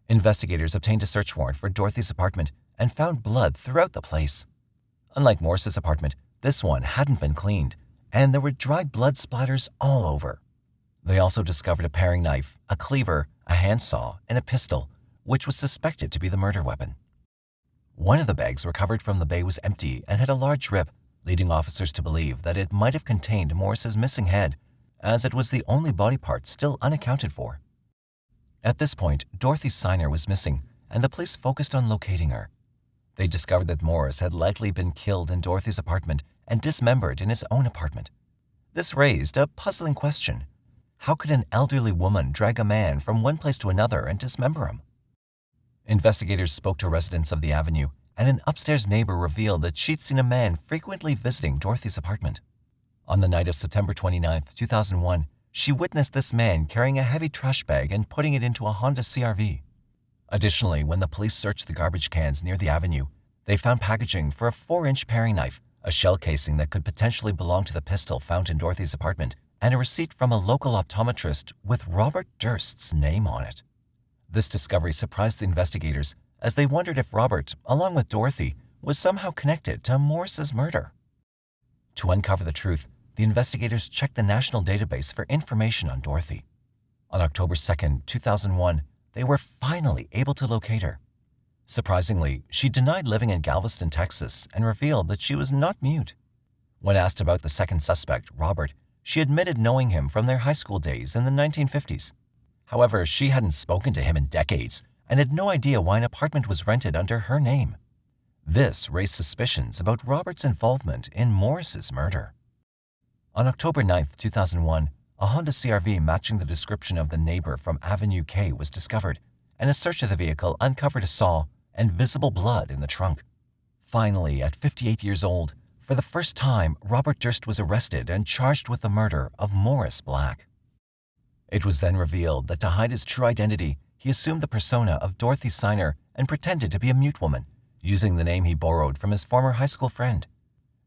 Investigators obtained a search warrant for Dorothy's apartment and found blood throughout the place. Unlike Morris's apartment, this one hadn't been cleaned, and there were dried blood splatters all over. They also discovered a paring knife, a cleaver, a handsaw, and a pistol, which was suspected to be the murder weapon. One of the bags recovered from the bay was empty and had a large rip, leading officers to believe that it might have contained Morris's missing head, as it was the only body part still unaccounted for. At this point, Dorothy Signer was missing, and the police focused on locating her. They discovered that Morris had likely been killed in Dorothy's apartment and dismembered in his own apartment. This raised a puzzling question. How could an elderly woman drag a man from one place to another and dismember him? Investigators spoke to residents of the avenue, and an upstairs neighbor revealed that she'd seen a man frequently visiting Dorothy's apartment. On the night of September 29, 2001, she witnessed this man carrying a heavy trash bag and putting it into a Honda CR-V. Additionally, when the police searched the garbage cans near the avenue, they found packaging for a 4-inch paring knife, a shell casing that could potentially belong to the pistol found in Dorothy's apartment, and a receipt from a local optometrist with Robert Durst's name on it. This discovery surprised the investigators as they wondered if Robert, along with Dorothy, was somehow connected to Morris's murder. To uncover the truth, the investigators checked the national database for information on Dorothy. On October 2, 2001, they were finally able to locate her. Surprisingly, she denied living in Galveston, Texas, and revealed that she was not mute. When asked about the second suspect, Robert, she admitted knowing him from their high school days in the 1950s. However, she hadn't spoken to him in decades and had no idea why an apartment was rented under her name. This raised suspicions about Robert's involvement in Morris's murder. On October 9, 2001, a Honda CR-V matching the description of the neighbor from Avenue K was discovered, and a search of the vehicle uncovered a saw and visible blood in the trunk. Finally, at 58 years old, for the first time, Robert Durst was arrested and charged with the murder of Morris Black. It was then revealed that to hide his true identity, he assumed the persona of Dorothy Signer and pretended to be a mute woman, using the name he borrowed from his former high school friend.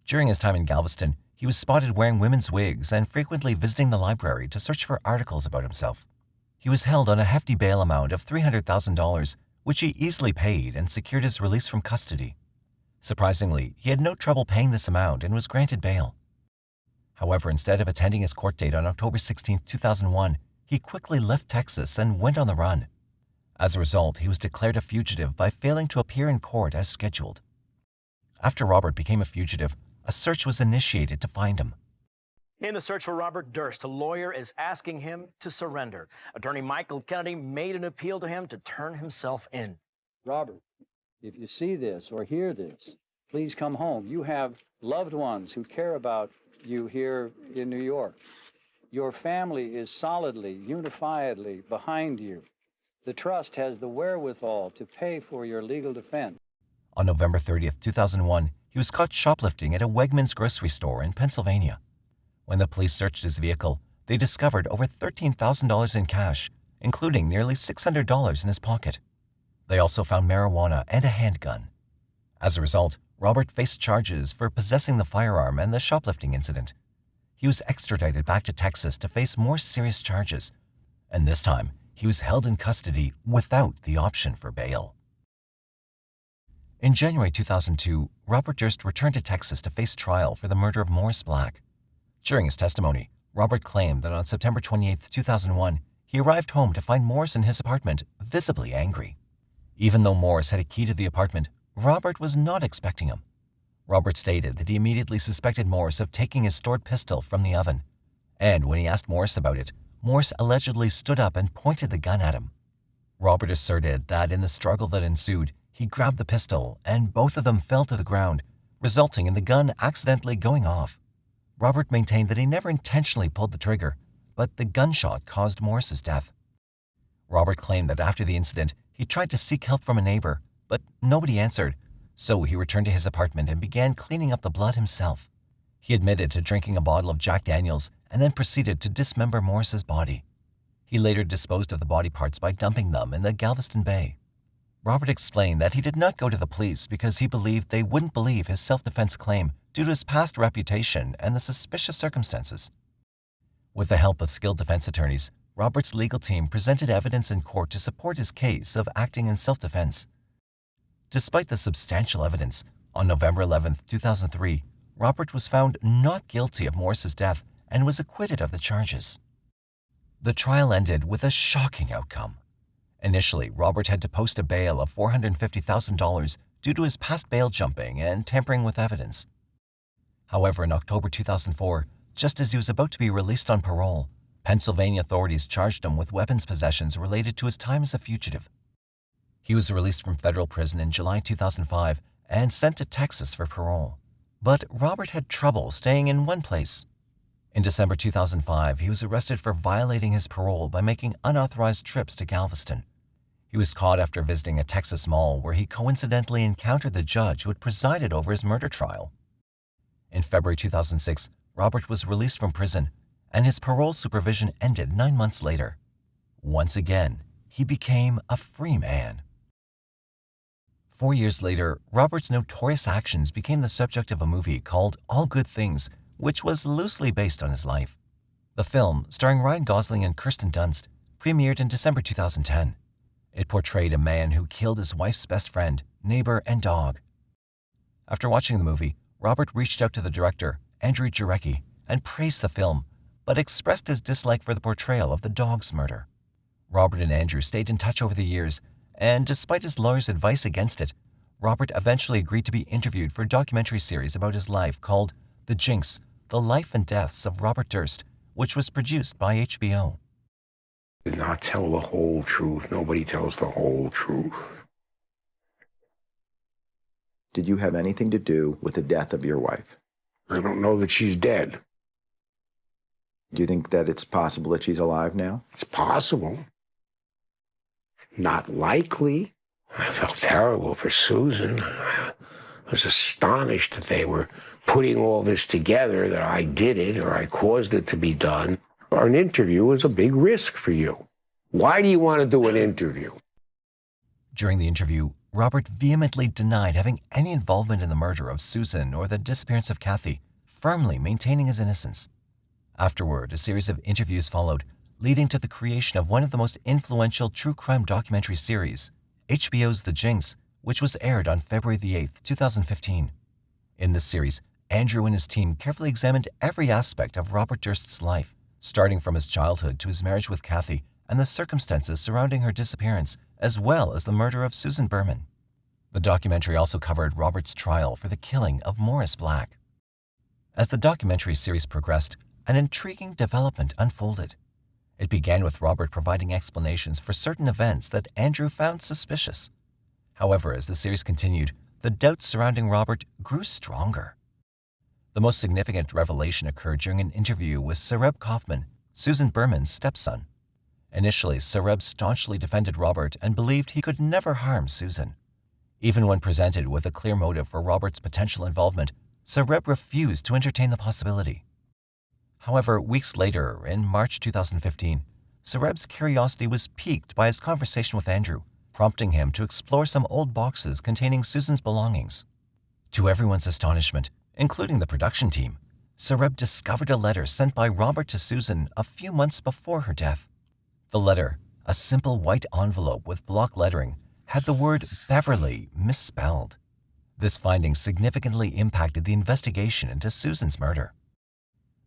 During his time in Galveston, he was spotted wearing women's wigs and frequently visiting the library to search for articles about himself. He was held on a hefty bail amount of $300,000, which he easily paid and secured his release from custody. Surprisingly, he had no trouble paying this amount and was granted bail. However, instead of attending his court date on October 16, 2001, he quickly left Texas and went on the run. As a result, he was declared a fugitive by failing to appear in court as scheduled. After Robert became a fugitive, a search was initiated to find him. In the search for Robert Durst, a lawyer is asking him to surrender. Attorney Michael Kennedy made an appeal to him to turn himself in. Robert, if you see this or hear this, please come home. You have loved ones who care about you here in New York. Your family is solidly, unifiedly behind you. The trust has the wherewithal to pay for your legal defense. On November 30th, 2001, he was caught shoplifting at a Wegmans grocery store in Pennsylvania. When the police searched his vehicle, they discovered over $13,000 in cash, including nearly $600 in his pocket. They also found marijuana and a handgun. As a result, Robert faced charges for possessing the firearm and the shoplifting incident. He was extradited back to Texas to face more serious charges, and this time he was held in custody without the option for bail. In January 2002, Robert Durst returned to Texas to face trial for the murder of Morris Black. During his testimony, Robert claimed that on September 28, 2001, he arrived home to find Morris in his apartment, visibly angry. Even though Morris had a key to the apartment, Robert was not expecting him. Robert stated that he immediately suspected Morris of taking his stored pistol from the oven, and when he asked Morris about it, Morris allegedly stood up and pointed the gun at him. Robert asserted that in the struggle that ensued, he grabbed the pistol and both of them fell to the ground, resulting in the gun accidentally going off. Robert maintained that he never intentionally pulled the trigger, but the gunshot caused Morris's death. Robert claimed that after the incident, he tried to seek help from a neighbor, but nobody answered, so he returned to his apartment and began cleaning up the blood himself. He admitted to drinking a bottle of Jack Daniels and then proceeded to dismember Morris's body. He later disposed of the body parts by dumping them in the Galveston Bay. Robert explained that he did not go to the police because he believed they wouldn't believe his self-defense claim due to his past reputation and the suspicious circumstances. With the help of skilled defense attorneys, Robert's legal team presented evidence in court to support his case of acting in self-defense. Despite the substantial evidence, on November 11, 2003, Robert was found not guilty of Morris's death and was acquitted of the charges. The trial ended with a shocking outcome. Initially, Robert had to post a bail of $450,000 due to his past bail jumping and tampering with evidence. However, in October 2004, just as he was about to be released on parole, Pennsylvania authorities charged him with weapons possessions related to his time as a fugitive. He was released from federal prison in July 2005 and sent to Texas for parole. But Robert had trouble staying in one place. In December 2005, he was arrested for violating his parole by making unauthorized trips to Galveston. He was caught after visiting a Texas mall where he coincidentally encountered the judge who had presided over his murder trial. In February 2006, Robert was released from prison, and his parole supervision ended 9 months later. Once again, he became a free man. 4 years later, Robert's notorious actions became the subject of a movie called All Good Things, which was loosely based on his life. The film, starring Ryan Gosling and Kirsten Dunst, premiered in December 2010. It portrayed a man who killed his wife's best friend, neighbor, and dog. After watching the movie, Robert reached out to the director, Andrew Jarecki, and praised the film, but expressed his dislike for the portrayal of the dog's murder. Robert and Andrew stayed in touch over the years, and despite his lawyer's advice against it, Robert eventually agreed to be interviewed for a documentary series about his life called The Jinx, The Life and Deaths of Robert Durst, which was produced by HBO. Did not tell the whole truth. Nobody tells the whole truth. Did you have anything to do with the death of your wife? I don't know that she's dead. Do you think that it's possible that she's alive now? It's possible. Not likely. I felt terrible for Susan. I was astonished that they were putting all this together, that I did it or I caused it to be done. An interview is a big risk for you. Why do you want to do an interview? During the interview, Robert vehemently denied having any involvement in the murder of Susan or the disappearance of Kathy, firmly maintaining his innocence. Afterward, a series of interviews followed, leading to the creation of one of the most influential true crime documentary series, HBO's The Jinx, which was aired on February 8, 2015. In this series, Andrew and his team carefully examined every aspect of Robert Durst's life, starting from his childhood to his marriage with Kathy and the circumstances surrounding her disappearance, as well as the murder of Susan Berman. The documentary also covered Robert's trial for the killing of Morris Black. As the documentary series progressed, an intriguing development unfolded. It began with Robert providing explanations for certain events that Andrew found suspicious. However, as the series continued, the doubts surrounding Robert grew stronger. The most significant revelation occurred during an interview with Sareb Kaufman, Susan Berman's stepson. Initially, Sareb staunchly defended Robert and believed he could never harm Susan. Even when presented with a clear motive for Robert's potential involvement, Sareb refused to entertain the possibility. However, weeks later, in March 2015, Sareb's curiosity was piqued by his conversation with Andrew, prompting him to explore some old boxes containing Susan's belongings. To everyone's astonishment, including the production team, Sareb discovered a letter sent by Robert to Susan a few months before her death. The letter, a simple white envelope with block lettering, had the word Beverly misspelled. This finding significantly impacted the investigation into Susan's murder.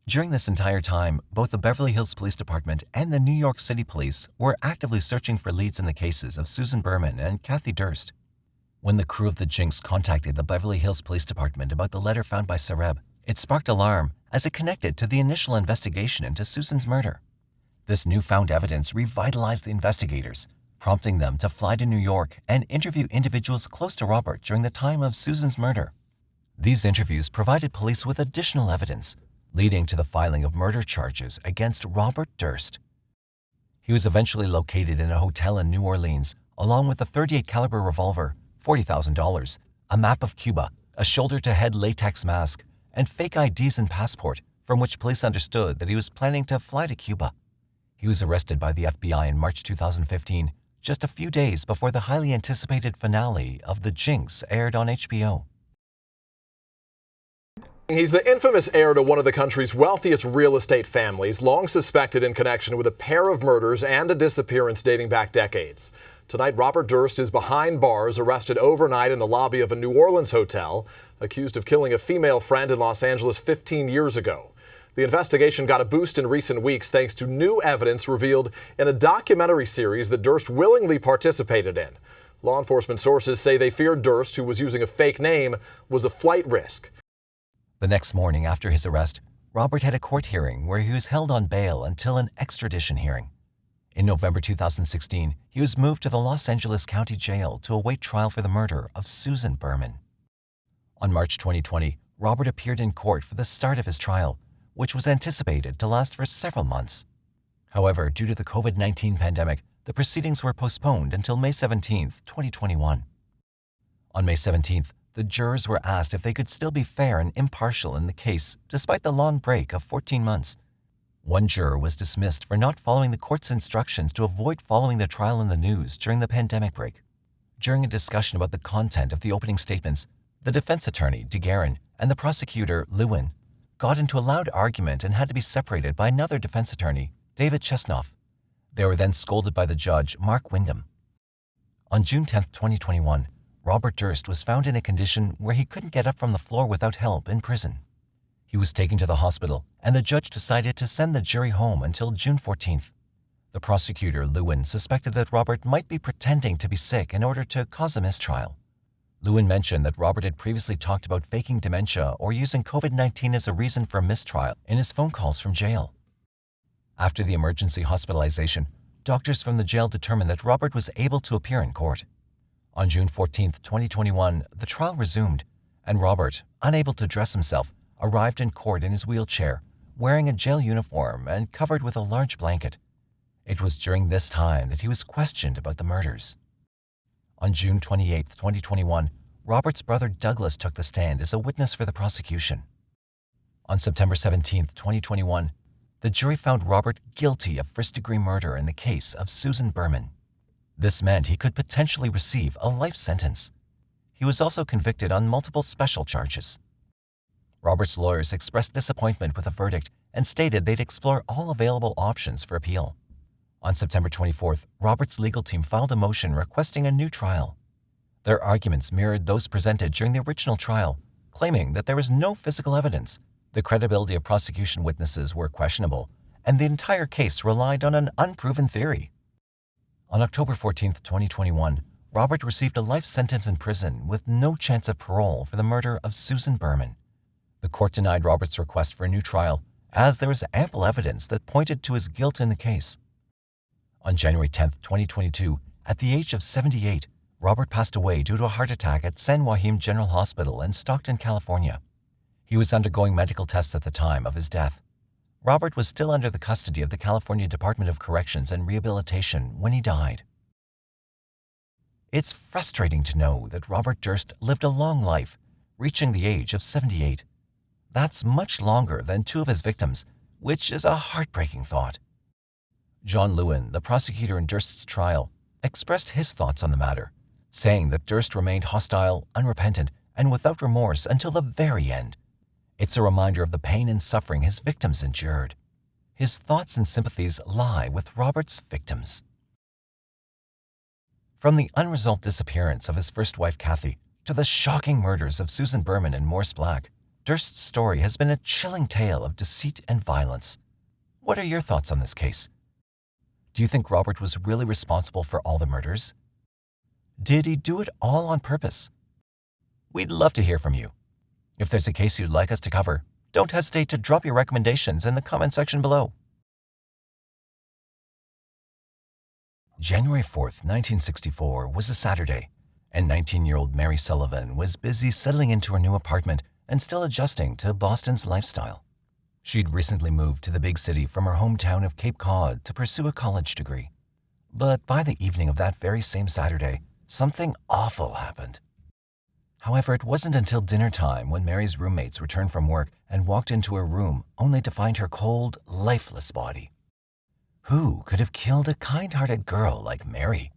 During this entire time, both the Beverly Hills Police Department and the New York City Police were actively searching for leads in the cases of Susan Berman and Kathy Durst. When the crew of the Jinx contacted the Beverly Hills Police Department about the letter found by Sareb, it sparked alarm as it connected to the initial investigation into Susan's murder. This newfound evidence revitalized the investigators, prompting them to fly to New York and interview individuals close to Robert during the time of Susan's murder. These interviews provided police with additional evidence, leading to the filing of murder charges against Robert Durst. He was eventually located in a hotel in New Orleans, along with a .38 caliber revolver, $40,000, a map of Cuba, a shoulder-to-head latex mask, and fake IDs and passport, from which police understood that he was planning to fly to Cuba. He was arrested by the FBI in March 2015, just a few days before the highly anticipated finale of The Jinx aired on HBO. He's the infamous heir to one of the country's wealthiest real estate families, long suspected in connection with a pair of murders and a disappearance dating back decades. Tonight, Robert Durst is behind bars, arrested overnight in the lobby of a New Orleans hotel, accused of killing a female friend in Los Angeles 15 years ago. The investigation got a boost in recent weeks thanks to new evidence revealed in a documentary series that Durst willingly participated in. Law enforcement sources say they feared Durst, who was using a fake name, was a flight risk. The next morning after his arrest, Robert had a court hearing where he was held on bail until an extradition hearing. In November 2016, he was moved to the Los Angeles County Jail to await trial for the murder of Susan Berman. On March 2020, Robert appeared in court for the start of his trial, which was anticipated to last for several months. However, due to the COVID-19 pandemic, the proceedings were postponed until May 17, 2021. On May 17th, the jurors were asked if they could still be fair and impartial in the case despite the long break of 14 months. One juror was dismissed for not following the court's instructions to avoid following the trial in the news during the pandemic break. During a discussion about the content of the opening statements, the defense attorney, DeGuerin, and the prosecutor, Lewin, got into a loud argument and had to be separated by another defense attorney, David Chesnoff. They were then scolded by the judge, Mark Wyndham. On June 10, 2021, Robert Durst was found in a condition where he couldn't get up from the floor without help in prison. He was taken to the hospital, and the judge decided to send the jury home until June 14th. The prosecutor, Lewin, suspected that Robert might be pretending to be sick in order to cause a mistrial. Lewin mentioned that Robert had previously talked about faking dementia or using COVID-19 as a reason for a mistrial in his phone calls from jail. After the emergency hospitalization, doctors from the jail determined that Robert was able to appear in court. On June 14, 2021, the trial resumed, and Robert, unable to dress himself, arrived in court in his wheelchair, wearing a jail uniform and covered with a large blanket. It was during this time that he was questioned about the murders. On June 28, 2021, Robert's brother Douglas took the stand as a witness for the prosecution. On September 17, 2021, the jury found Robert guilty of first-degree murder in the case of Susan Berman. This meant he could potentially receive a life sentence. He was also convicted on multiple special charges. Robert's lawyers expressed disappointment with the verdict and stated they'd explore all available options for appeal. On September 24th, Robert's legal team filed a motion requesting a new trial. Their arguments mirrored those presented during the original trial, claiming that there was no physical evidence, the credibility of prosecution witnesses were questionable, and the entire case relied on an unproven theory. On October 14, 2021, Robert received a life sentence in prison with no chance of parole for the murder of Susan Berman. The court denied Robert's request for a new trial, as there was ample evidence that pointed to his guilt in the case. On January 10, 2022, at the age of 78, Robert passed away due to a heart attack at San Joaquin General Hospital in Stockton, California. He was undergoing medical tests at the time of his death. Robert was still under the custody of the California Department of Corrections and Rehabilitation when he died. It's frustrating to know that Robert Durst lived a long life, reaching the age of 78. That's much longer than two of his victims, which is a heartbreaking thought. John Lewin, the prosecutor in Durst's trial, expressed his thoughts on the matter, saying that Durst remained hostile, unrepentant, and without remorse until the very end. It's a reminder of the pain and suffering his victims endured. His thoughts and sympathies lie with Robert's victims. From the unresolved disappearance of his first wife, Kathy, to the shocking murders of Susan Berman and Morris Black, Durst's story has been a chilling tale of deceit and violence. What are your thoughts on this case? Do you think Robert was really responsible for all the murders? Did he do it all on purpose? We'd love to hear from you. If there's a case you'd like us to cover, don't hesitate to drop your recommendations in the comment section below. January 4th, 1964 was a Saturday, and 19-year-old Mary Sullivan was busy settling into her new apartment and still adjusting to Boston's lifestyle. She'd recently moved to the big city from her hometown of Cape Cod to pursue a college degree. But by the evening of that very same Saturday, something awful happened. However, it wasn't until dinner time when Mary's roommates returned from work and walked into her room only to find her cold, lifeless body. Who could have killed a kind-hearted girl like Mary?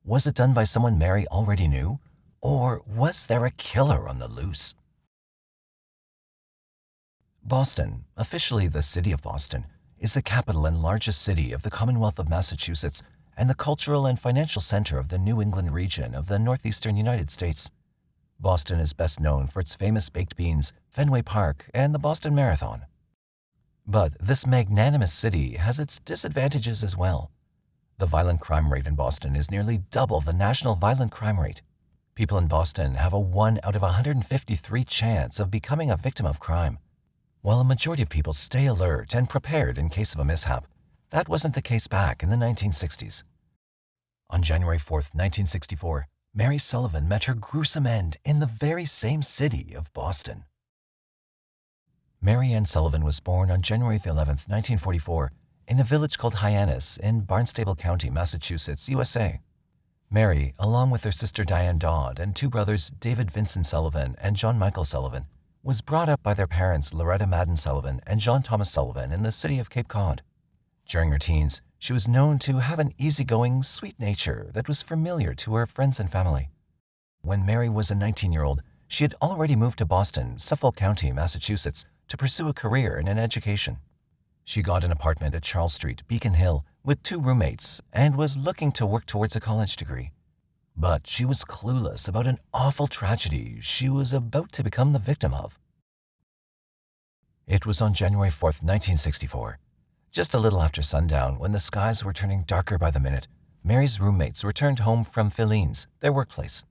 Was it done by someone Mary already knew? Or was there a killer on the loose? Boston, officially the City of Boston, is the capital and largest city of the Commonwealth of Massachusetts and the cultural and financial center of the New England region of the northeastern United States. Boston is best known for its famous baked beans, Fenway Park, and the Boston Marathon. But this magnanimous city has its disadvantages as well. The violent crime rate in Boston is nearly double the national violent crime rate. People in Boston have a 1 out of 153 chance of becoming a victim of crime. While a majority of people stay alert and prepared in case of a mishap, that wasn't the case back in the 1960s. On January 4th, 1964, Mary Sullivan met her gruesome end in the very same city of Boston. Mary Ann Sullivan was born on January 11th, 1944, in a village called Hyannis in Barnstable County, Massachusetts, USA. Mary, along with her sister Diane Dodd and two brothers David Vincent Sullivan and John Michael Sullivan, was brought up by their parents Loretta Madden Sullivan and John Thomas Sullivan in the city of Cape Cod. During her teens, she was known to have an easygoing, sweet nature that was familiar to her friends and family. When Mary was a 19-year-old, she had already moved to Boston, Suffolk County, Massachusetts, to pursue a career in an education. She got an apartment at Charles Street, Beacon Hill, with two roommates and was looking to work towards a college degree. But she was clueless about an awful tragedy she was about to become the victim of. It was on January 4th, 1964. Just a little after sundown, when the skies were turning darker by the minute, Mary's roommates returned home from Filene's, their workplace.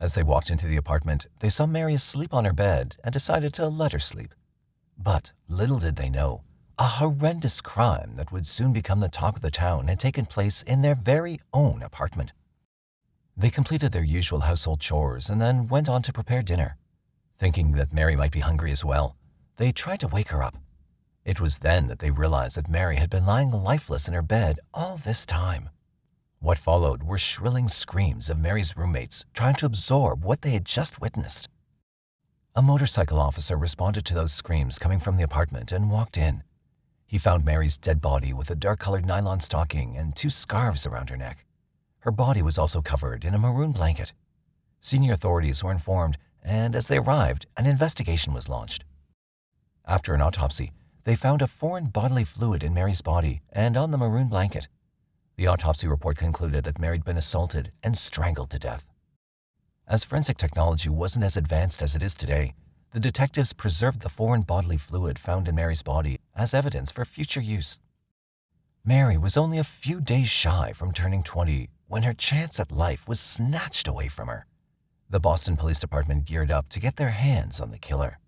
As they walked into the apartment, they saw Mary asleep on her bed and decided to let her sleep. But little did they know, a horrendous crime that would soon become the talk of the town had taken place in their very own apartment. They completed their usual household chores and then went on to prepare dinner. Thinking that Mary might be hungry as well, they tried to wake her up. It was then that they realized that Mary had been lying lifeless in her bed all this time. What followed were shrilling screams of Mary's roommates trying to absorb what they had just witnessed. A motorcycle officer responded to those screams coming from the apartment and walked in. He found Mary's dead body with a dark-colored nylon stocking and two scarves around her neck. Her body was also covered in a maroon blanket. Senior authorities were informed, and as they arrived, an investigation was launched. After an autopsy, they found a foreign bodily fluid in Mary's body and on the maroon blanket. The autopsy report concluded that Mary had been assaulted and strangled to death. As forensic technology wasn't as advanced as it is today, the detectives preserved the foreign bodily fluid found in Mary's body as evidence for future use. Mary was only a few days shy from turning 20 when her chance at life was snatched away from her. The Boston Police Department geared up to get their hands on the killer.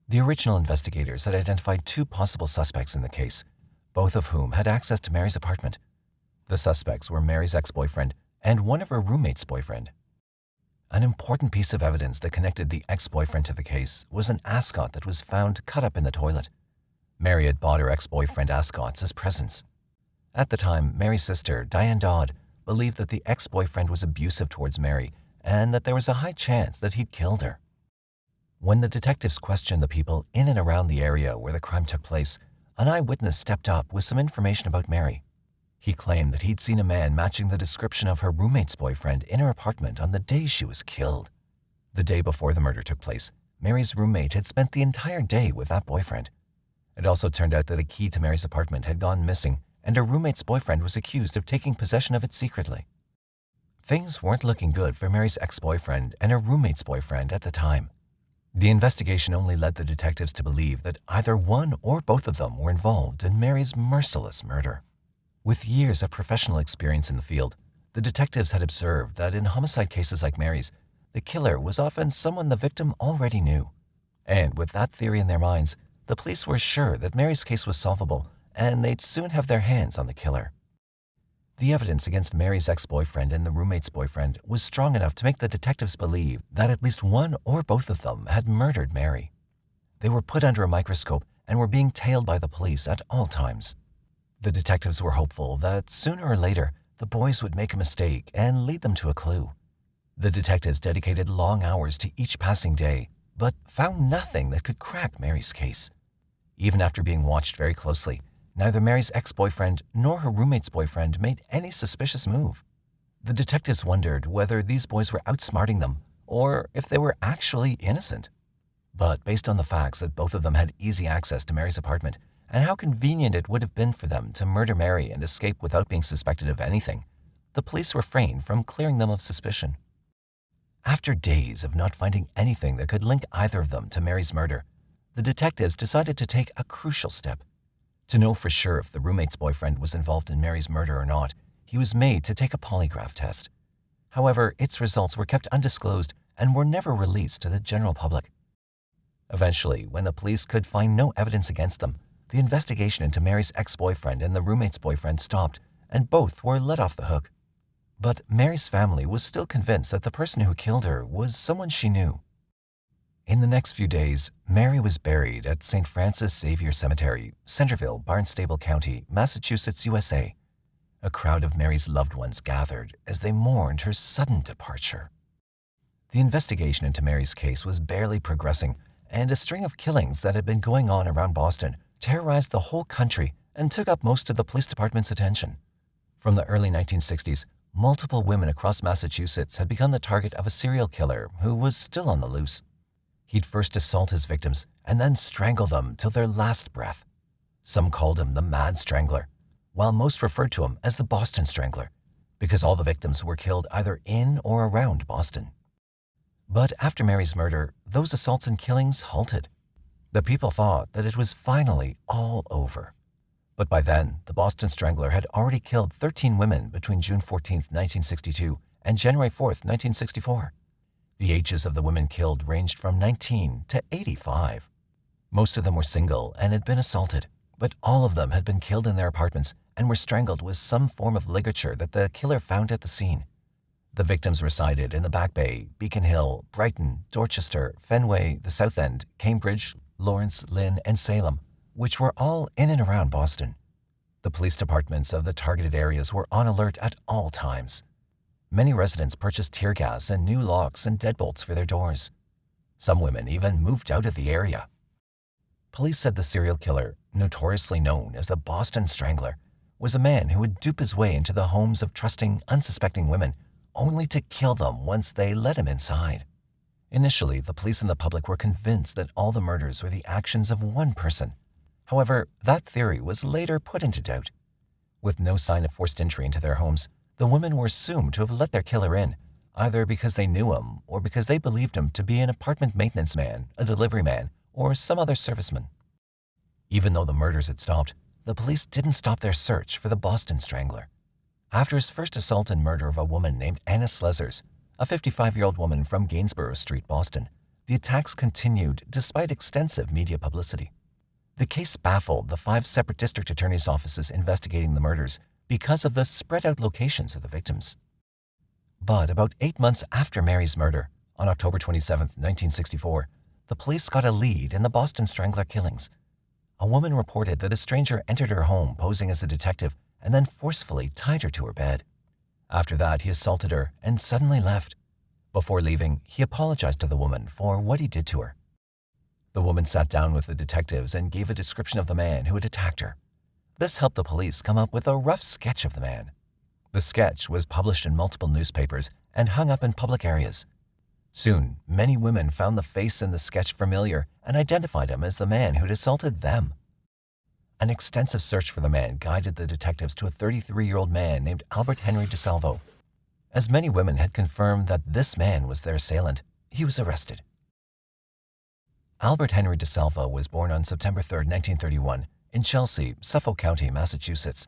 The original investigators had identified 2 possible suspects in the case, both of whom had access to Mary's apartment. The suspects were Mary's ex-boyfriend and one of her roommate's boyfriend. An important piece of evidence that connected the ex-boyfriend to the case was an ascot that was found cut up in the toilet. Mary had bought her ex-boyfriend ascots as presents. At the time, Mary's sister, Diane Dodd, believed that the ex-boyfriend was abusive towards Mary and that there was a high chance that he'd killed her. When the detectives questioned the people in and around the area where the crime took place, an eyewitness stepped up with some information about Mary. He claimed that he'd seen a man matching the description of her roommate's boyfriend in her apartment on the day she was killed. The day before the murder took place, Mary's roommate had spent the entire day with that boyfriend. It also turned out that a key to Mary's apartment had gone missing, and her roommate's boyfriend was accused of taking possession of it secretly. Things weren't looking good for Mary's ex-boyfriend and her roommate's boyfriend at the time. The investigation only led the detectives to believe that either one or both of them were involved in Mary's merciless murder. With years of professional experience in the field, the detectives had observed that in homicide cases like Mary's, the killer was often someone the victim already knew. And with that theory in their minds, the police were sure that Mary's case was solvable and they'd soon have their hands on the killer. The evidence against Mary's ex-boyfriend and the roommate's boyfriend was strong enough to make the detectives believe that at least one or both of them had murdered Mary. They were put under a microscope and were being tailed by the police at all times. The detectives were hopeful that sooner or later the boys would make a mistake and lead them to a clue. The detectives dedicated long hours to each passing day, but found nothing that could crack Mary's case. Even after being watched very closely, neither Mary's ex-boyfriend nor her roommate's boyfriend made any suspicious move. The detectives wondered whether these boys were outsmarting them or if they were actually innocent. But based on the facts that both of them had easy access to Mary's apartment and how convenient it would have been for them to murder Mary and escape without being suspected of anything, the police refrained from clearing them of suspicion. After days of not finding anything that could link either of them to Mary's murder, the detectives decided to take a crucial step. To know for sure if the roommate's boyfriend was involved in Mary's murder or not, he was made to take a polygraph test. However, its results were kept undisclosed and were never released to the general public. Eventually, when the police could find no evidence against them, the investigation into Mary's ex-boyfriend and the roommate's boyfriend stopped, and both were let off the hook. But Mary's family was still convinced that the person who killed her was someone she knew. In the next few days, Mary was buried at St. Francis Xavier Cemetery, Centerville, Barnstable County, Massachusetts, USA. A crowd of Mary's loved ones gathered as they mourned her sudden departure. The investigation into Mary's case was barely progressing, and a string of killings that had been going on around Boston terrorized the whole country and took up most of the police department's attention. From the early 1960s, multiple women across Massachusetts had become the target of a serial killer who was still on the loose. He'd first assault his victims and then strangle them till their last breath. Some called him the Mad Strangler, while most referred to him as the Boston Strangler, because all the victims were killed either in or around Boston. But after Mary's murder, those assaults and killings halted. The people thought that it was finally all over. But by then, the Boston Strangler had already killed 13 women between June 14, 1962 and January 4, 1964. The ages of the women killed ranged from 19 to 85. Most of them were single and had been assaulted, but all of them had been killed in their apartments and were strangled with some form of ligature that the killer found at the scene. The victims resided in the Back Bay, Beacon Hill, Brighton, Dorchester, Fenway, the South End, Cambridge, Lawrence, Lynn, and Salem, which were all in and around Boston. The police departments of the targeted areas were on alert at all times. Many residents purchased tear gas and new locks and deadbolts for their doors. Some women even moved out of the area. Police said the serial killer, notoriously known as the Boston Strangler, was a man who would dupe his way into the homes of trusting, unsuspecting women, only to kill them once they let him inside. Initially, the police and the public were convinced that all the murders were the actions of one person. However, that theory was later put into doubt. With no sign of forced entry into their homes, the women were assumed to have let their killer in, either because they knew him or because they believed him to be an apartment maintenance man, a delivery man, or some other serviceman. Even though the murders had stopped, the police didn't stop their search for the Boston Strangler. After his first assault and murder of a woman named Anna Slezers, a 55-year-old woman from Gainsborough Street, Boston, the attacks continued despite extensive media publicity. The case baffled the 5 separate district attorneys' offices investigating the murders because of the spread-out locations of the victims. But about 8 months after Mary's murder, on October 27, 1964, the police got a lead in the Boston Strangler killings. A woman reported that a stranger entered her home posing as a detective and then forcefully tied her to her bed. After that, he assaulted her and suddenly left. Before leaving, he apologized to the woman for what he did to her. The woman sat down with the detectives and gave a description of the man who had attacked her. This helped the police come up with a rough sketch of the man. The sketch was published in multiple newspapers and hung up in public areas. Soon, many women found the face in the sketch familiar and identified him as the man who had assaulted them. An extensive search for the man guided the detectives to a 33-year-old man named Albert Henry DeSalvo. As many women had confirmed that this man was their assailant, he was arrested. Albert Henry DeSalvo was born on September 3, 1931, in Chelsea, Suffolk County, Massachusetts.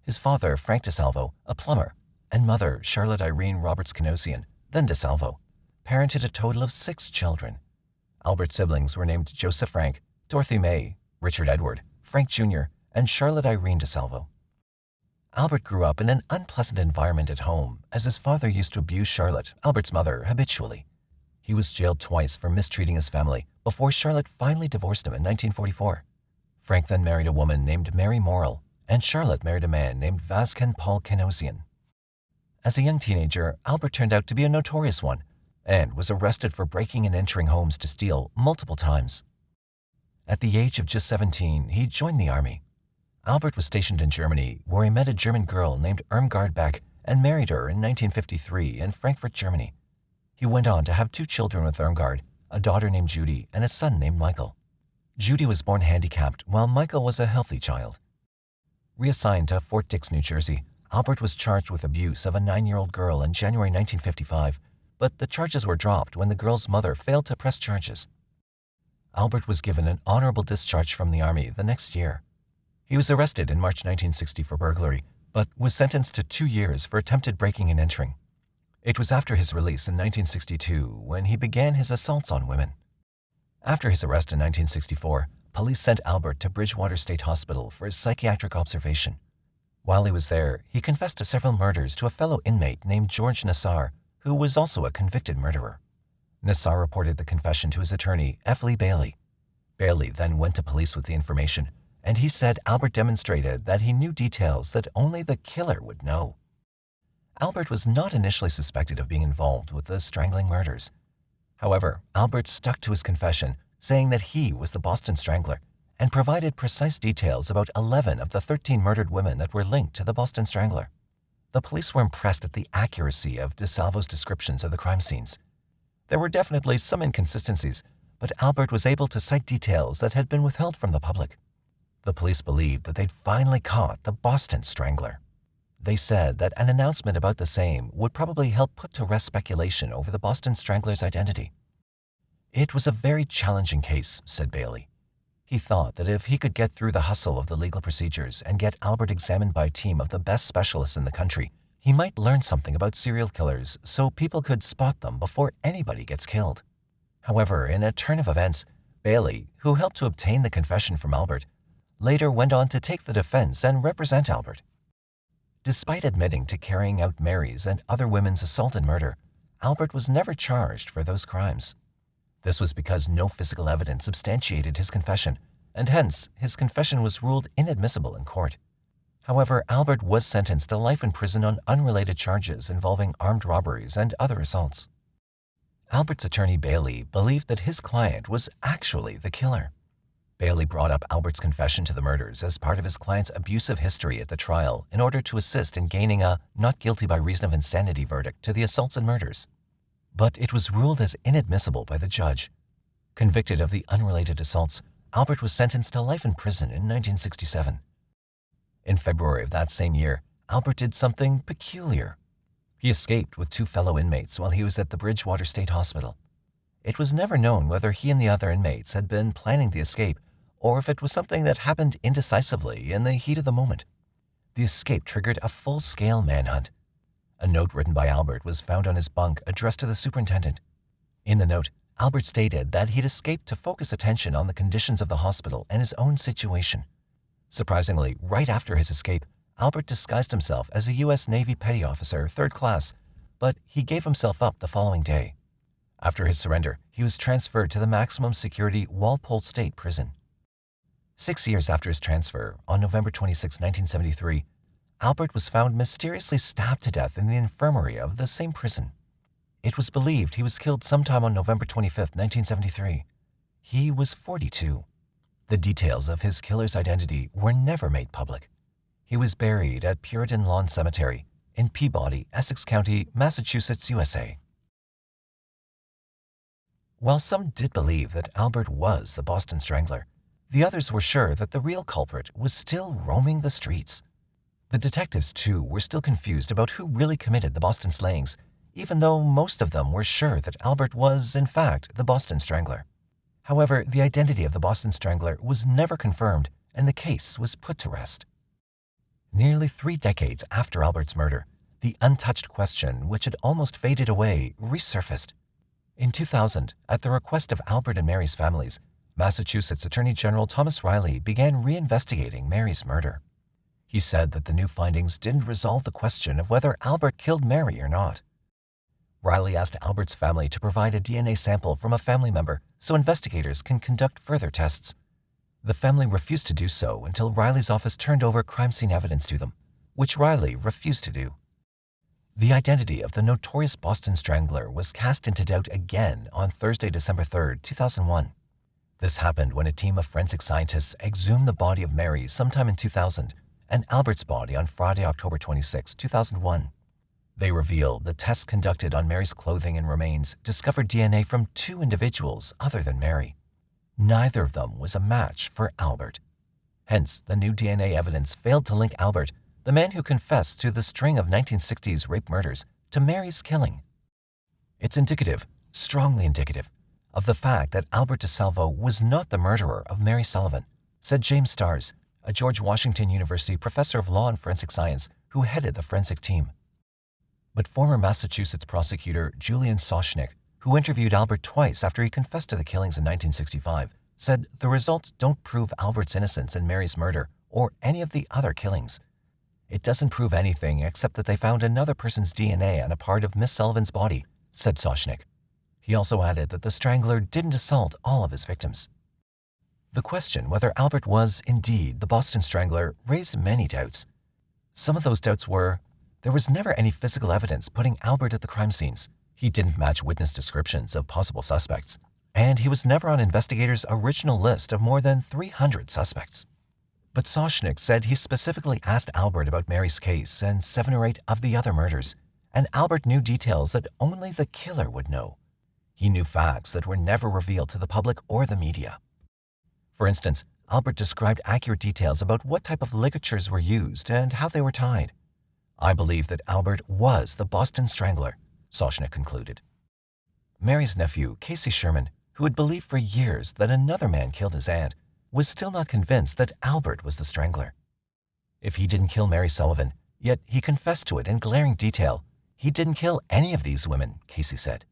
His father, Frank DeSalvo, a plumber, and mother, Charlotte Irene Roberts Canosian, then DeSalvo, parented a total of 6 children. Albert's siblings were named Joseph Frank, Dorothy May, Richard Edward, Frank Jr., and Charlotte Irene DeSalvo. Albert grew up in an unpleasant environment at home, as his father used to abuse Charlotte, Albert's mother, habitually. He was jailed twice for mistreating his family before Charlotte finally divorced him in 1944. Frank then married a woman named Mary Morrill, and Charlotte married a man named Vasken Paul Canosian. As a young teenager, Albert turned out to be a notorious one and was arrested for breaking and entering homes to steal multiple times. At the age of just 17, he joined the army. Albert was stationed in Germany, where he met a German girl named Irmgard Beck and married her in 1953 in Frankfurt, Germany. He went on to have 2 children with Irmgard, a daughter named Judy and a son named Michael. Judy was born handicapped, while Michael was a healthy child. Reassigned to Fort Dix, New Jersey, Albert was charged with abuse of a 9-year-old girl in January 1955, but the charges were dropped when the girl's mother failed to press charges. Albert was given an honorable discharge from the Army the next year. He was arrested in March 1960 for burglary, but was sentenced to 2 years for attempted breaking and entering. It was after his release in 1962 when he began his assaults on women. After his arrest in 1964, police sent Albert to Bridgewater State Hospital for his psychiatric observation. While he was there, he confessed to several murders to a fellow inmate named George Nassar, who was also a convicted murderer. Nassar reported the confession to his attorney, F. Lee Bailey. Bailey then went to police with the information, and he said Albert demonstrated that he knew details that only the killer would know. Albert was not initially suspected of being involved with the strangling murders. However, Albert stuck to his confession, saying that he was the Boston Strangler, and provided precise details about 11 of the 13 murdered women that were linked to the Boston Strangler. The police were impressed at the accuracy of DeSalvo's descriptions of the crime scenes. There were definitely some inconsistencies, but Albert was able to cite details that had been withheld from the public. The police believed that they'd finally caught the Boston Strangler. They said that an announcement about the same would probably help put to rest speculation over the Boston Strangler's identity. It was a very challenging case, said Bailey. He thought that if he could get through the hustle of the legal procedures and get Albert examined by a team of the best specialists in the country, he might learn something about serial killers so people could spot them before anybody gets killed. However, in a turn of events, Bailey, who helped to obtain the confession from Albert, later went on to take the defense and represent Albert. Despite admitting to carrying out Mary's and other women's assault and murder, Albert was never charged for those crimes. This was because no physical evidence substantiated his confession, and hence his confession was ruled inadmissible in court. However, Albert was sentenced to life in prison on unrelated charges involving armed robberies and other assaults. Albert's attorney Bailey believed that his client was actually the killer. Bailey brought up Albert's confession to the murders as part of his client's abusive history at the trial in order to assist in gaining a not guilty by reason of insanity verdict to the assaults and murders. But it was ruled as inadmissible by the judge. Convicted of the unrelated assaults, Albert was sentenced to life in prison in 1967. In February of that same year, Albert did something peculiar. He escaped with 2 fellow inmates while he was at the Bridgewater State Hospital. It was never known whether he and the other inmates had been planning the escape or if it was something that happened indecisively in the heat of the moment. the escape triggered a full-scale manhunt. A note written by Albert was found on his bunk addressed to the superintendent. In the note, Albert stated that he'd escaped to focus attention on the conditions of the hospital and his own situation. Surprisingly, right after his escape, Albert disguised himself as a U.S. Navy petty officer, 3rd class, but he gave himself up the following day. After his surrender, he was transferred to the maximum security Walpole State Prison. 6 years after his transfer, on November 26, 1973, Albert was found mysteriously stabbed to death in the infirmary of the same prison. It was believed he was killed sometime on November 25, 1973. He was 42. The details of his killer's identity were never made public. He was buried at Puritan Lawn Cemetery in Peabody, Essex County, Massachusetts, USA. While some did believe that Albert was the Boston Strangler, the others were sure that the real culprit was still roaming the streets. The detectives, too, were still confused about who really committed the Boston slayings, even though most of them were sure that Albert was, in fact, the Boston Strangler. However, the identity of the Boston Strangler was never confirmed, and the case was put to rest. Nearly 3 decades after Albert's murder, the untouched question, which had almost faded away, resurfaced. In 2000, at the request of Albert and Mary's families, Massachusetts Attorney General Thomas Riley began reinvestigating Mary's murder. He said that the new findings didn't resolve the question of whether Albert killed Mary or not. Riley asked Albert's family to provide a DNA sample from a family member so investigators can conduct further tests. The family refused to do so until Riley's office turned over crime scene evidence to them, which Riley refused to do. The identity of the notorious Boston Strangler was cast into doubt again on Thursday, December 3, 2001. This happened when a team of forensic scientists exhumed the body of Mary sometime in 2000 and Albert's body on Friday, October 26, 2001. They revealed that tests conducted on Mary's clothing and remains discovered DNA from 2 individuals other than Mary. Neither of them was a match for Albert. Hence, the new DNA evidence failed to link Albert, the man who confessed to the string of 1960s rape murders, to Mary's killing. It's indicative, strongly indicative, of the fact that Albert DeSalvo was not the murderer of Mary Sullivan, said James Starrs, a George Washington University professor of law and forensic science who headed the forensic team. But former Massachusetts prosecutor Julian Soshnick, who interviewed Albert twice after he confessed to the killings in 1965, said the results don't prove Albert's innocence in Mary's murder or any of the other killings. It doesn't prove anything except that they found another person's DNA on a part of Miss Sullivan's body, said Soshnick. He also added that the Strangler didn't assault all of his victims. The question whether Albert was indeed the Boston Strangler raised many doubts. Some of those doubts were, there was never any physical evidence putting Albert at the crime scenes. He didn't match witness descriptions of possible suspects, and he was never on investigators' original list of more than 300 suspects. But Soshnick said he specifically asked Albert about Mary's case and 7 or 8 of the other murders, and Albert knew details that only the killer would know. He knew facts that were never revealed to the public or the media. For instance, Albert described accurate details about what type of ligatures were used and how they were tied. I believe that Albert was the Boston Strangler, Soshnick concluded. Mary's nephew, Casey Sherman, who had believed for years that another man killed his aunt, was still not convinced that Albert was the Strangler. If he didn't kill Mary Sullivan, yet he confessed to it in glaring detail, he didn't kill any of these women, Casey said.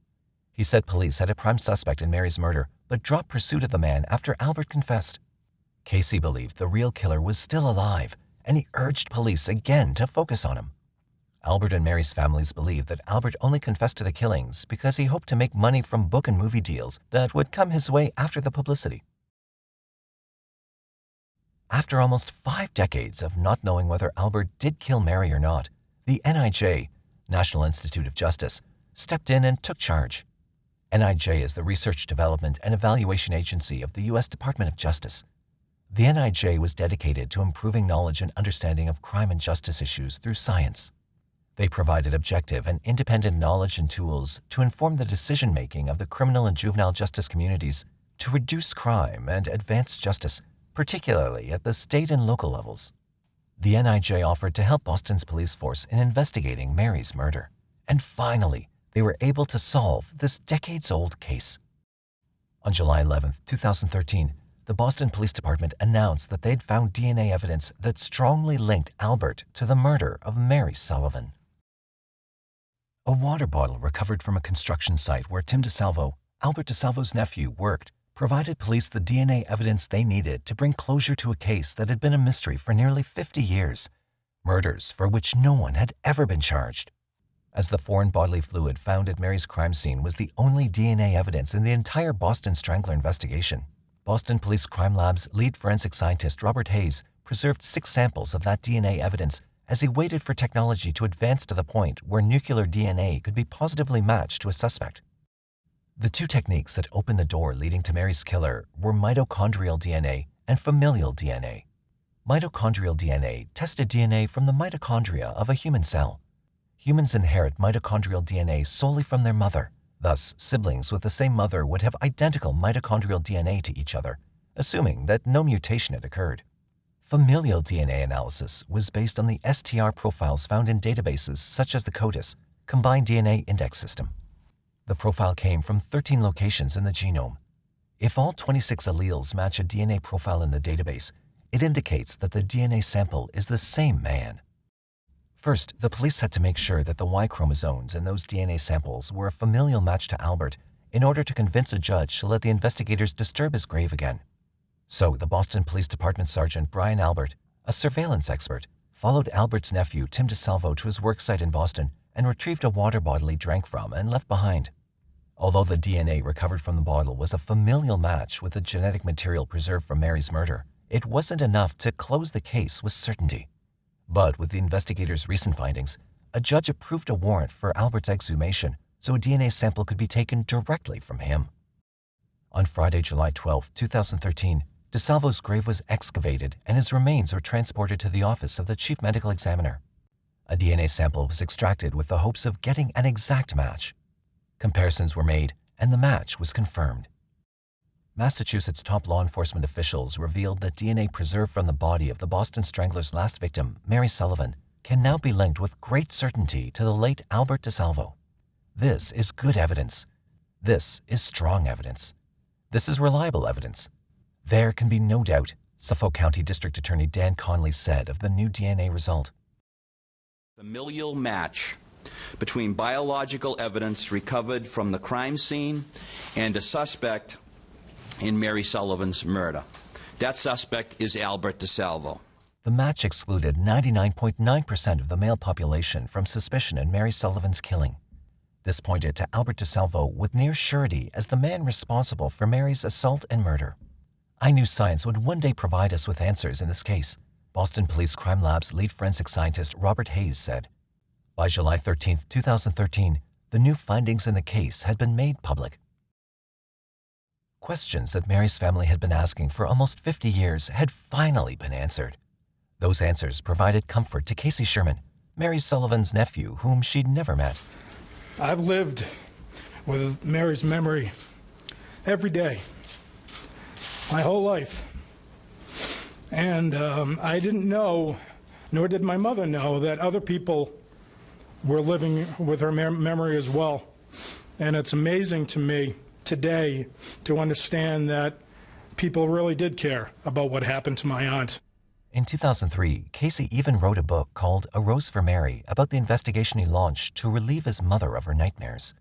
He said police had a prime suspect in Mary's murder, but dropped pursuit of the man after Albert confessed. Casey believed the real killer was still alive, and he urged police again to focus on him. Albert and Mary's families believed that Albert only confessed to the killings because he hoped to make money from book and movie deals that would come his way after the publicity. After almost 5 decades of not knowing whether Albert did kill Mary or not, the NIJ, National Institute of Justice, stepped in and took charge. NIJ is the research, development, and evaluation agency of the U.S. Department of Justice. The NIJ was dedicated to improving knowledge and understanding of crime and justice issues through science. They provided objective and independent knowledge and tools to inform the decision-making of the criminal and juvenile justice communities to reduce crime and advance justice, particularly at the state and local levels. The NIJ offered to help Boston's police force in investigating Mary's murder. And finally, they were able to solve this decades-old case. On July 11, 2013, the Boston Police Department announced that they'd found DNA evidence that strongly linked Albert to the murder of Mary Sullivan. A water bottle recovered from a construction site where Tim DeSalvo, Albert DeSalvo's nephew, worked, provided police the DNA evidence they needed to bring closure to a case that had been a mystery for nearly 50 years, murders for which no one had ever been charged. As the foreign bodily fluid found at Mary's crime scene was the only DNA evidence in the entire Boston Strangler investigation, Boston Police Crime Lab's lead forensic scientist Robert Hayes preserved 6 samples of that DNA evidence as he waited for technology to advance to the point where nuclear DNA could be positively matched to a suspect. The 2 techniques that opened the door leading to Mary's killer were mitochondrial DNA and familial DNA. Mitochondrial DNA tested DNA from the mitochondria of a human cell. Humans inherit mitochondrial DNA solely from their mother. Thus, siblings with the same mother would have identical mitochondrial DNA to each other, assuming that no mutation had occurred. Familial DNA analysis was based on the STR profiles found in databases such as the CODES, Combined DNA Index System. The profile came from 13 locations in the genome. If all 26 alleles match a DNA profile in the database, it indicates that the DNA sample is the same man. First, the police had to make sure that the Y chromosomes in those DNA samples were a familial match to Albert in order to convince a judge to let the investigators disturb his grave again. So, the Boston Police Department Sergeant Brian Albert, a surveillance expert, followed Albert's nephew Tim DeSalvo to his work site in Boston and retrieved a water bottle he drank from and left behind. Although the DNA recovered from the bottle was a familial match with the genetic material preserved from Mary's murder, it wasn't enough to close the case with certainty. But with the investigators' recent findings, a judge approved a warrant for Albert's exhumation so a DNA sample could be taken directly from him. On Friday, July 12, 2013, DeSalvo's grave was excavated and his remains were transported to the office of the chief medical examiner. A DNA sample was extracted with the hopes of getting an exact match. Comparisons were made and the match was confirmed. Massachusetts top law enforcement officials revealed that DNA preserved from the body of the Boston Strangler's last victim, Mary Sullivan, can now be linked with great certainty to the late Albert DeSalvo. This is good evidence. This is strong evidence. This is reliable evidence. There can be no doubt, Suffolk County District Attorney Dan Conley said of the new DNA result. Familial match between biological evidence recovered from the crime scene and a suspect in Mary Sullivan's murder. That suspect is Albert DeSalvo. The match excluded 99.9% of the male population from suspicion in Mary Sullivan's killing. This pointed to Albert DeSalvo with near surety as the man responsible for Mary's assault and murder. I knew science would one day provide us with answers in this case, Boston Police Crime Lab's lead forensic scientist Robert Hayes said. By July 13, 2013, the new findings in the case had been made public. Questions that Mary's family had been asking for almost 50 years had finally been answered. Those answers provided comfort to Casey Sherman, Mary Sullivan's nephew, whom she'd never met. I've lived with Mary's memory every day, my whole life. And I didn't know, nor did my mother know, that other people were living with her memory as well. And it's amazing to me today to understand that people really did care about what happened to my aunt. In 2003, Casey even wrote a book called A Rose for Mary about the investigation he launched to relieve his mother of her nightmares.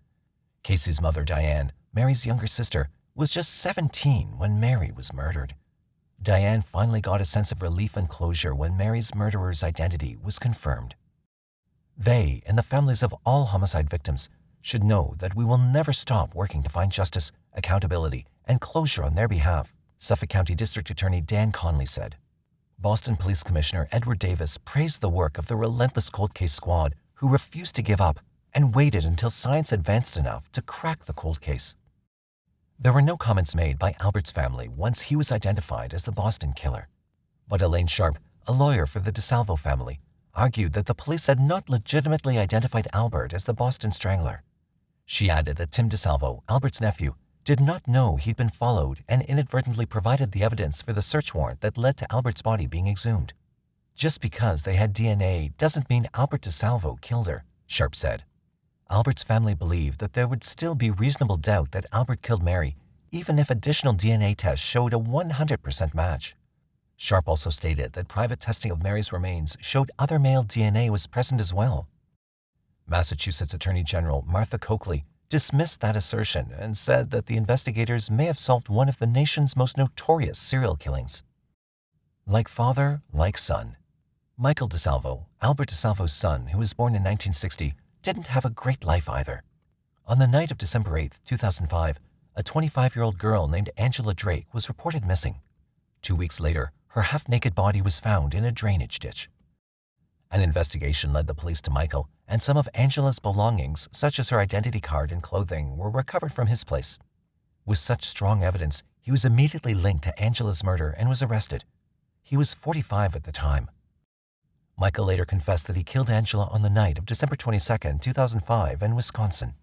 Casey's mother, Diane, Mary's younger sister, was just 17 when Mary was murdered. Diane finally got a sense of relief and closure when Mary's murderer's identity was confirmed. They and the families of all homicide victims should know that we will never stop working to find justice, accountability, and closure on their behalf, Suffolk County District Attorney Dan Conley said. Boston Police Commissioner Edward Davis praised the work of the relentless cold case squad who refused to give up and waited until science advanced enough to crack the cold case. There were no comments made by Albert's family once he was identified as the Boston killer. But Elaine Sharp, a lawyer for the DeSalvo family, argued that the police had not legitimately identified Albert as the Boston Strangler. She added that Tim DeSalvo, Albert's nephew, did not know he'd been followed and inadvertently provided the evidence for the search warrant that led to Albert's body being exhumed. Just because they had DNA doesn't mean Albert DeSalvo killed her, Sharp said. Albert's family believed that there would still be reasonable doubt that Albert killed Mary, even if additional DNA tests showed a 100% match. Sharp also stated that private testing of Mary's remains showed other male DNA was present as well. Massachusetts Attorney General Martha Coakley dismissed that assertion and said that the investigators may have solved one of the nation's most notorious serial killings. Like father, like son. Michael DeSalvo, Albert DeSalvo's son, who was born in 1960, didn't have a great life either. On the night of December 8, 2005, a 25-year-old girl named Angela Drake was reported missing. 2 weeks later, her half-naked body was found in a drainage ditch. An investigation led the police to Michael, and some of Angela's belongings, such as her identity card and clothing, were recovered from his place. With such strong evidence, he was immediately linked to Angela's murder and was arrested. He was 45 at the time. Michael later confessed that he killed Angela on the night of December 22, 2005 in Wisconsin.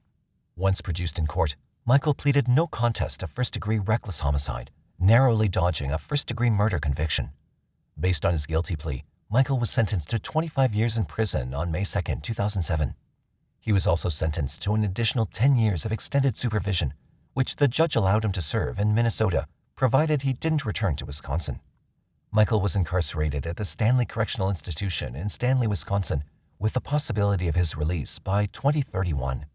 Once produced in court, Michael pleaded no contest to first-degree reckless homicide, narrowly dodging a first-degree murder conviction. Based on his guilty plea, Michael was sentenced to 25 years in prison on May 2, 2007. He was also sentenced to an additional 10 years of extended supervision, which the judge allowed him to serve in Minnesota, provided he didn't return to Wisconsin. Michael was incarcerated at the Stanley Correctional Institution in Stanley, Wisconsin, with the possibility of his release by 2031.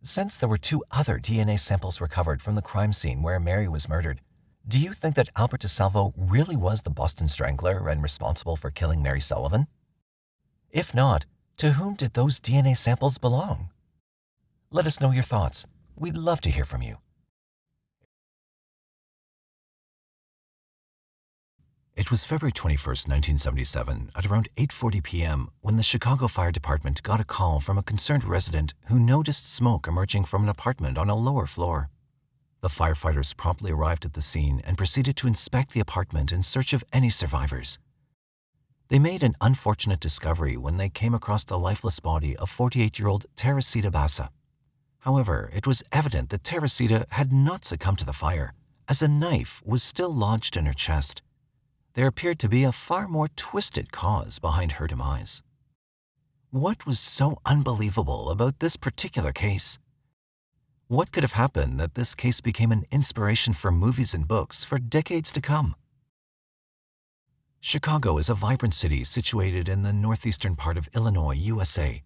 Since there were 2 other DNA samples recovered from the crime scene where Mary was murdered, do you think that Albert DeSalvo really was the Boston Strangler and responsible for killing Mary Sullivan? If not, to whom did those DNA samples belong? Let us know your thoughts. We'd love to hear from you. It was February 21, 1977, at around 8:40 p.m. when the Chicago Fire Department got a call from a concerned resident who noticed smoke emerging from an apartment on a lower floor. The firefighters promptly arrived at the scene and proceeded to inspect the apartment in search of any survivors. They made an unfortunate discovery when they came across the lifeless body of 48-year-old Teresita Basa. However, it was evident that Teresita had not succumbed to the fire, as a knife was still lodged in her chest. There appeared to be a far more twisted cause behind her demise. What was so unbelievable about this particular case? What could have happened that this case became an inspiration for movies and books for decades to come? Chicago is a vibrant city situated in the northeastern part of Illinois, USA.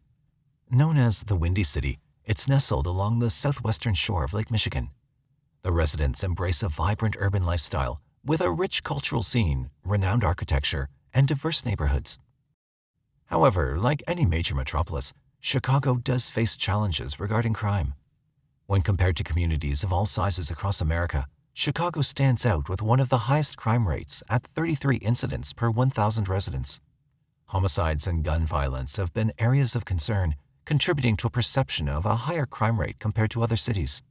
Known as the Windy City, it's nestled along the southwestern shore of Lake Michigan. The residents embrace a vibrant urban lifestyle with a rich cultural scene, renowned architecture, and diverse neighborhoods. However, like any major metropolis, Chicago does face challenges regarding crime. When compared to communities of all sizes across America, Chicago stands out with one of the highest crime rates at 33 incidents per 1,000 residents. Homicides and gun violence have been areas of concern, contributing to a perception of a higher crime rate compared to other cities.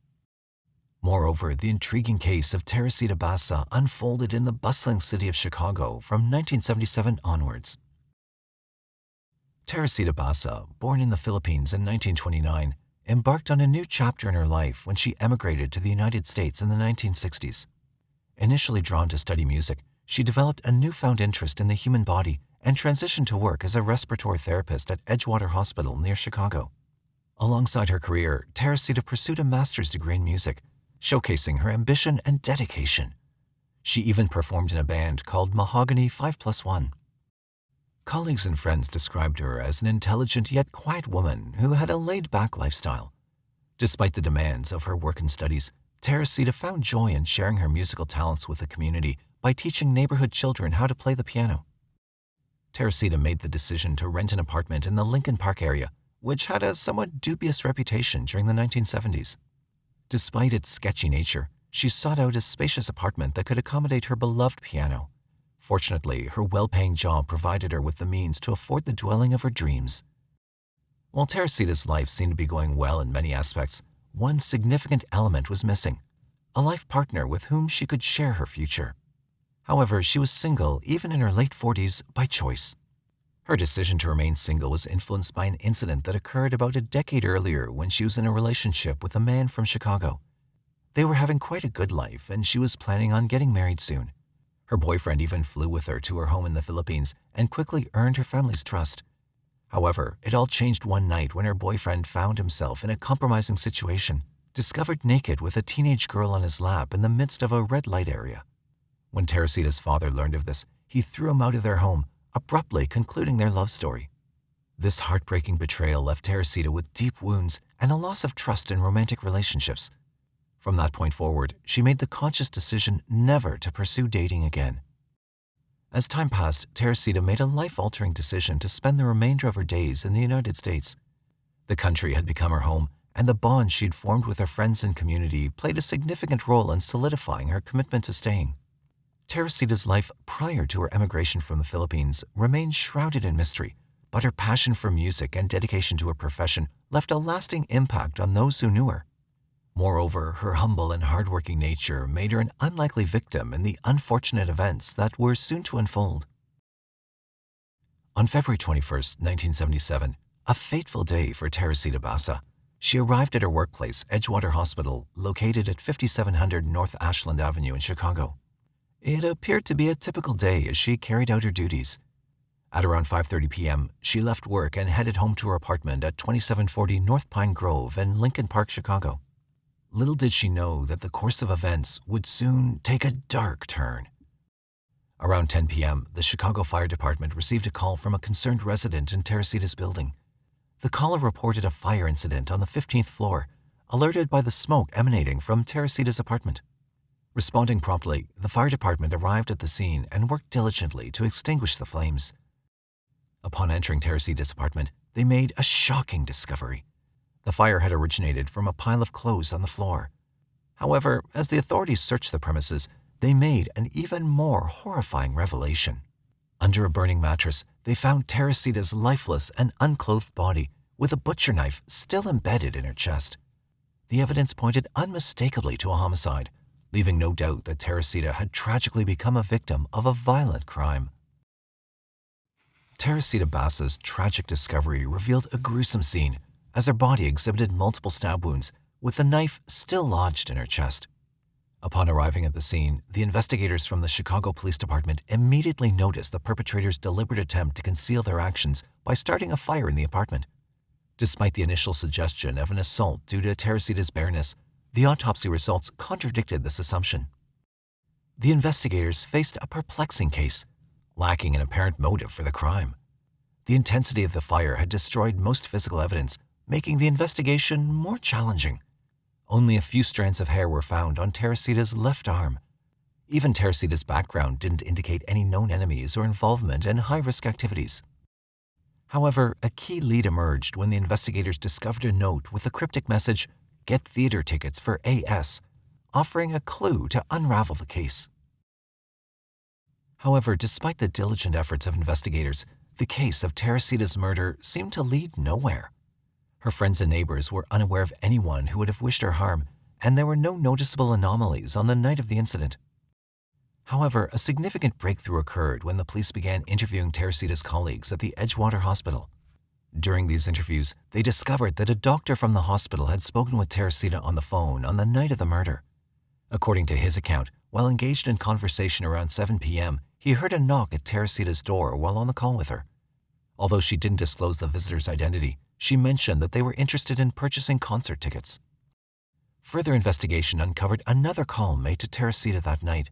Moreover, the intriguing case of Teresita Basa unfolded in the bustling city of Chicago from 1977 onwards. Teresita Basa, born in the Philippines in 1929, embarked on a new chapter in her life when she emigrated to the United States in the 1960s. Initially drawn to study music, she developed a newfound interest in the human body and transitioned to work as a respiratory therapist at Edgewater Hospital near Chicago. Alongside her career, Teresita pursued a master's degree in music, showcasing her ambition and dedication. She even performed in a band called Mahogany 5+1. Colleagues and friends described her as an intelligent yet quiet woman who had a laid-back lifestyle. Despite the demands of her work and studies, Teresita found joy in sharing her musical talents with the community by teaching neighborhood children how to play the piano. Teresita made the decision to rent an apartment in the Lincoln Park area, which had a somewhat dubious reputation during the 1970s. Despite its sketchy nature, she sought out a spacious apartment that could accommodate her beloved piano. Fortunately, her well-paying job provided her with the means to afford the dwelling of her dreams. While Teresita's life seemed to be going well in many aspects, one significant element was missing: a life partner with whom she could share her future. However, she was single even in her late 40s by choice. Her decision to remain single was influenced by an incident that occurred about a decade earlier when she was in a relationship with a man from Chicago. They were having quite a good life, and she was planning on getting married soon. Her boyfriend even flew with her to her home in the Philippines and quickly earned her family's trust. However, it all changed one night when her boyfriend found himself in a compromising situation. discovered naked with a teenage girl on his lap in the midst of a red light area. When Teresita's father learned of this, he threw him out of their home, abruptly concluding their love story. This heartbreaking betrayal left Teresita with deep wounds and a loss of trust in romantic relationships. From that point forward, she made the conscious decision never to pursue dating again. As time passed, Teresita made a life-altering decision to spend the remainder of her days in the United States. The country had become her home, and the bond she'd formed with her friends and community played a significant role in solidifying her commitment to staying. Teresita's life prior to her emigration from the Philippines remained shrouded in mystery, but her passion for music and dedication to her profession left a lasting impact on those who knew her. Moreover, her humble and hardworking nature made her an unlikely victim in the unfortunate events that were soon to unfold. On February 21, 1977, a fateful day for Teresita Basa, she arrived at her workplace, Edgewater Hospital, located at 5700 North Ashland Avenue in Chicago. It appeared to be a typical day as she carried out her duties. At around 5:30 p.m., she left work and headed home to her apartment at 2740 North Pine Grove in Lincoln Park, Chicago. Little did she know that the course of events would soon take a dark turn. Around 10 p.m., the Chicago Fire Department received a call from a concerned resident in Teresita's building. The caller reported a fire incident on the 15th floor, alerted by the smoke emanating from Teresita's apartment. Responding promptly, the fire department arrived at the scene and worked diligently to extinguish the flames. Upon entering Teresita's apartment, they made a shocking discovery. The fire had originated from a pile of clothes on the floor. However, as the authorities searched the premises, they made an even more horrifying revelation. Under a burning mattress, they found Teresita's lifeless and unclothed body with a butcher knife still embedded in her chest. The evidence pointed unmistakably to a homicide, leaving no doubt that Teresita had tragically become a victim of a violent crime. Teresita Basa's tragic discovery revealed a gruesome scene as her body exhibited multiple stab wounds, with the knife still lodged in her chest. Upon arriving at the scene, the investigators from the Chicago Police Department immediately noticed the perpetrator's deliberate attempt to conceal their actions by starting a fire in the apartment. Despite the initial suggestion of an assault due to Teresita's bareness, the autopsy results contradicted this assumption. The investigators faced a perplexing case, lacking an apparent motive for the crime. The intensity of the fire had destroyed most physical evidence, making the investigation more challenging. Only a few strands of hair were found on Teresita's left arm. Even Teresita's background didn't indicate any known enemies or involvement in high-risk activities. However, a key lead emerged when the investigators discovered a note with the cryptic message, "Get theater tickets for AS," offering a clue to unravel the case. However, despite the diligent efforts of investigators, the case of Teresita's murder seemed to lead nowhere. Her friends and neighbors were unaware of anyone who would have wished her harm, and there were no noticeable anomalies on the night of the incident. However, a significant breakthrough occurred when the police began interviewing Teresita's colleagues at the Edgewater Hospital. During these interviews, they discovered that a doctor from the hospital had spoken with Teresita on the phone on the night of the murder. According to his account, while engaged in conversation around 7 p.m., he heard a knock at Teresita's door while on the call with her. Although she didn't disclose the visitor's identity, she mentioned that they were interested in purchasing concert tickets. Further investigation uncovered another call made to Teresita that night.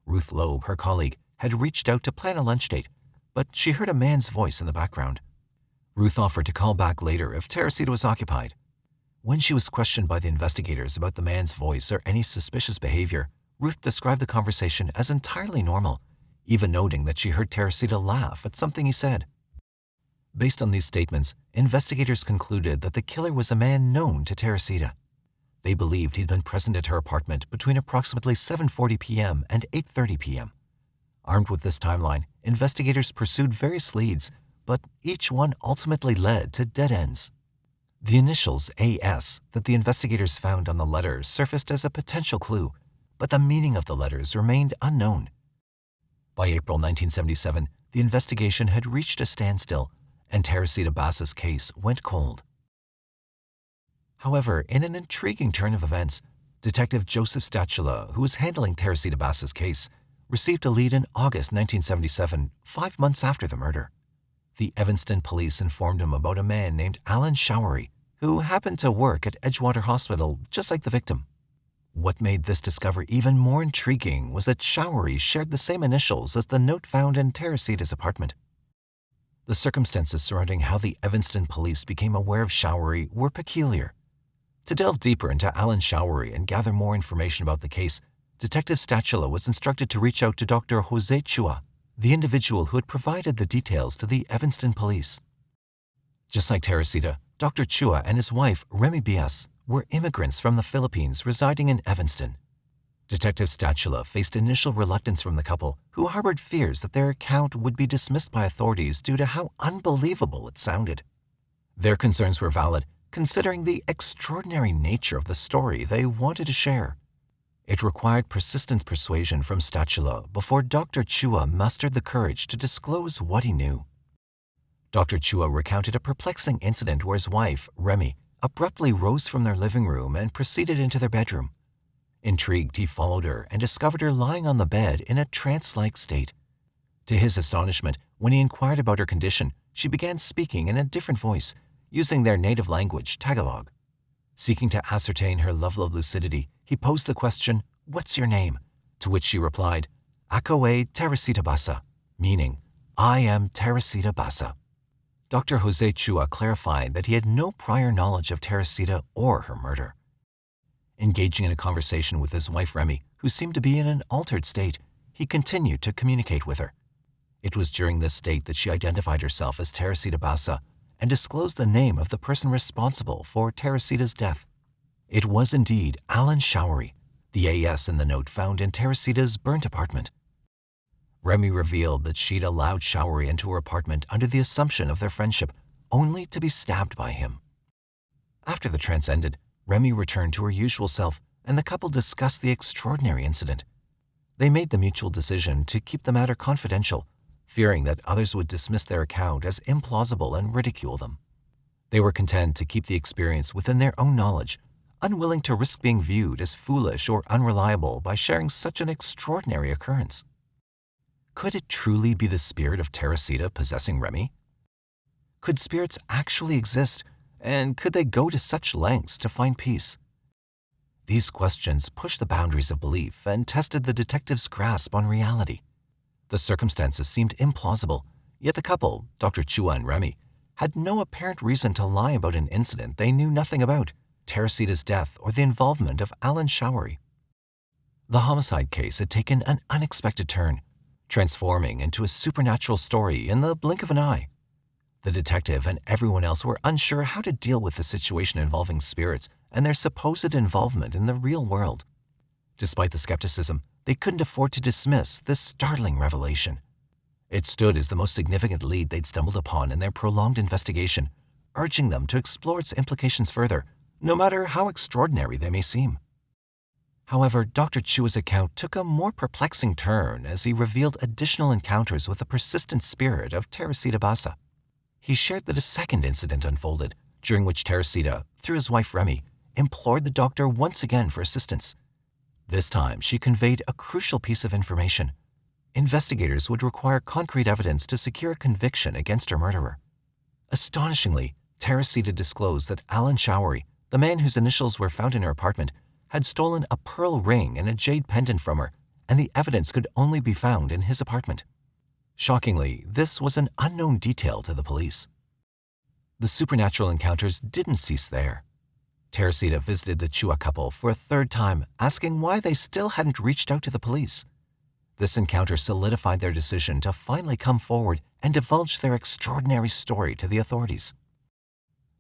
Ruth Loeb, her colleague, had reached out to plan a lunch date, but she heard a man's voice in the background. Ruth offered to call back later if Teresita was occupied. When she was questioned by the investigators about the man's voice or any suspicious behavior, Ruth described the conversation as entirely normal, even noting that she heard Teresita laugh at something he said. Based on these statements, investigators concluded that the killer was a man known to Teresita. They believed he'd been present at her apartment between approximately 7:40 p.m. and 8:30 p.m. Armed with this timeline, investigators pursued various leads, but each one ultimately led to dead ends. The initials AS that the investigators found on the letter surfaced as a potential clue, but the meaning of the letters remained unknown. By April 1977, the investigation had reached a standstill, and Teresita Basa's case went cold. However, in an intriguing turn of events, Detective Joseph Statula, who was handling Teresita Basa's case, received a lead in August 1977, 5 months after the murder. The Evanston police informed him about a man named Alan Showery, who happened to work at Edgewater Hospital just like the victim. What made this discovery even more intriguing was that Showery shared the same initials as the note found in Teresita's apartment. The circumstances surrounding how the Evanston police became aware of Showery were peculiar. To delve deeper into Alan Showery and gather more information about the case, Detective Stachula was instructed to reach out to Dr. Jose Chua, the individual who had provided the details to the Evanston police. Just like Teresita, Dr. Chua and his wife, Remy Bias, were immigrants from the Philippines residing in Evanston. Detective Stachula faced initial reluctance from the couple, who harbored fears that their account would be dismissed by authorities due to how unbelievable it sounded. Their concerns were valid, considering the extraordinary nature of the story they wanted to share. It required persistent persuasion from Stachula before Dr. Chua mustered the courage to disclose what he knew. Dr. Chua recounted a perplexing incident where his wife, Remy, abruptly rose from their living room and proceeded into their bedroom. Intrigued, he followed her and discovered her lying on the bed in a trance-like state. To his astonishment, when he inquired about her condition, she began speaking in a different voice, using their native language, Tagalog. Seeking to ascertain her level of lucidity, he posed the question, "What's your name?" To which she replied, "Ako ay Teresita Basa," meaning, "I am Teresita Basa." Dr. Jose Chua clarified that he had no prior knowledge of Teresita or her murder. Engaging in a conversation with his wife Remy, who seemed to be in an altered state, he continued to communicate with her. It was during this state that she identified herself as Teresita Basa and disclosed the name of the person responsible for Teresita's death. It was indeed Alan Showery, the AS in the note found in Teresita's burnt apartment. Remy revealed that she'd allowed Showery into her apartment under the assumption of their friendship, only to be stabbed by him. After the trance ended, Remy returned to her usual self, and the couple discussed the extraordinary incident. They made the mutual decision to keep the matter confidential, fearing that others would dismiss their account as implausible and ridicule them. They were content to keep the experience within their own knowledge, unwilling to risk being viewed as foolish or unreliable by sharing such an extraordinary occurrence. Could it truly be the spirit of Teresita possessing Remy? Could spirits actually exist, and could they go to such lengths to find peace? These questions pushed the boundaries of belief and tested the detective's grasp on reality. The circumstances seemed implausible, yet the couple, Dr. Chua and Remy, had no apparent reason to lie about an incident they knew nothing about, Teresita's death or the involvement of Alan Showery. The homicide case had taken an unexpected turn, transforming into a supernatural story in the blink of an eye. The detective and everyone else were unsure how to deal with the situation involving spirits and their supposed involvement in the real world. Despite the skepticism, they couldn't afford to dismiss this startling revelation. It stood as the most significant lead they'd stumbled upon in their prolonged investigation, urging them to explore its implications further, no matter how extraordinary they may seem. However, Dr. Chua's account took a more perplexing turn as he revealed additional encounters with the persistent spirit of Teresita Basa. He shared that a second incident unfolded, during which Teresita, through his wife Remy, implored the doctor once again for assistance. This time, she conveyed a crucial piece of information. Investigators would require concrete evidence to secure a conviction against her murderer. Astonishingly, Teresita disclosed that Alan Showery, the man whose initials were found in her apartment, had stolen a pearl ring and a jade pendant from her, and the evidence could only be found in his apartment. Shockingly, this was an unknown detail to the police. The supernatural encounters didn't cease there. Teresita visited the Chua couple for a third time, asking why they still hadn't reached out to the police. This encounter solidified their decision to finally come forward and divulge their extraordinary story to the authorities.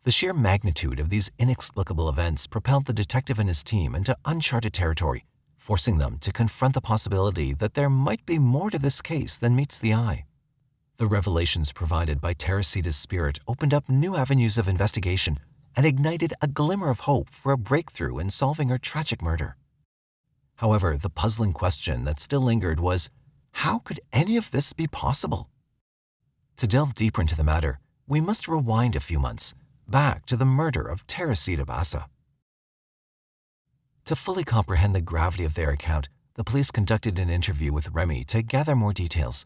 The sheer magnitude of these inexplicable events propelled the detective and his team into uncharted territory, forcing them to confront the possibility that there might be more to this case than meets the eye. The revelations provided by Teresita's spirit opened up new avenues of investigation and ignited a glimmer of hope for a breakthrough in solving her tragic murder. However, the puzzling question that still lingered was, how could any of this be possible? To delve deeper into the matter, we must rewind a few months, back to the murder of Teresita Basa. To fully comprehend the gravity of their account, the police conducted an interview with Remy to gather more details.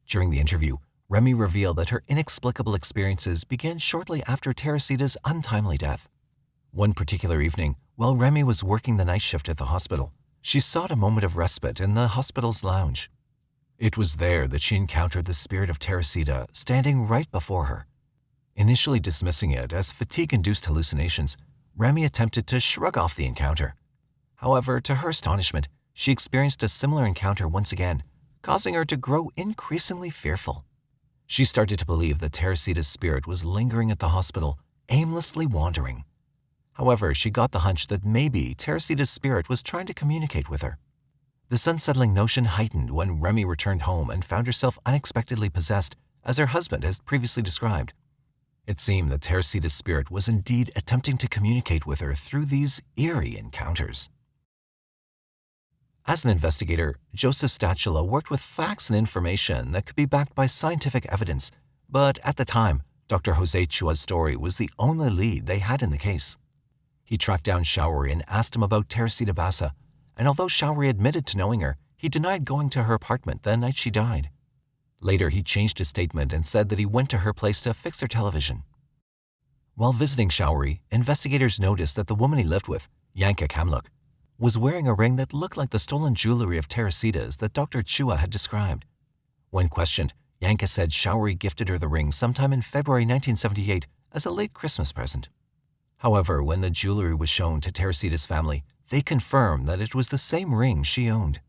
During the interview, Remy revealed that her inexplicable experiences began shortly after Teresita's untimely death. One particular evening, while Remy was working the night shift at the hospital, she sought a moment of respite in the hospital's lounge. It was there that she encountered the spirit of Teresita standing right before her. Initially dismissing it as fatigue-induced hallucinations, Remy attempted to shrug off the encounter. However, to her astonishment, she experienced a similar encounter once again, causing her to grow increasingly fearful. She started to believe that Teresita's spirit was lingering at the hospital, aimlessly wandering. However, she got the hunch that maybe Teresita's spirit was trying to communicate with her. This unsettling notion heightened when Remy returned home and found herself unexpectedly possessed, as her husband has previously described. It seemed that Teresita's spirit was indeed attempting to communicate with her through these eerie encounters. As an investigator, Joseph Statula worked with facts and information that could be backed by scientific evidence, but at the time, Dr. Jose Chua's story was the only lead they had in the case. He tracked down Showery and asked him about Teresita Basa, and although Showery admitted to knowing her, he denied going to her apartment the night she died. Later, he changed his statement and said that he went to her place to fix her television. While visiting Showery, investigators noticed that the woman he lived with, Yanka Kamluk, was wearing a ring that looked like the stolen jewelry of Teresita's that Dr. Chua had described. When questioned, Yanka said Showery gifted her the ring sometime in February 1978 as a late Christmas present. However, when the jewelry was shown to Teresita's family, they confirmed that it was the same ring she owned.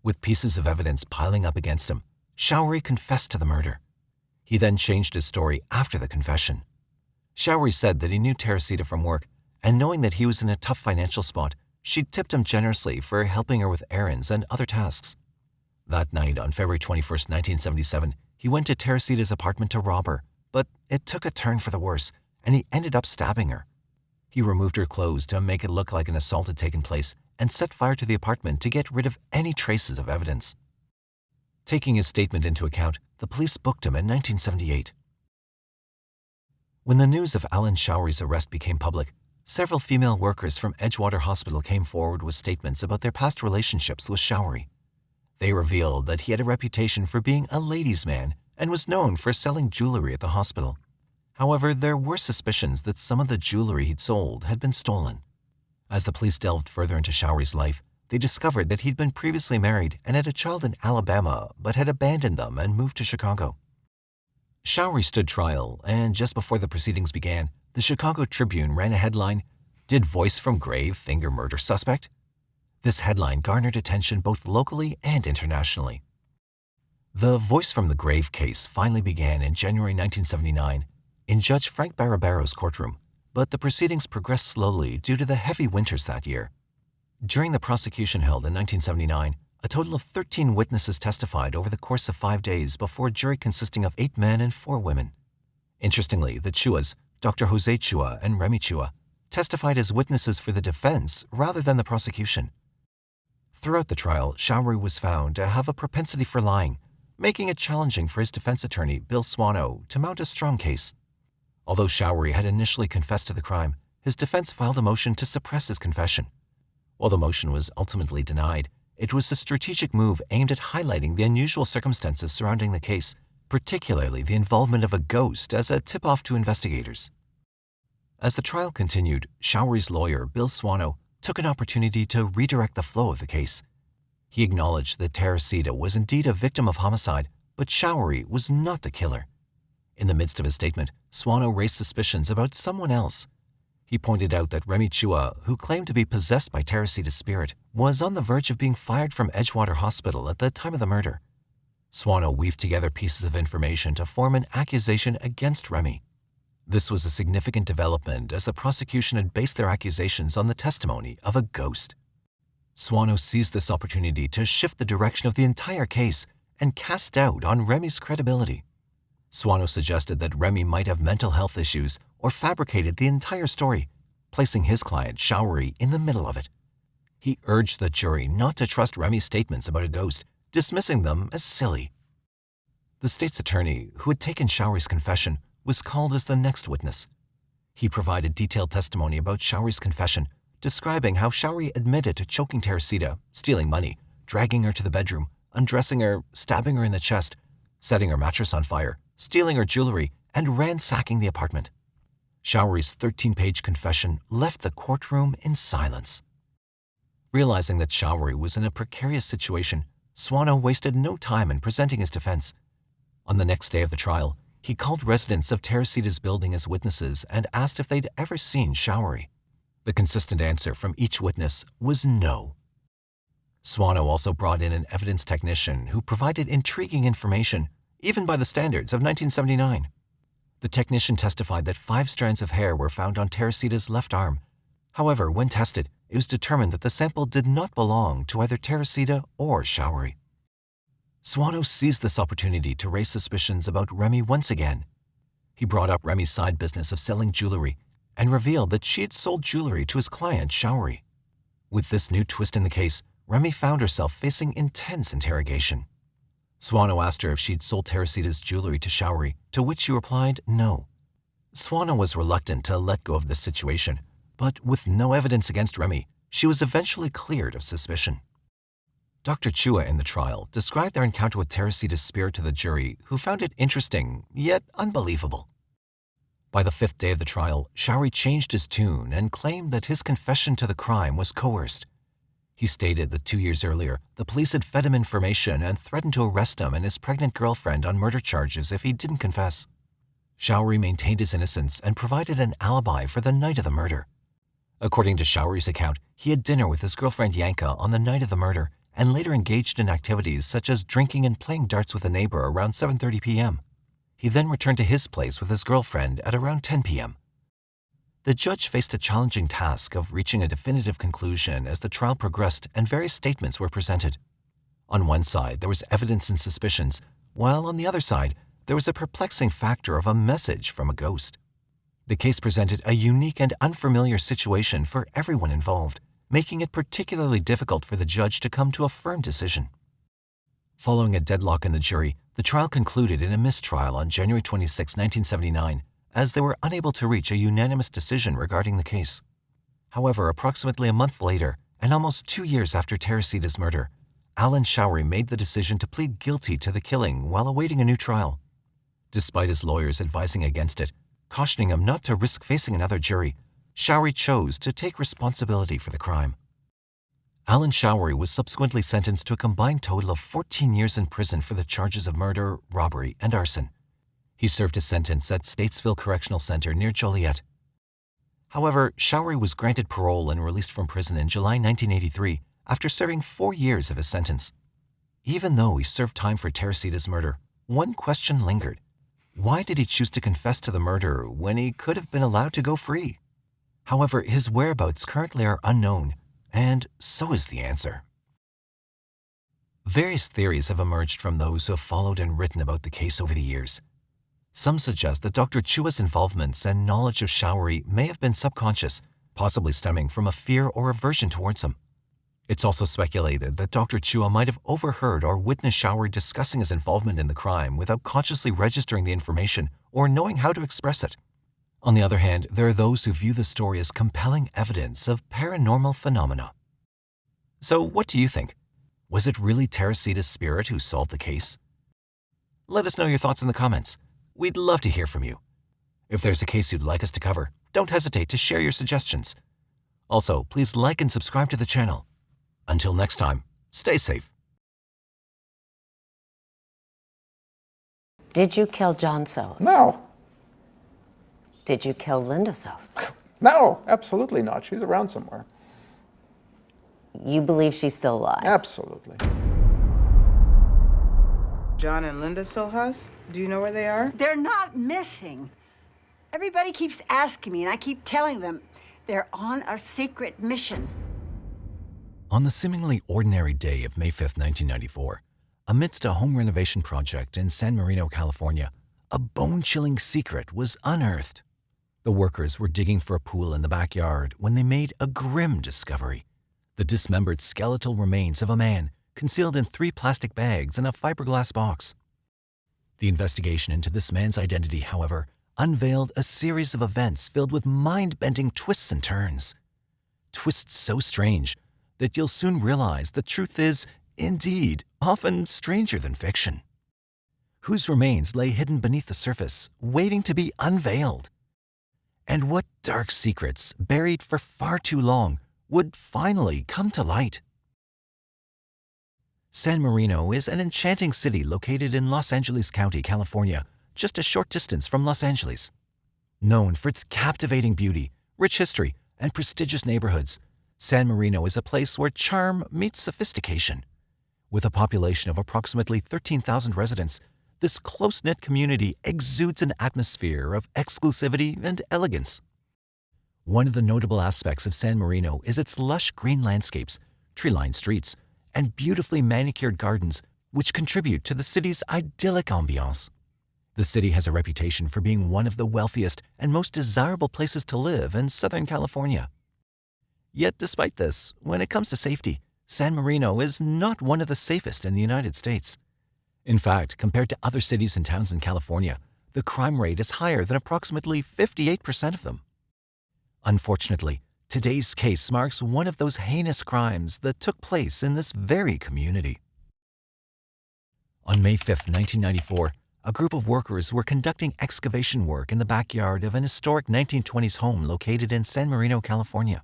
With pieces of evidence piling up against him, Showery confessed to the murder. He then changed his story after the confession. Showery said that he knew Teresita from work, and knowing that he was in a tough financial spot, she tipped him generously for helping her with errands and other tasks. That night, on February 21, 1977, he went to Teresita's apartment to rob her, but it took a turn for the worse, and he ended up stabbing her. He removed her clothes to make it look like an assault had taken place and set fire to the apartment to get rid of any traces of evidence. Taking his statement into account, the police booked him in 1978. When the news of Alan Showery's arrest became public, several female workers from Edgewater Hospital came forward with statements about their past relationships with Showery. They revealed that he had a reputation for being a ladies' man and was known for selling jewelry at the hospital. However, there were suspicions that some of the jewelry he'd sold had been stolen. As the police delved further into Showery's life, they discovered that he'd been previously married and had a child in Alabama, but had abandoned them and moved to Chicago. Showery stood trial, and just before the proceedings began, the Chicago Tribune ran a headline, "Did Voice from Grave Finger Murder Suspect?" This headline garnered attention both locally and internationally. The Voice from the Grave case finally began in January 1979 in Judge Frank Barabaro's courtroom, but the proceedings progressed slowly due to the heavy winters that year. During the prosecution held in 1979, a total of 13 witnesses testified over the course of 5 days before a jury consisting of 8 men and 4 women. Interestingly, the Chuas, Dr. Jose Chua and Remy Chua, testified as witnesses for the defense rather than the prosecution. Throughout the trial, Showery was found to have a propensity for lying, making it challenging for his defense attorney, Bill Swano, to mount a strong case. Although Showery had initially confessed to the crime, his defense filed a motion to suppress his confession. While the motion was ultimately denied, it was a strategic move aimed at highlighting the unusual circumstances surrounding the case, particularly the involvement of a ghost as a tip-off to investigators. As the trial continued, Showery's lawyer, Bill Swano, took an opportunity to redirect the flow of the case. He acknowledged that Teresita was indeed a victim of homicide, but Showery was not the killer. In the midst of his statement, Swano raised suspicions about someone else. He pointed out that Remy Chua, who claimed to be possessed by Teresita's spirit, was on the verge of being fired from Edgewater Hospital at the time of the murder. Swano weaved together pieces of information to form an accusation against Remy. This was a significant development as the prosecution had based their accusations on the testimony of a ghost. Swano seized this opportunity to shift the direction of the entire case and cast doubt on Remy's credibility. Swano suggested that Remy might have mental health issues or fabricated the entire story, placing his client, Showery, in the middle of it. He urged the jury not to trust Remy's statements about a ghost, dismissing them as silly. The state's attorney, who had taken Showery's confession, was called as the next witness. He provided detailed testimony about Showery's confession, describing how Showery admitted to choking Teresita, stealing money, dragging her to the bedroom, undressing her, stabbing her in the chest, setting her mattress on fire, stealing her jewelry, and ransacking the apartment. Showery's 13-page confession left the courtroom in silence. Realizing that Showery was in a precarious situation, Swano wasted no time in presenting his defense. On the next day of the trial, he called residents of Teresita's building as witnesses and asked if they'd ever seen Showery. The consistent answer from each witness was no. Swano also brought in an evidence technician who provided intriguing information, even by the standards of 1979. The technician testified that 5 strands of hair were found on Teresita's left arm. However, when tested, it was determined that the sample did not belong to either Teresita or Showery. Swano seized this opportunity to raise suspicions about Remy once again. He brought up Remy's side business of selling jewelry and revealed that she had sold jewelry to his client, Showery. With this new twist in the case, Remy found herself facing intense interrogation. Swano asked her if she'd sold Teresita's jewelry to Showery, to which she replied no. Swano was reluctant to let go of this situation, but with no evidence against Remy, she was eventually cleared of suspicion. Dr. Chua in the trial described their encounter with Teresita's spirit to the jury, who found it interesting, yet unbelievable. By the 5th day of the trial, Showery changed his tune and claimed that his confession to the crime was coerced. He stated that 2 years earlier, the police had fed him information and threatened to arrest him and his pregnant girlfriend on murder charges if he didn't confess. Showery maintained his innocence and provided an alibi for the night of the murder. According to Showery's account, he had dinner with his girlfriend Yanka on the night of the murder and later engaged in activities such as drinking and playing darts with a neighbor around 7:30 p.m. He then returned to his place with his girlfriend at around 10 p.m. The judge faced a challenging task of reaching a definitive conclusion as the trial progressed and various statements were presented. On one side, there was evidence and suspicions, while on the other side, there was a perplexing factor of a message from a ghost. The case presented a unique and unfamiliar situation for everyone involved, making it particularly difficult for the judge to come to a firm decision. Following a deadlock in the jury, the trial concluded in a mistrial on January 26, 1979, as they were unable to reach a unanimous decision regarding the case. However, approximately a month later, and almost 2 years after Teresita's murder, Alan Showery made the decision to plead guilty to the killing while awaiting a new trial. Despite his lawyers advising against it, cautioning him not to risk facing another jury, Showery chose to take responsibility for the crime. Alan Showery was subsequently sentenced to a combined total of 14 years in prison for the charges of murder, robbery, and arson. He served his sentence at Statesville Correctional Center near Joliet. However, Showery was granted parole and released from prison in July 1983 after serving 4 years of his sentence. Even though he served time for Teresita's murder, one question lingered. Why did he choose to confess to the murder when he could have been allowed to go free? However, his whereabouts currently are unknown, and so is the answer. Various theories have emerged from those who have followed and written about the case over the years. Some suggest that Dr. Chua's involvements and knowledge of Showery may have been subconscious, possibly stemming from a fear or aversion towards him. It's also speculated that Dr. Chua might have overheard or witnessed Showery discussing his involvement in the crime without consciously registering the information or knowing how to express it. On the other hand, there are those who view the story as compelling evidence of paranormal phenomena. So what do you think? Was it really Teresita's spirit who solved the case? Let us know your thoughts in the comments. We'd love to hear from you. If there's a case you'd like us to cover, don't hesitate to share your suggestions. Also, please like and subscribe to the channel. Until next time, stay safe. Did you kill John Sohus? No. Did you kill Linda Sohus? No, absolutely not. She's around somewhere. You believe she's still alive? Absolutely. John and Linda Sohus? Do you know where they are? They're not missing. Everybody keeps asking me, and I keep telling them they're on a secret mission. On the seemingly ordinary day of May 5th, 1994, amidst a home renovation project in San Marino, California, a bone-chilling secret was unearthed. The workers were digging for a pool in the backyard when they made a grim discovery: the dismembered skeletal remains of a man concealed in 3 plastic bags in a fiberglass box. The investigation into this man's identity, however, unveiled a series of events filled with mind-bending twists and turns. Twists so strange that you'll soon realize the truth is, indeed, often stranger than fiction. whose remains lay hidden beneath the surface, waiting to be unveiled. And what dark secrets, buried for far too long, would finally come to light? San Marino is an enchanting city located in Los Angeles County, California, just a short distance from Los Angeles. Known for its captivating beauty, rich history, and prestigious neighborhoods, San Marino is a place where charm meets sophistication. With a population of approximately 13,000 residents, this close-knit community exudes an atmosphere of exclusivity and elegance. One of the notable aspects of San Marino is its lush green landscapes, tree-lined streets, and beautifully manicured gardens, which contribute to the city's idyllic ambiance. The city has a reputation for being one of the wealthiest and most desirable places to live in Southern California. Yet despite this, when it comes to safety, San Marino is not one of the safest in the United States. In fact, compared to other cities and towns in California, the crime rate is higher than approximately 58% of them. Unfortunately, today's case marks one of those heinous crimes that took place in this very community. On May 5, 1994, a group of workers were conducting excavation work in the backyard of an historic 1920s home located in San Marino, California.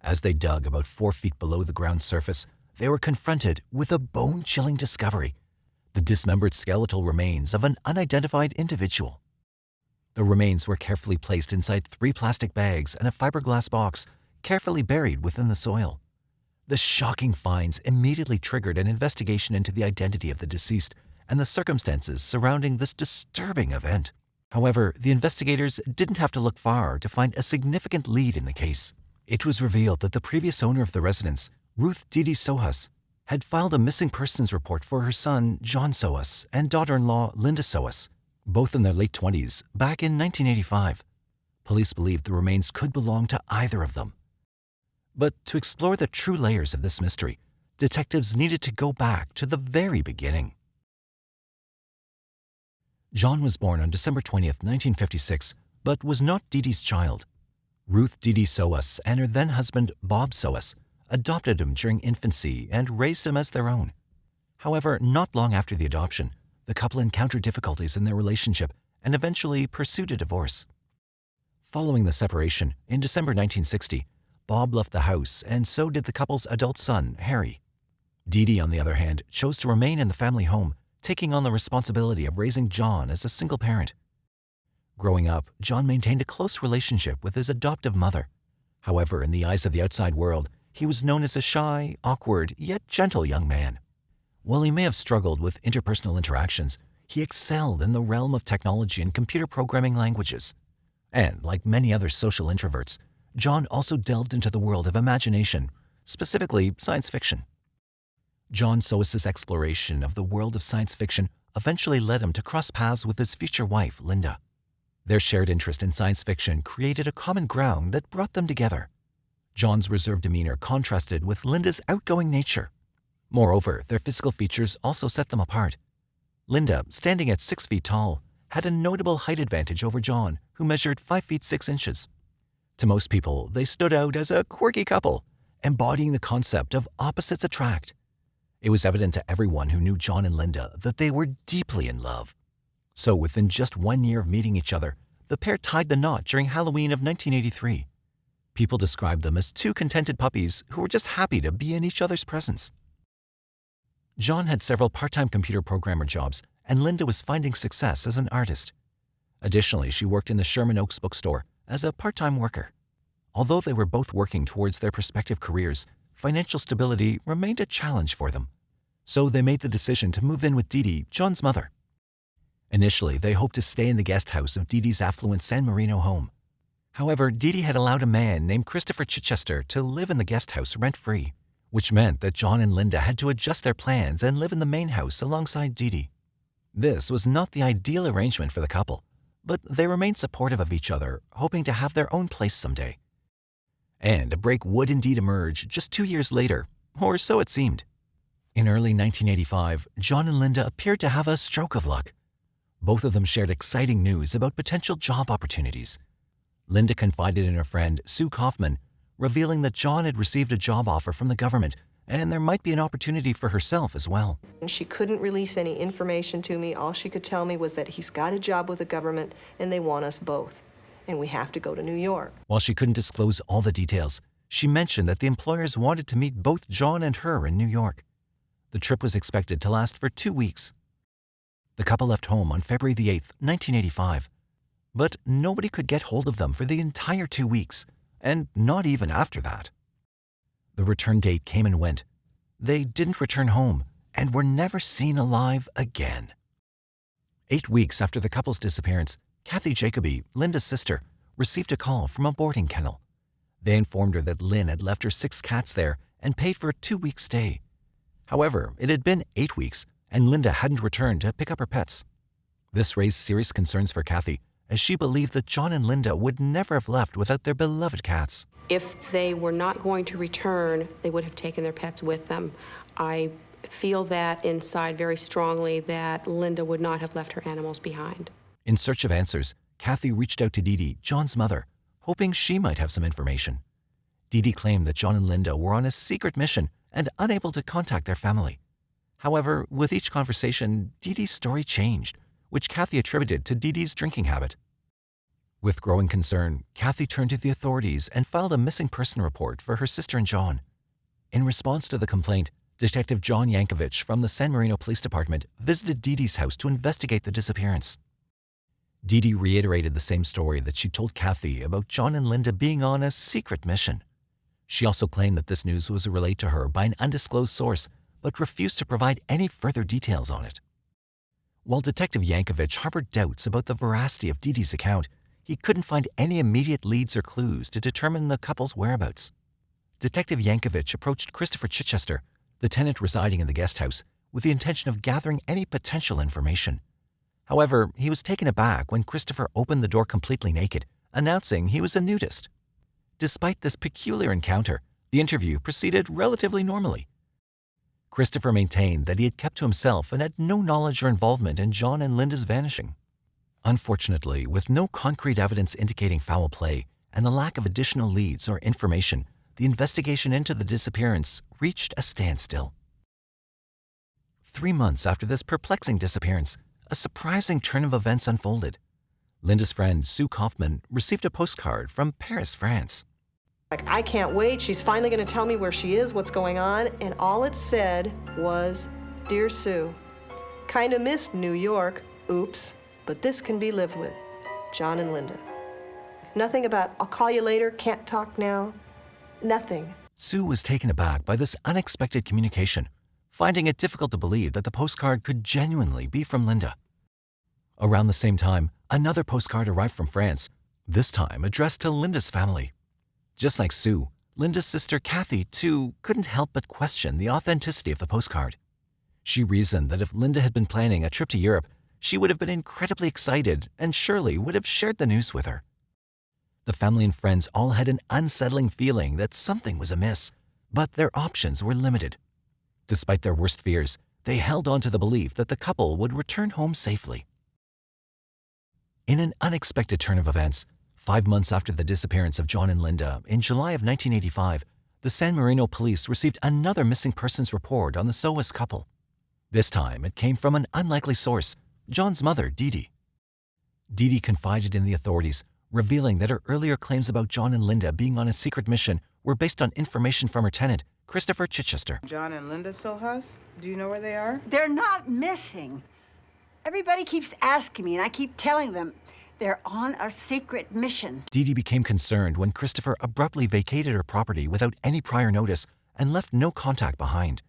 As they dug about 4 feet below the ground surface, they were confronted with a bone-chilling discovery: the dismembered skeletal remains of an unidentified individual. The remains were carefully placed inside 3 plastic bags and a fiberglass box, carefully buried within the soil. The shocking finds immediately triggered an investigation into the identity of the deceased and the circumstances surrounding this disturbing event. However, the investigators didn't have to look far to find a significant lead in the case. It was revealed that the previous owner of the residence, Ruth Didi Sohus, had filed a missing persons report for her son, John Sohus, and daughter-in-law, Linda Sohus, both in their late 20s, back in 1985. Police believed the remains could belong to either of them. But to explore the true layers of this mystery, detectives needed to go back to the very beginning. John was born on December 20th, 1956, but was not Didi's child. Ruth Didi Sohus and her then-husband, Bob Sohus, adopted him during infancy and raised him as their own. However, not long after the adoption, the couple encountered difficulties in their relationship and eventually pursued a divorce. Following the separation, in December 1960, Bob left the house and so did the couple's adult son, Harry. Didi, on the other hand, chose to remain in the family home, taking on the responsibility of raising John as a single parent. Growing up, John maintained a close relationship with his adoptive mother. However, in the eyes of the outside world, he was known as a shy, awkward, yet gentle young man. While he may have struggled with interpersonal interactions, he excelled in the realm of technology and computer programming languages. And, like many other social introverts, John also delved into the world of imagination, specifically science fiction. John Sohus's exploration of the world of science fiction eventually led him to cross paths with his future wife, Linda. Their shared interest in science fiction created a common ground that brought them together. John's reserved demeanor contrasted with Linda's outgoing nature. Moreover, their physical features also set them apart. Linda, standing at 6 feet tall, had a notable height advantage over John, who measured 5 feet 6 inches. To most people, they stood out as a quirky couple, embodying the concept of opposites attract. It was evident to everyone who knew John and Linda that they were deeply in love. So within just 1 year of meeting each other, the pair tied the knot during Halloween of 1983. People described them as 2 contented puppies who were just happy to be in each other's presence. John had several part-time computer programmer jobs, and Linda was finding success as an artist. Additionally, she worked in the Sherman Oaks bookstore as a part-time worker. Although they were both working towards their prospective careers, financial stability remained a challenge for them. So they made the decision to move in with Didi, John's mother. Initially, they hoped to stay in the guest house of Didi's affluent San Marino home. However, Didi had allowed a man named Christopher Chichester to live in the guest house rent-free, which meant that John and Linda had to adjust their plans and live in the main house alongside Didi. This was not the ideal arrangement for the couple, but they remained supportive of each other, hoping to have their own place someday. And a break would indeed emerge just 2 years later, or so it seemed. In early 1985, John and Linda appeared to have a stroke of luck. Both of them shared exciting news about potential job opportunities. Linda confided in her friend, Sue Kaufman, revealing that John had received a job offer from the government and there might be an opportunity for herself as well. She couldn't release any information to me. All she could tell me was that he's got a job with the government and they want us both. And we have to go to New York. While she couldn't disclose all the details, she mentioned that the employers wanted to meet both John and her in New York. The trip was expected to last for 2 weeks. The couple left home on February the 8th, 1985. But nobody could get hold of them for the entire 2 weeks, and not even after that. The return date came and went. They didn't return home and were never seen alive again. 8 weeks after the couple's disappearance, Kathy Jacoby, Linda's sister, received a call from a boarding kennel. They informed her that Lynn had left her 6 cats there and paid for a 2-week stay. However, it had been 8 weeks, and Linda hadn't returned to pick up her pets. This raised serious concerns for Kathy, as she believed that John and Linda would never have left without their beloved cats. If they were not going to return, they would have taken their pets with them. I feel that inside very strongly that Linda would not have left her animals behind. In search of answers, Kathy reached out to Dee Dee, John's mother, hoping she might have some information. Dee Dee claimed that John and Linda were on a secret mission and unable to contact their family. However, with each conversation, Dee Dee's story changed, which Kathy attributed to Dee Dee's drinking habit. With growing concern, Kathy turned to the authorities and filed a missing person report for her sister and John. In response to the complaint, Detective John Yankovich from the San Marino Police Department visited Dee Dee's house to investigate the disappearance. Dee Dee reiterated the same story that she told Kathy about John and Linda being on a secret mission. She also claimed that this news was relayed to her by an undisclosed source, but refused to provide any further details on it. While Detective Yankovich harbored doubts about the veracity of Dee Dee's account, he couldn't find any immediate leads or clues to determine the couple's whereabouts. Detective Yankovich approached Christopher Chichester, the tenant residing in the guest house, with the intention of gathering any potential information. However, he was taken aback when Christopher opened the door completely naked, announcing he was a nudist. Despite this peculiar encounter, the interview proceeded relatively normally. Christopher maintained that he had kept to himself and had no knowledge or involvement in John and Linda's vanishing. Unfortunately, with no concrete evidence indicating foul play and the lack of additional leads or information, the investigation into the disappearance reached a standstill. 3 months after this perplexing disappearance, a surprising turn of events unfolded. Linda's friend, Sue Kaufman, received a postcard from Paris, France. I can't wait. She's finally going to tell me where she is, what's going on. And all it said was, "Dear Sue, kind of missed New York. Oops. But this can be lived with. John and Linda." Nothing about, "I'll call you later, can't talk now." Nothing. Sue was taken aback by this unexpected communication, finding it difficult to believe that the postcard could genuinely be from Linda. Around the same time, another postcard arrived from France, this time addressed to Linda's family. Just like Sue, Linda's sister Kathy, too, couldn't help but question the authenticity of the postcard. She reasoned that if Linda had been planning a trip to Europe, she would have been incredibly excited and surely would have shared the news with her. The family and friends all had an unsettling feeling that something was amiss, but their options were limited. Despite their worst fears, they held on to the belief that the couple would return home safely. In an unexpected turn of events, 5 months after the disappearance of John and Linda, in July of 1985, the San Marino police received another missing persons report on the Sohus couple. This time, it came from an unlikely source, John's mother, Dee Dee. Dee Dee confided in the authorities, revealing that her earlier claims about John and Linda being on a secret mission were based on information from her tenant, Christopher Chichester. John and Linda Sohus, do you know where they are? They're not missing. Everybody keeps asking me, and I keep telling them they're on a secret mission. Dee Dee became concerned when Christopher abruptly vacated her property without any prior notice and left no contact behind.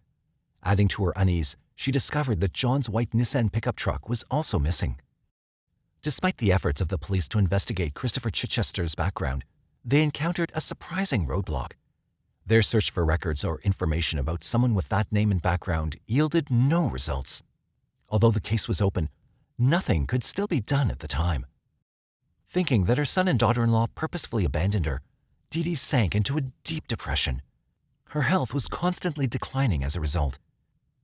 Adding to her unease, she discovered that John's white Nissan pickup truck was also missing. Despite the efforts of the police to investigate Christopher Chichester's background, they encountered a surprising roadblock. Their search for records or information about someone with that name and background yielded no results. Although the case was open, nothing could still be done at the time. Thinking that her son and daughter-in-law purposefully abandoned her, Dee Dee sank into a deep depression. Her health was constantly declining as a result.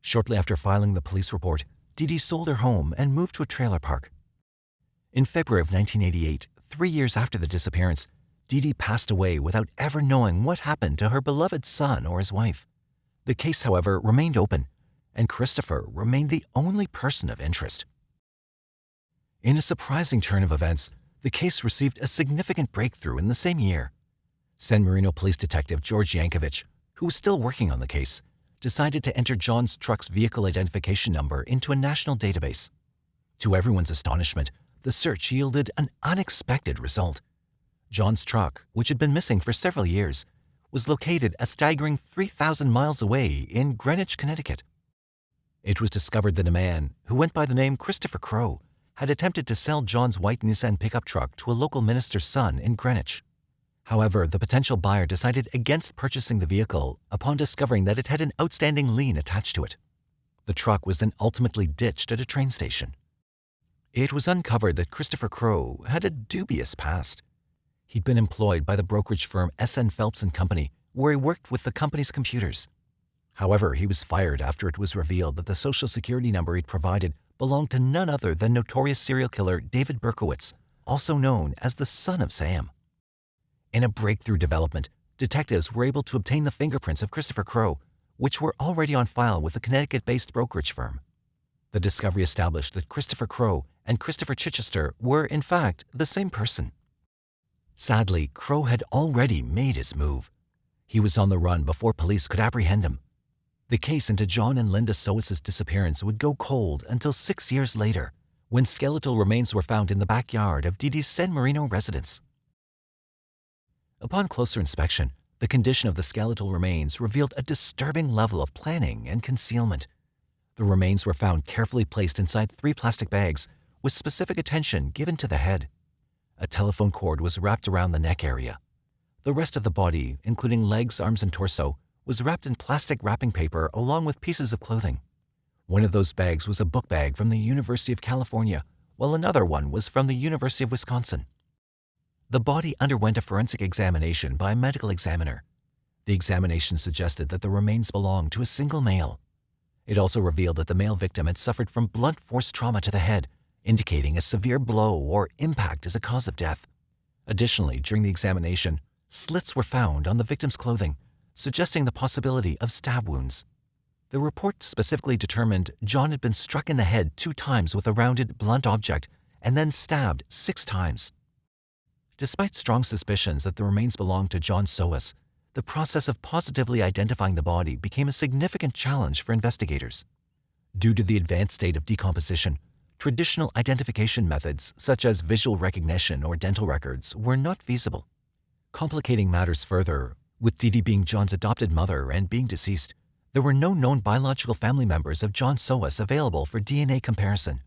Shortly after filing the police report, Dee Dee sold her home and moved to a trailer park. In February of 1988, 3 years after the disappearance, Dee Dee passed away without ever knowing what happened to her beloved son or his wife. The case, however, remained open, and Christopher remained the only person of interest. In a surprising turn of events, the case received a significant breakthrough in the same year. San Marino Police Detective George Yankovic, who was still working on the case, decided to enter John's truck's vehicle identification number into a national database. To everyone's astonishment, the search yielded an unexpected result. John's truck, which had been missing for several years, was located a staggering 3,000 miles away in Greenwich, Connecticut. It was discovered that a man, who went by the name Christopher Crowe, had attempted to sell John's white Nissan pickup truck to a local minister's son in Greenwich. However, the potential buyer decided against purchasing the vehicle upon discovering that it had an outstanding lien attached to it. The truck was then ultimately ditched at a train station. It was uncovered that Christopher Crowe had a dubious past. He'd been employed by the brokerage firm S.N. Phelps & Company, where he worked with the company's computers. However, he was fired after it was revealed that the Social Security number he'd provided belonged to none other than notorious serial killer David Berkowitz, also known as the Son of Sam. In a breakthrough development, detectives were able to obtain the fingerprints of Christopher Crowe, which were already on file with the Connecticut-based brokerage firm. The discovery established that Christopher Crowe and Christopher Chichester were, in fact, the same person. Sadly, Crowe had already made his move. He was on the run before police could apprehend him. The case into John and Linda Sohus' disappearance would go cold until 6 years later, when skeletal remains were found in the backyard of Dee Dee's San Marino residence. Upon closer inspection, the condition of the skeletal remains revealed a disturbing level of planning and concealment. The remains were found carefully placed inside 3 plastic bags, with specific attention given to the head. A telephone cord was wrapped around the neck area. The rest of the body, including legs, arms, and torso, was wrapped in plastic wrapping paper along with pieces of clothing. One of those bags was a book bag from the University of California, while another one was from the University of Wisconsin. The body underwent a forensic examination by a medical examiner. The examination suggested that the remains belonged to a single male. It also revealed that the male victim had suffered from blunt force trauma to the head, indicating a severe blow or impact as a cause of death. Additionally, during the examination, slits were found on the victim's clothing, suggesting the possibility of stab wounds. The report specifically determined John had been struck in the head 2 times with a rounded, blunt object and then stabbed 6 times. Despite strong suspicions that the remains belonged to John Sohus, the process of positively identifying the body became a significant challenge for investigators. Due to the advanced state of decomposition, traditional identification methods such as visual recognition or dental records were not feasible. Complicating matters further, with Dee Dee being John's adopted mother and being deceased, there were no known biological family members of John Sohus available for DNA comparison.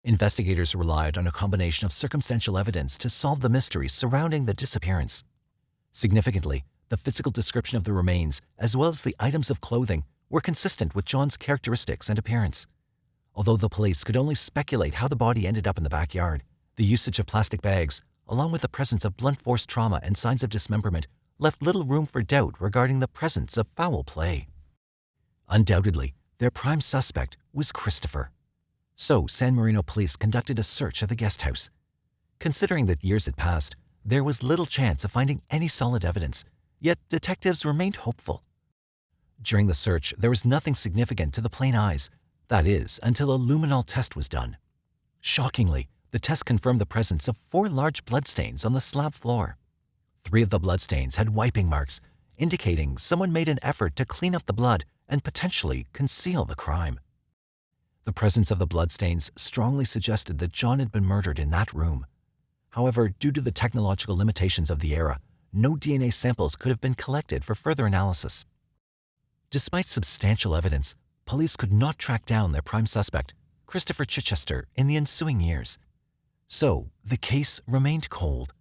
Investigators relied on a combination of circumstantial evidence to solve the mysteries surrounding the disappearance. Significantly, the physical description of the remains, as well as the items of clothing, were consistent with John's characteristics and appearance. Although the police could only speculate how the body ended up in the backyard, the usage of plastic bags, along with the presence of blunt force trauma and signs of dismemberment, left little room for doubt regarding the presence of foul play. Undoubtedly, their prime suspect was Christopher. So San Marino police conducted a search of the guest house. Considering that years had passed, there was little chance of finding any solid evidence, yet detectives remained hopeful. During the search, there was nothing significant to the plain eyes, that is, until a luminol test was done. Shockingly, the test confirmed the presence of 4 large bloodstains on the slab floor. 3 of the bloodstains had wiping marks, indicating someone made an effort to clean up the blood and potentially conceal the crime. The presence of the bloodstains strongly suggested that John had been murdered in that room. However, due to the technological limitations of the era, no DNA samples could have been collected for further analysis. Despite substantial evidence, police could not track down their prime suspect, Christopher Chichester, in the ensuing years. So, the case remained cold.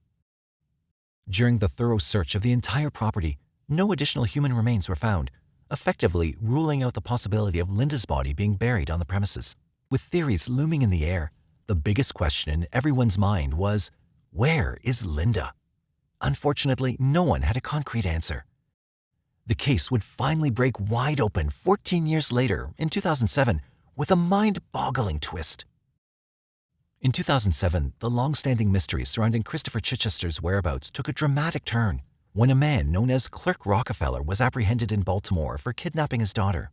During the thorough search of the entire property, no additional human remains were found, effectively ruling out the possibility of Linda's body being buried on the premises. With theories looming in the air, the biggest question in everyone's mind was, where is Linda? Unfortunately, no one had a concrete answer. The case would finally break wide open 14 years later, in 2007, with a mind-boggling twist. In 2007, the long-standing mystery surrounding Christopher Chichester's whereabouts took a dramatic turn when a man known as Clerk Rockefeller was apprehended in Baltimore for kidnapping his daughter.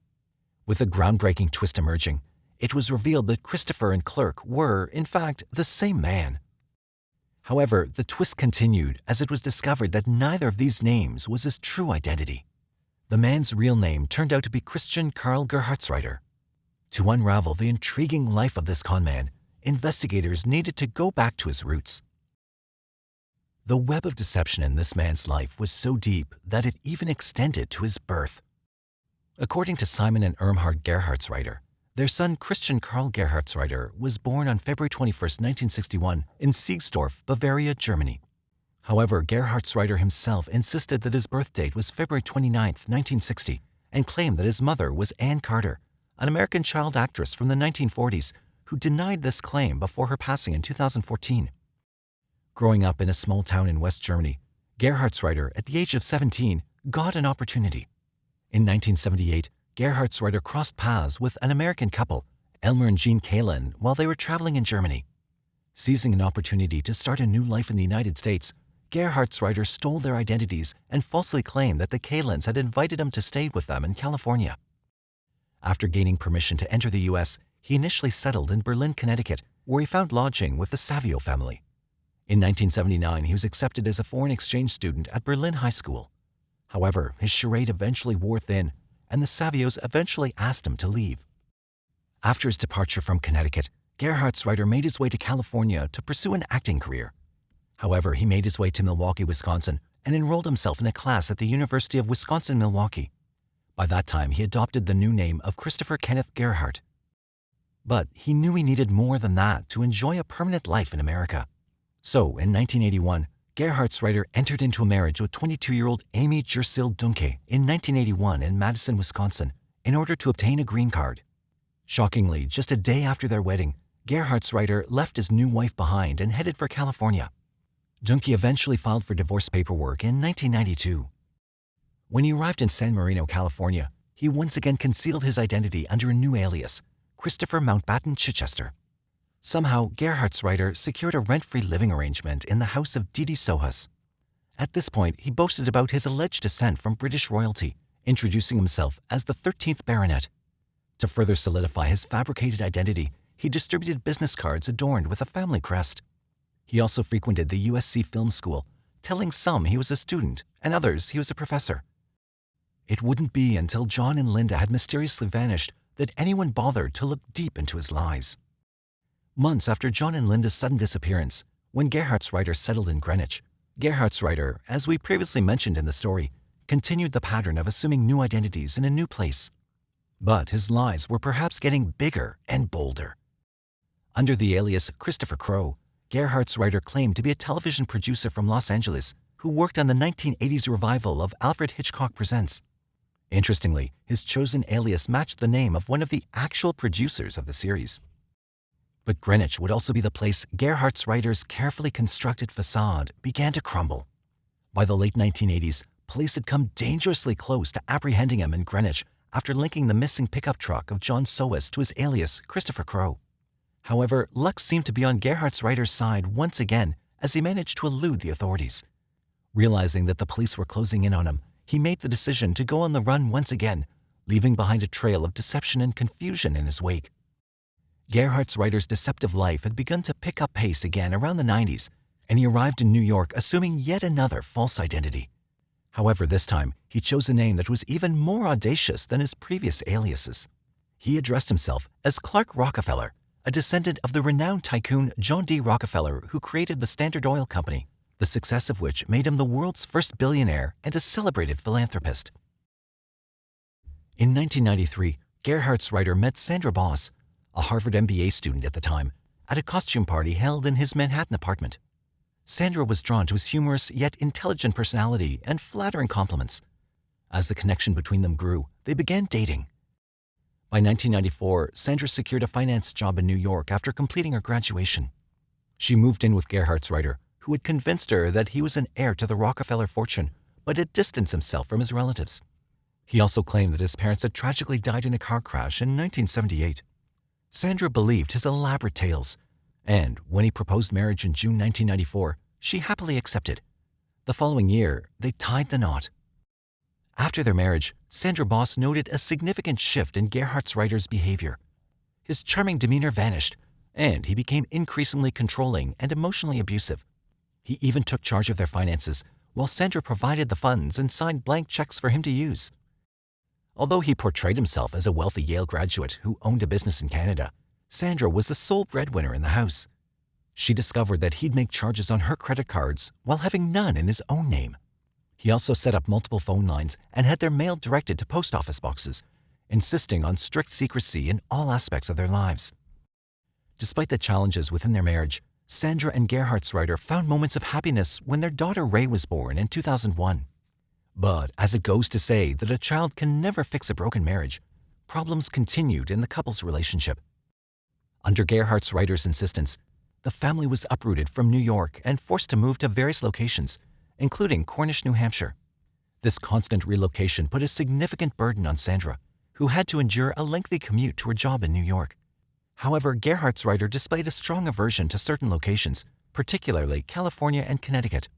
With a groundbreaking twist emerging, it was revealed that Christopher and Clerk were, in fact, the same man. However, the twist continued as it was discovered that neither of these names was his true identity. The man's real name turned out to be Christian Karl Gerhartsreiter. To unravel the intriguing life of this conman, investigators needed to go back to his roots. The web of deception in this man's life was so deep that it even extended to his birth. According to Simon and Irmhard Gerhartsreiter, their son Christian Karl Gerhartsreiter was born on February 21, 1961 in Siegsdorf, Bavaria, Germany. However, Gerhartsreiter himself insisted that his birth date was February 29, 1960, and claimed that his mother was Ann Carter, an American child actress from the 1940s who denied this claim before her passing in 2014. Growing up in a small town in West Germany, Gerhartsreiter, at the age of 17, got an opportunity. In 1978, Gerhartsreiter crossed paths with an American couple, Elmer and Jean Katelyn, while they were traveling in Germany. Seizing an opportunity to start a new life in the United States, Gerhartsreiter stole their identities and falsely claimed that the Katelyns had invited him to stay with them in California. After gaining permission to enter the U.S., he initially settled in Berlin, Connecticut, where he found lodging with the Savio family. In 1979, he was accepted as a foreign exchange student at Berlin High School. However, his charade eventually wore thin, and the Savios eventually asked him to leave. After his departure from Connecticut, Gerhartsreiter made his way to California to pursue an acting career. However, he made his way to Milwaukee, Wisconsin, and enrolled himself in a class at the University of Wisconsin-Milwaukee. By that time, he adopted the new name of Christopher Kenneth Gerhardt. But he knew he needed more than that to enjoy a permanent life in America. So, in 1981, Gerhartsreiter entered into a marriage with 22-year-old Amy Jersil Dunke in 1981 in Madison, Wisconsin, in order to obtain a green card. Shockingly, just a day after their wedding, Gerhartsreiter left his new wife behind and headed for California. Dunke eventually filed for divorce paperwork in 1992. When he arrived in San Marino, California, he once again concealed his identity under a new alias, Christopher Mountbatten Chichester. Somehow, Gerhartsreiter secured a rent-free living arrangement in the house of Didi Sohus. At this point, he boasted about his alleged descent from British royalty, introducing himself as the 13th Baronet. To further solidify his fabricated identity, he distributed business cards adorned with a family crest. He also frequented the USC Film School, telling some he was a student and others he was a professor. It wouldn't be until John and Linda had mysteriously vanished that anyone bothered to look deep into his lies. Months after John and Linda's sudden disappearance, when Gerhartsreiter settled in Greenwich, Gerhartsreiter, as we previously mentioned in the story, continued the pattern of assuming new identities in a new place. But his lies were perhaps getting bigger and bolder. Under the alias Christopher Crowe, Gerhartsreiter claimed to be a television producer from Los Angeles who worked on the 1980s revival of Alfred Hitchcock Presents. Interestingly, his chosen alias matched the name of one of the actual producers of the series. But Greenwich would also be the place Gerhartsreiter's carefully constructed facade began to crumble. By the late 1980s, police had come dangerously close to apprehending him in Greenwich after linking the missing pickup truck of John Sohus to his alias Christopher Crowe. However, luck seemed to be on Gerhartsreiter's side once again as he managed to elude the authorities. Realizing that the police were closing in on him, he made the decision to go on the run once again, leaving behind a trail of deception and confusion in his wake. Gerhartsreiter's deceptive life had begun to pick up pace again around the 90s, and he arrived in New York assuming yet another false identity. However, this time, he chose a name that was even more audacious than his previous aliases. He addressed himself as Clark Rockefeller, a descendant of the renowned tycoon John D. Rockefeller who created the Standard Oil Company, the success of which made him the world's first billionaire and a celebrated philanthropist. In 1993, Gerhartsreiter met Sandra Boss, a Harvard MBA student at the time, at a costume party held in his Manhattan apartment. Sandra was drawn to his humorous yet intelligent personality and flattering compliments. As the connection between them grew, they began dating. By 1994, Sandra secured a finance job in New York after completing her graduation. She moved in with Gerhartsreiter, who had convinced her that he was an heir to the Rockefeller fortune, but had distanced himself from his relatives. He also claimed that his parents had tragically died in a car crash in 1978. Sandra believed his elaborate tales, and when he proposed marriage in June 1994, she happily accepted. The following year, they tied the knot. After their marriage, Sandra Basa noted a significant shift in Gerhardsreiter's behavior. His charming demeanor vanished, and he became increasingly controlling and emotionally abusive. He even took charge of their finances, while Sandra provided the funds and signed blank checks for him to use. Although he portrayed himself as a wealthy Yale graduate who owned a business in Canada, Sandra was the sole breadwinner in the house. She discovered that he'd make charges on her credit cards while having none in his own name. He also set up multiple phone lines and had their mail directed to post office boxes, insisting on strict secrecy in all aspects of their lives. Despite the challenges within their marriage, Sandra and Gerhardsreiter found moments of happiness when their daughter Ray was born in 2001. But as it goes to say that a child can never fix a broken marriage, problems continued in the couple's relationship. Under Gerhardsreiter's insistence, the family was uprooted from New York and forced to move to various locations, including Cornish, New Hampshire. This constant relocation put a significant burden on Sandra, who had to endure a lengthy commute to her job in New York. However, Gerhardsreiter displayed a strong aversion to certain locations, particularly California and Connecticut.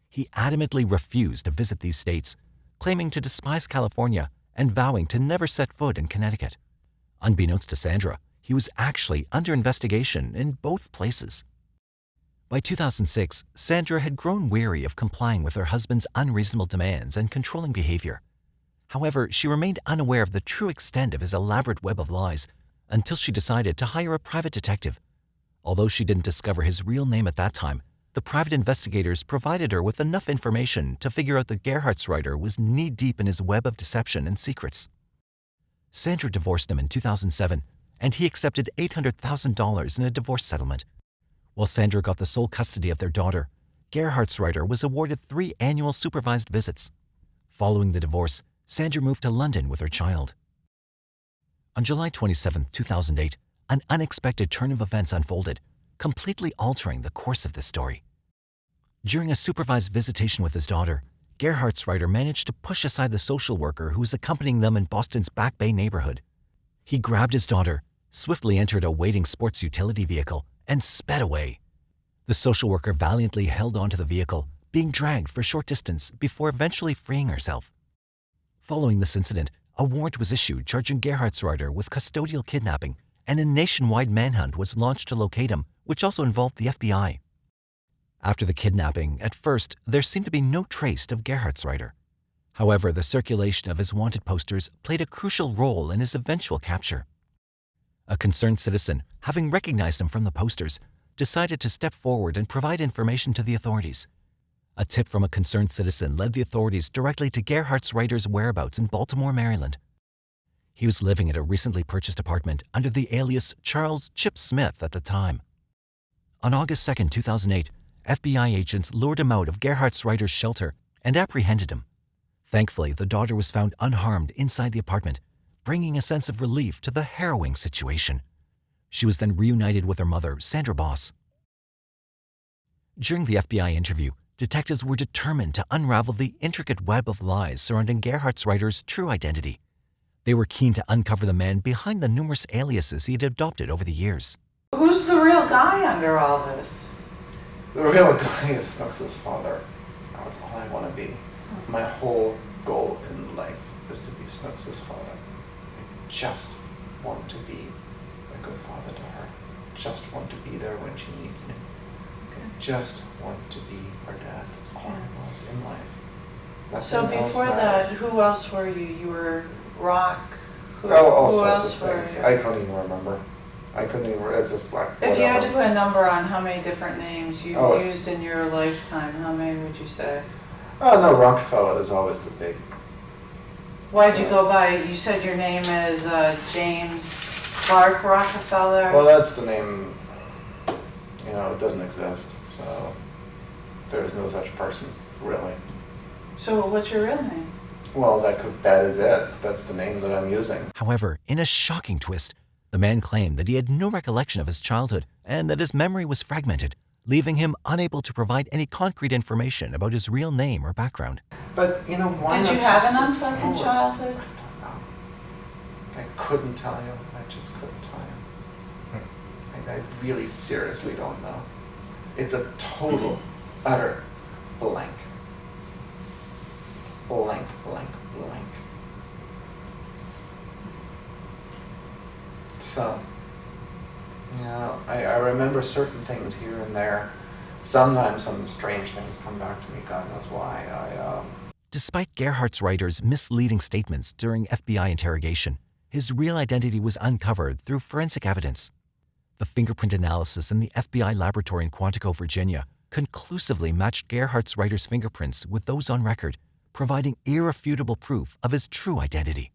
He adamantly refused to visit these states, claiming to despise California and vowing to never set foot in Connecticut. Unbeknownst to Sandra, he was actually under investigation in both places. By 2006, Sandra had grown weary of complying with her husband's unreasonable demands and controlling behavior. However, she remained unaware of the true extent of his elaborate web of lies until she decided to hire a private detective. Although she didn't discover his real name at that time, the private investigators provided her with enough information to figure out that Gerhardsreiter was knee-deep in his web of deception and secrets. Sandra divorced him in 2007, and he accepted $800,000 in a divorce settlement. While Sandra got the sole custody of their daughter, Gerhardsreiter was awarded 3 annual supervised visits. Following the divorce, Sandra moved to London with her child. On July 27, 2008, an unexpected turn of events unfolded, completely altering the course of this story. During a supervised visitation with his daughter, Gerhardsreiter managed to push aside the social worker who was accompanying them in Boston's Back Bay neighborhood. He grabbed his daughter, swiftly entered a waiting sports utility vehicle, and sped away. The social worker valiantly held onto the vehicle, being dragged for a short distance before eventually freeing herself. Following this incident, a warrant was issued charging Gerhardsreiter with custodial kidnapping, and a nationwide manhunt was launched to locate him, which also involved the FBI. After the kidnapping, at first, there seemed to be no trace of Gerhardsreiter. However, the circulation of his wanted posters played a crucial role in his eventual capture. A concerned citizen, having recognized him from the posters, decided to step forward and provide information to the authorities. A tip from a concerned citizen led the authorities directly to Gerhardsreiter's whereabouts in Baltimore, Maryland. He was living at a recently purchased apartment under the alias Charles Chip Smith at the time. On August 2, 2008, FBI agents lured him out of Gerhardsreiter's shelter and apprehended him. Thankfully, the daughter was found unharmed inside the apartment, bringing a sense of relief to the harrowing situation. She was then reunited with her mother, Sandra Basa. During the FBI interview, detectives were determined to unravel the intricate web of lies surrounding Gerhardsreiter's true identity. They were keen to uncover the man behind the numerous aliases he had adopted over the years. Who's the real guy under all this? The real guy is Snooks' father. That's all I want to be. My whole goal in life is to be Snooks' father. I just want to be a good father to her. Just want to be there when she needs me. I just want to be her dad. That's all I want in life. Nothing So before that, who else were you? You were Rock? Who sorts else of were things. you? I couldn't even remember. It's just like If you had to put a number on how many different names you used in your lifetime, how many would you say? Oh no, Rockefeller is always the big. Why'd you go by, you said your name is James Clark Rockefeller? Well, that's the name, it doesn't exist, so there is no such person, really. So what's your real name? Well, that is it. That's the name that I'm using. However, in a shocking twist, the man claimed that he had no recollection of his childhood and that his memory was fragmented, leaving him unable to provide any concrete information about his real name or background. But, why Did you have an unpleasant childhood? I don't know. I couldn't tell you. I just couldn't tell you. I really seriously don't know. It's a total, utter blank. blank, blank, blank. So, you know, I remember certain things here and there. Sometimes some strange things come back to me, God knows why. Despite Gerhardt's writer's misleading statements during FBI interrogation, his real identity was uncovered through forensic evidence. The fingerprint analysis in the FBI laboratory in Quantico, Virginia, conclusively matched Gerhardt's writer's fingerprints with those on record, providing irrefutable proof of his true identity.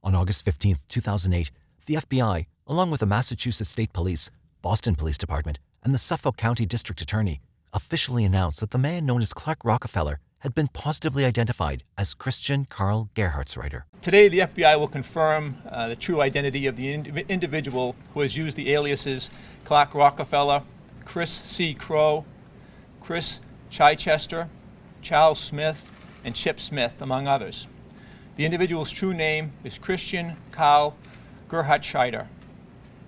On August 15, 2008, the FBI, along with the Massachusetts State Police, Boston Police Department, and the Suffolk County District Attorney, officially announced that the man known as Clark Rockefeller had been positively identified as Christian Carl Gerhardtsreiter. Today, the FBI will confirm the true identity of the individual who has used the aliases Clark Rockefeller, Chris C. Crow, Chris Chichester, Charles Smith, and Chip Smith, among others. The individual's true name is Christian Carl Gerhardtsreiter.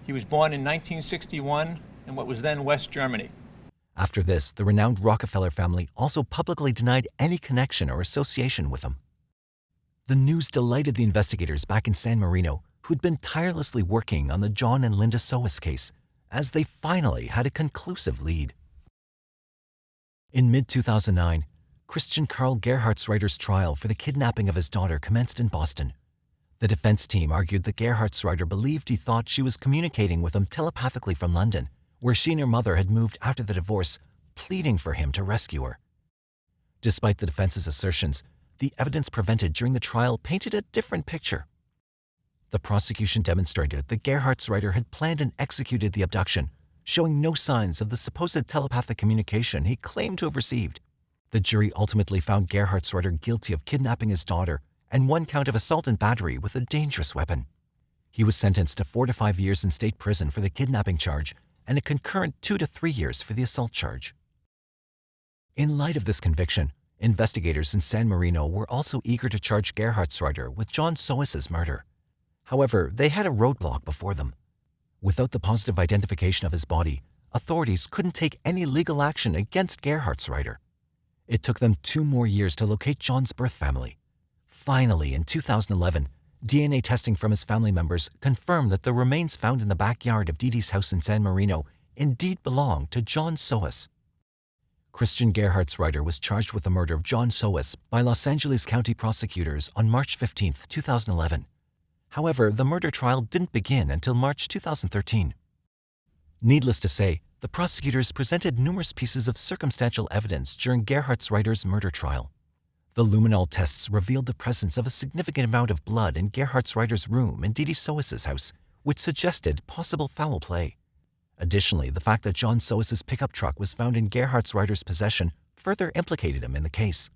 He was born in 1961 in what was then West Germany. After this, the renowned Rockefeller family also publicly denied any connection or association with him. The news delighted the investigators back in San Marino, who'd been tirelessly working on the John and Linda Sohus case, as they finally had a conclusive lead. In mid-2009, Christian Carl Gerhardtsreiter's trial for the kidnapping of his daughter commenced in Boston. The defense team argued that Gerhardtsreiter believed he thought she was communicating with him telepathically from London, where she and her mother had moved after the divorce, pleading for him to rescue her. Despite the defense's assertions, the evidence presented during the trial painted a different picture. The prosecution demonstrated that Gerhardtsreiter had planned and executed the abduction, showing no signs of the supposed telepathic communication he claimed to have received. The jury ultimately found Gerhardtsreiter guilty of kidnapping his daughter and one count of assault and battery with a dangerous weapon. He was sentenced to 4 to 5 years in state prison for the kidnapping charge and a concurrent 2 to 3 years for the assault charge. In light of this conviction, investigators in San Marino were also eager to charge Gerhardtsreiter with John Sohus's murder. However, they had a roadblock before them. Without the positive identification of his body, authorities couldn't take any legal action against Gerhardtsreiter. It took them 2 more years to locate John's birth family. Finally, in 2011, DNA testing from his family members confirmed that the remains found in the backyard of Dee Dee's house in San Marino indeed belonged to John Sohus. Christian Gerhardtsreiter was charged with the murder of John Sohus by Los Angeles County prosecutors on March 15, 2011. However, the murder trial didn't begin until March 2013. Needless to say, the prosecutors presented numerous pieces of circumstantial evidence during Gerhardtsreiter's murder trial. The luminol tests revealed the presence of a significant amount of blood in Gerhardtsreiter's room in Dee Dee Sohus's house, which suggested possible foul play. Additionally, the fact that John Sohus's pickup truck was found in Gerhardtsreiter's possession further implicated him in the case.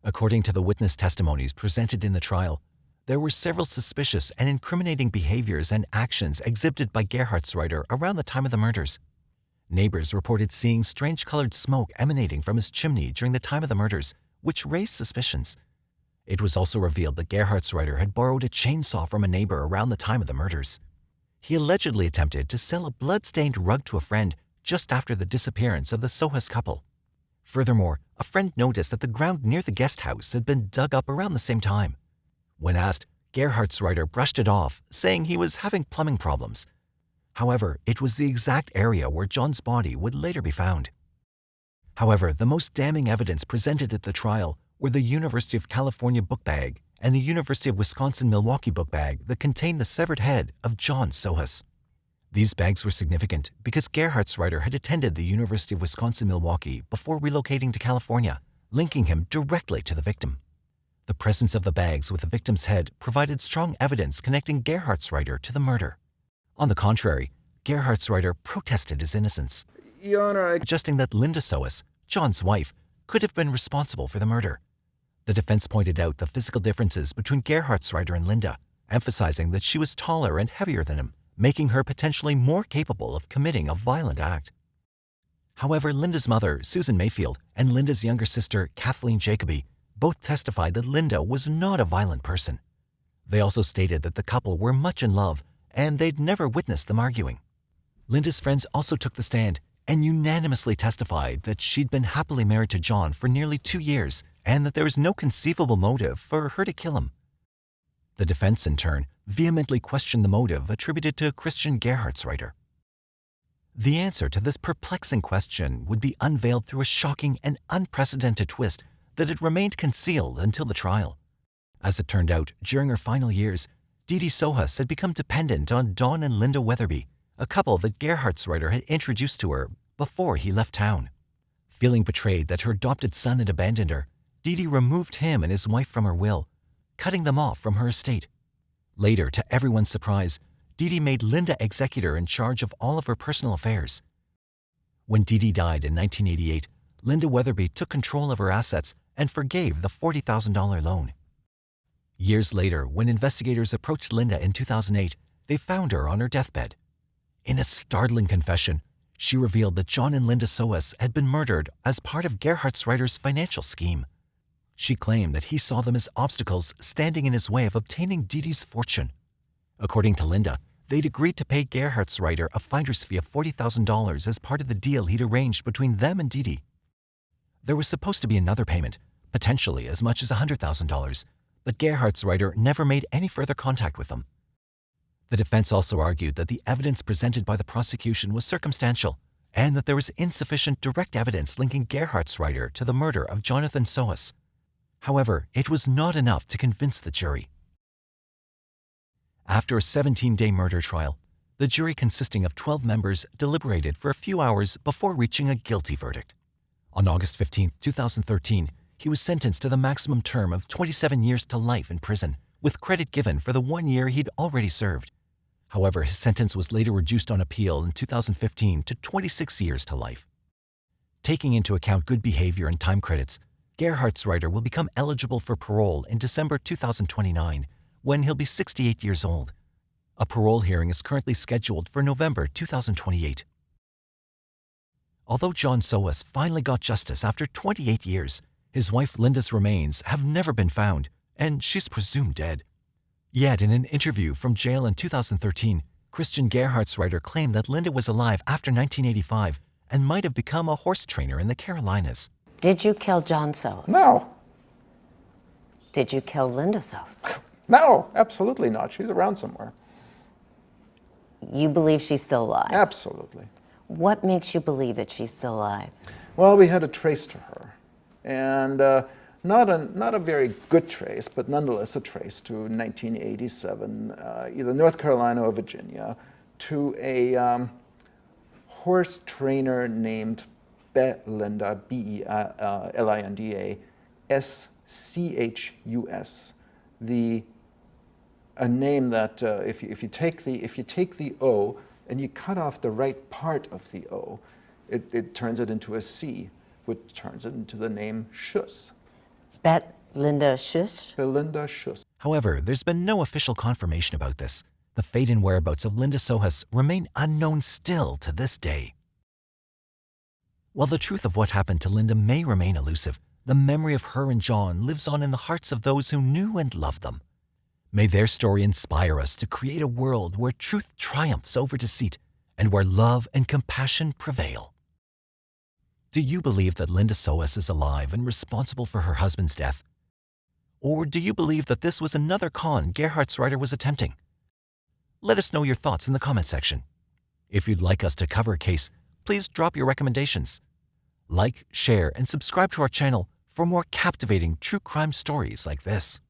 According to the witness testimonies presented in the trial, there were several suspicious and incriminating behaviors and actions exhibited by Gerhardtsreiter around the time of the murders. Neighbors reported seeing strange-colored smoke emanating from his chimney during the time of the murders, which raised suspicions. It was also revealed that Gerhardtsreiter had borrowed a chainsaw from a neighbor around the time of the murders. He allegedly attempted to sell a blood-stained rug to a friend just after the disappearance of the Sohus couple. Furthermore, a friend noticed that the ground near the guest house had been dug up around the same time. When asked, Gerhardtsreiter brushed it off, saying he was having plumbing problems. However, it was the exact area where John's body would later be found. However, the most damning evidence presented at the trial were the University of California book bag and the University of Wisconsin-Milwaukee book bag that contained the severed head of John Sohus. These bags were significant because Gerhardtsreiter had attended the University of Wisconsin-Milwaukee before relocating to California, linking him directly to the victim. The presence of the bags with the victim's head provided strong evidence connecting Gerhardtsreiter to the murder. On the contrary, Gerhardtsreiter protested his innocence, Your Honor, suggesting that Linda Sohus, John's wife, could have been responsible for the murder. The defense pointed out the physical differences between Gerhardtsreiter and Linda, emphasizing that she was taller and heavier than him, making her potentially more capable of committing a violent act. However, Linda's mother, Susan Mayfield, and Linda's younger sister, Kathleen Jacoby, both testified that Linda was not a violent person. They also stated that the couple were much in love and they'd never witnessed them arguing. Linda's friends also took the stand and unanimously testified that she'd been happily married to John for nearly 2 years and that there was no conceivable motive for her to kill him. The defense, in turn, vehemently questioned the motive attributed to Christian Gerhartsreiter. The answer to this perplexing question would be unveiled through a shocking and unprecedented twist that had remained concealed until the trial. As it turned out, during her final years, Dee Dee Sohus had become dependent on Don and Linda Weatherby, a couple that Gerhartsreiter had introduced to her before he left town. Feeling betrayed that her adopted son had abandoned her, Dee Dee removed him and his wife from her will, cutting them off from her estate. Later, to everyone's surprise, Dee Dee made Linda executor in charge of all of her personal affairs. When Dee Dee died in 1988, Linda Weatherby took control of her assets and forgave the $40,000 loan. Years later, when investigators approached Linda in 2008, they found her on her deathbed. In a startling confession, she revealed that John and Linda Sohus had been murdered as part of Gerhartsreiter's financial scheme. She claimed that he saw them as obstacles standing in his way of obtaining Dee Dee's fortune. According to Linda, they'd agreed to pay Gerhartsreiter a finder's fee of $40,000 as part of the deal he'd arranged between them and Dee Dee. There was supposed to be another payment, potentially as much as $100,000, but Gerhartsreiter never made any further contact with them. The defense also argued that the evidence presented by the prosecution was circumstantial and that there was insufficient direct evidence linking Gerhartsreiter to the murder of Jonathan Sohus. However, it was not enough to convince the jury. After a 17-day murder trial, the jury consisting of 12 members deliberated for a few hours before reaching a guilty verdict. On August 15, 2013, he was sentenced to the maximum term of 27 years to life in prison, with credit given for the 1 year he'd already served. However, his sentence was later reduced on appeal in 2015 to 26 years to life. Taking into account good behavior and time credits, Gerhartsreiter will become eligible for parole in December 2029, when he'll be 68 years old. A parole hearing is currently scheduled for November 2028. Although John Sohus finally got justice after 28 years, his wife Linda's remains have never been found, and she's presumed dead. Yet in an interview from jail in 2013, Christian Gerhartsreiter claimed that Linda was alive after 1985 and might have become a horse trainer in the Carolinas. Did you kill John Sohus? No. Did you kill Linda Sohus? No, absolutely not. She's around somewhere. You believe she's still alive? Absolutely. What makes you believe that she's still alive? Well, we had a trace to her, and not a very good trace, but nonetheless a trace to 1987, either North Carolina or Virginia, to a horse trainer named Belinda, Belinda, Schus, a name that if you take the O and you cut off the right part of the O, it turns it into a C, which turns it into the name Schus. Belinda Schus? Belinda Schus. However, there's been no official confirmation about this. The fate and whereabouts of Linda Sohus remain unknown still to this day. While the truth of what happened to Linda may remain elusive, the memory of her and John lives on in the hearts of those who knew and loved them. May their story inspire us to create a world where truth triumphs over deceit and where love and compassion prevail. Do you believe that Linda Sohus is alive and responsible for her husband's death? Or do you believe that this was another con Gerhartsreiter was attempting? Let us know your thoughts in the comment section. If you'd like us to cover a case, please drop your recommendations. Like, share, and subscribe to our channel for more captivating true crime stories like this.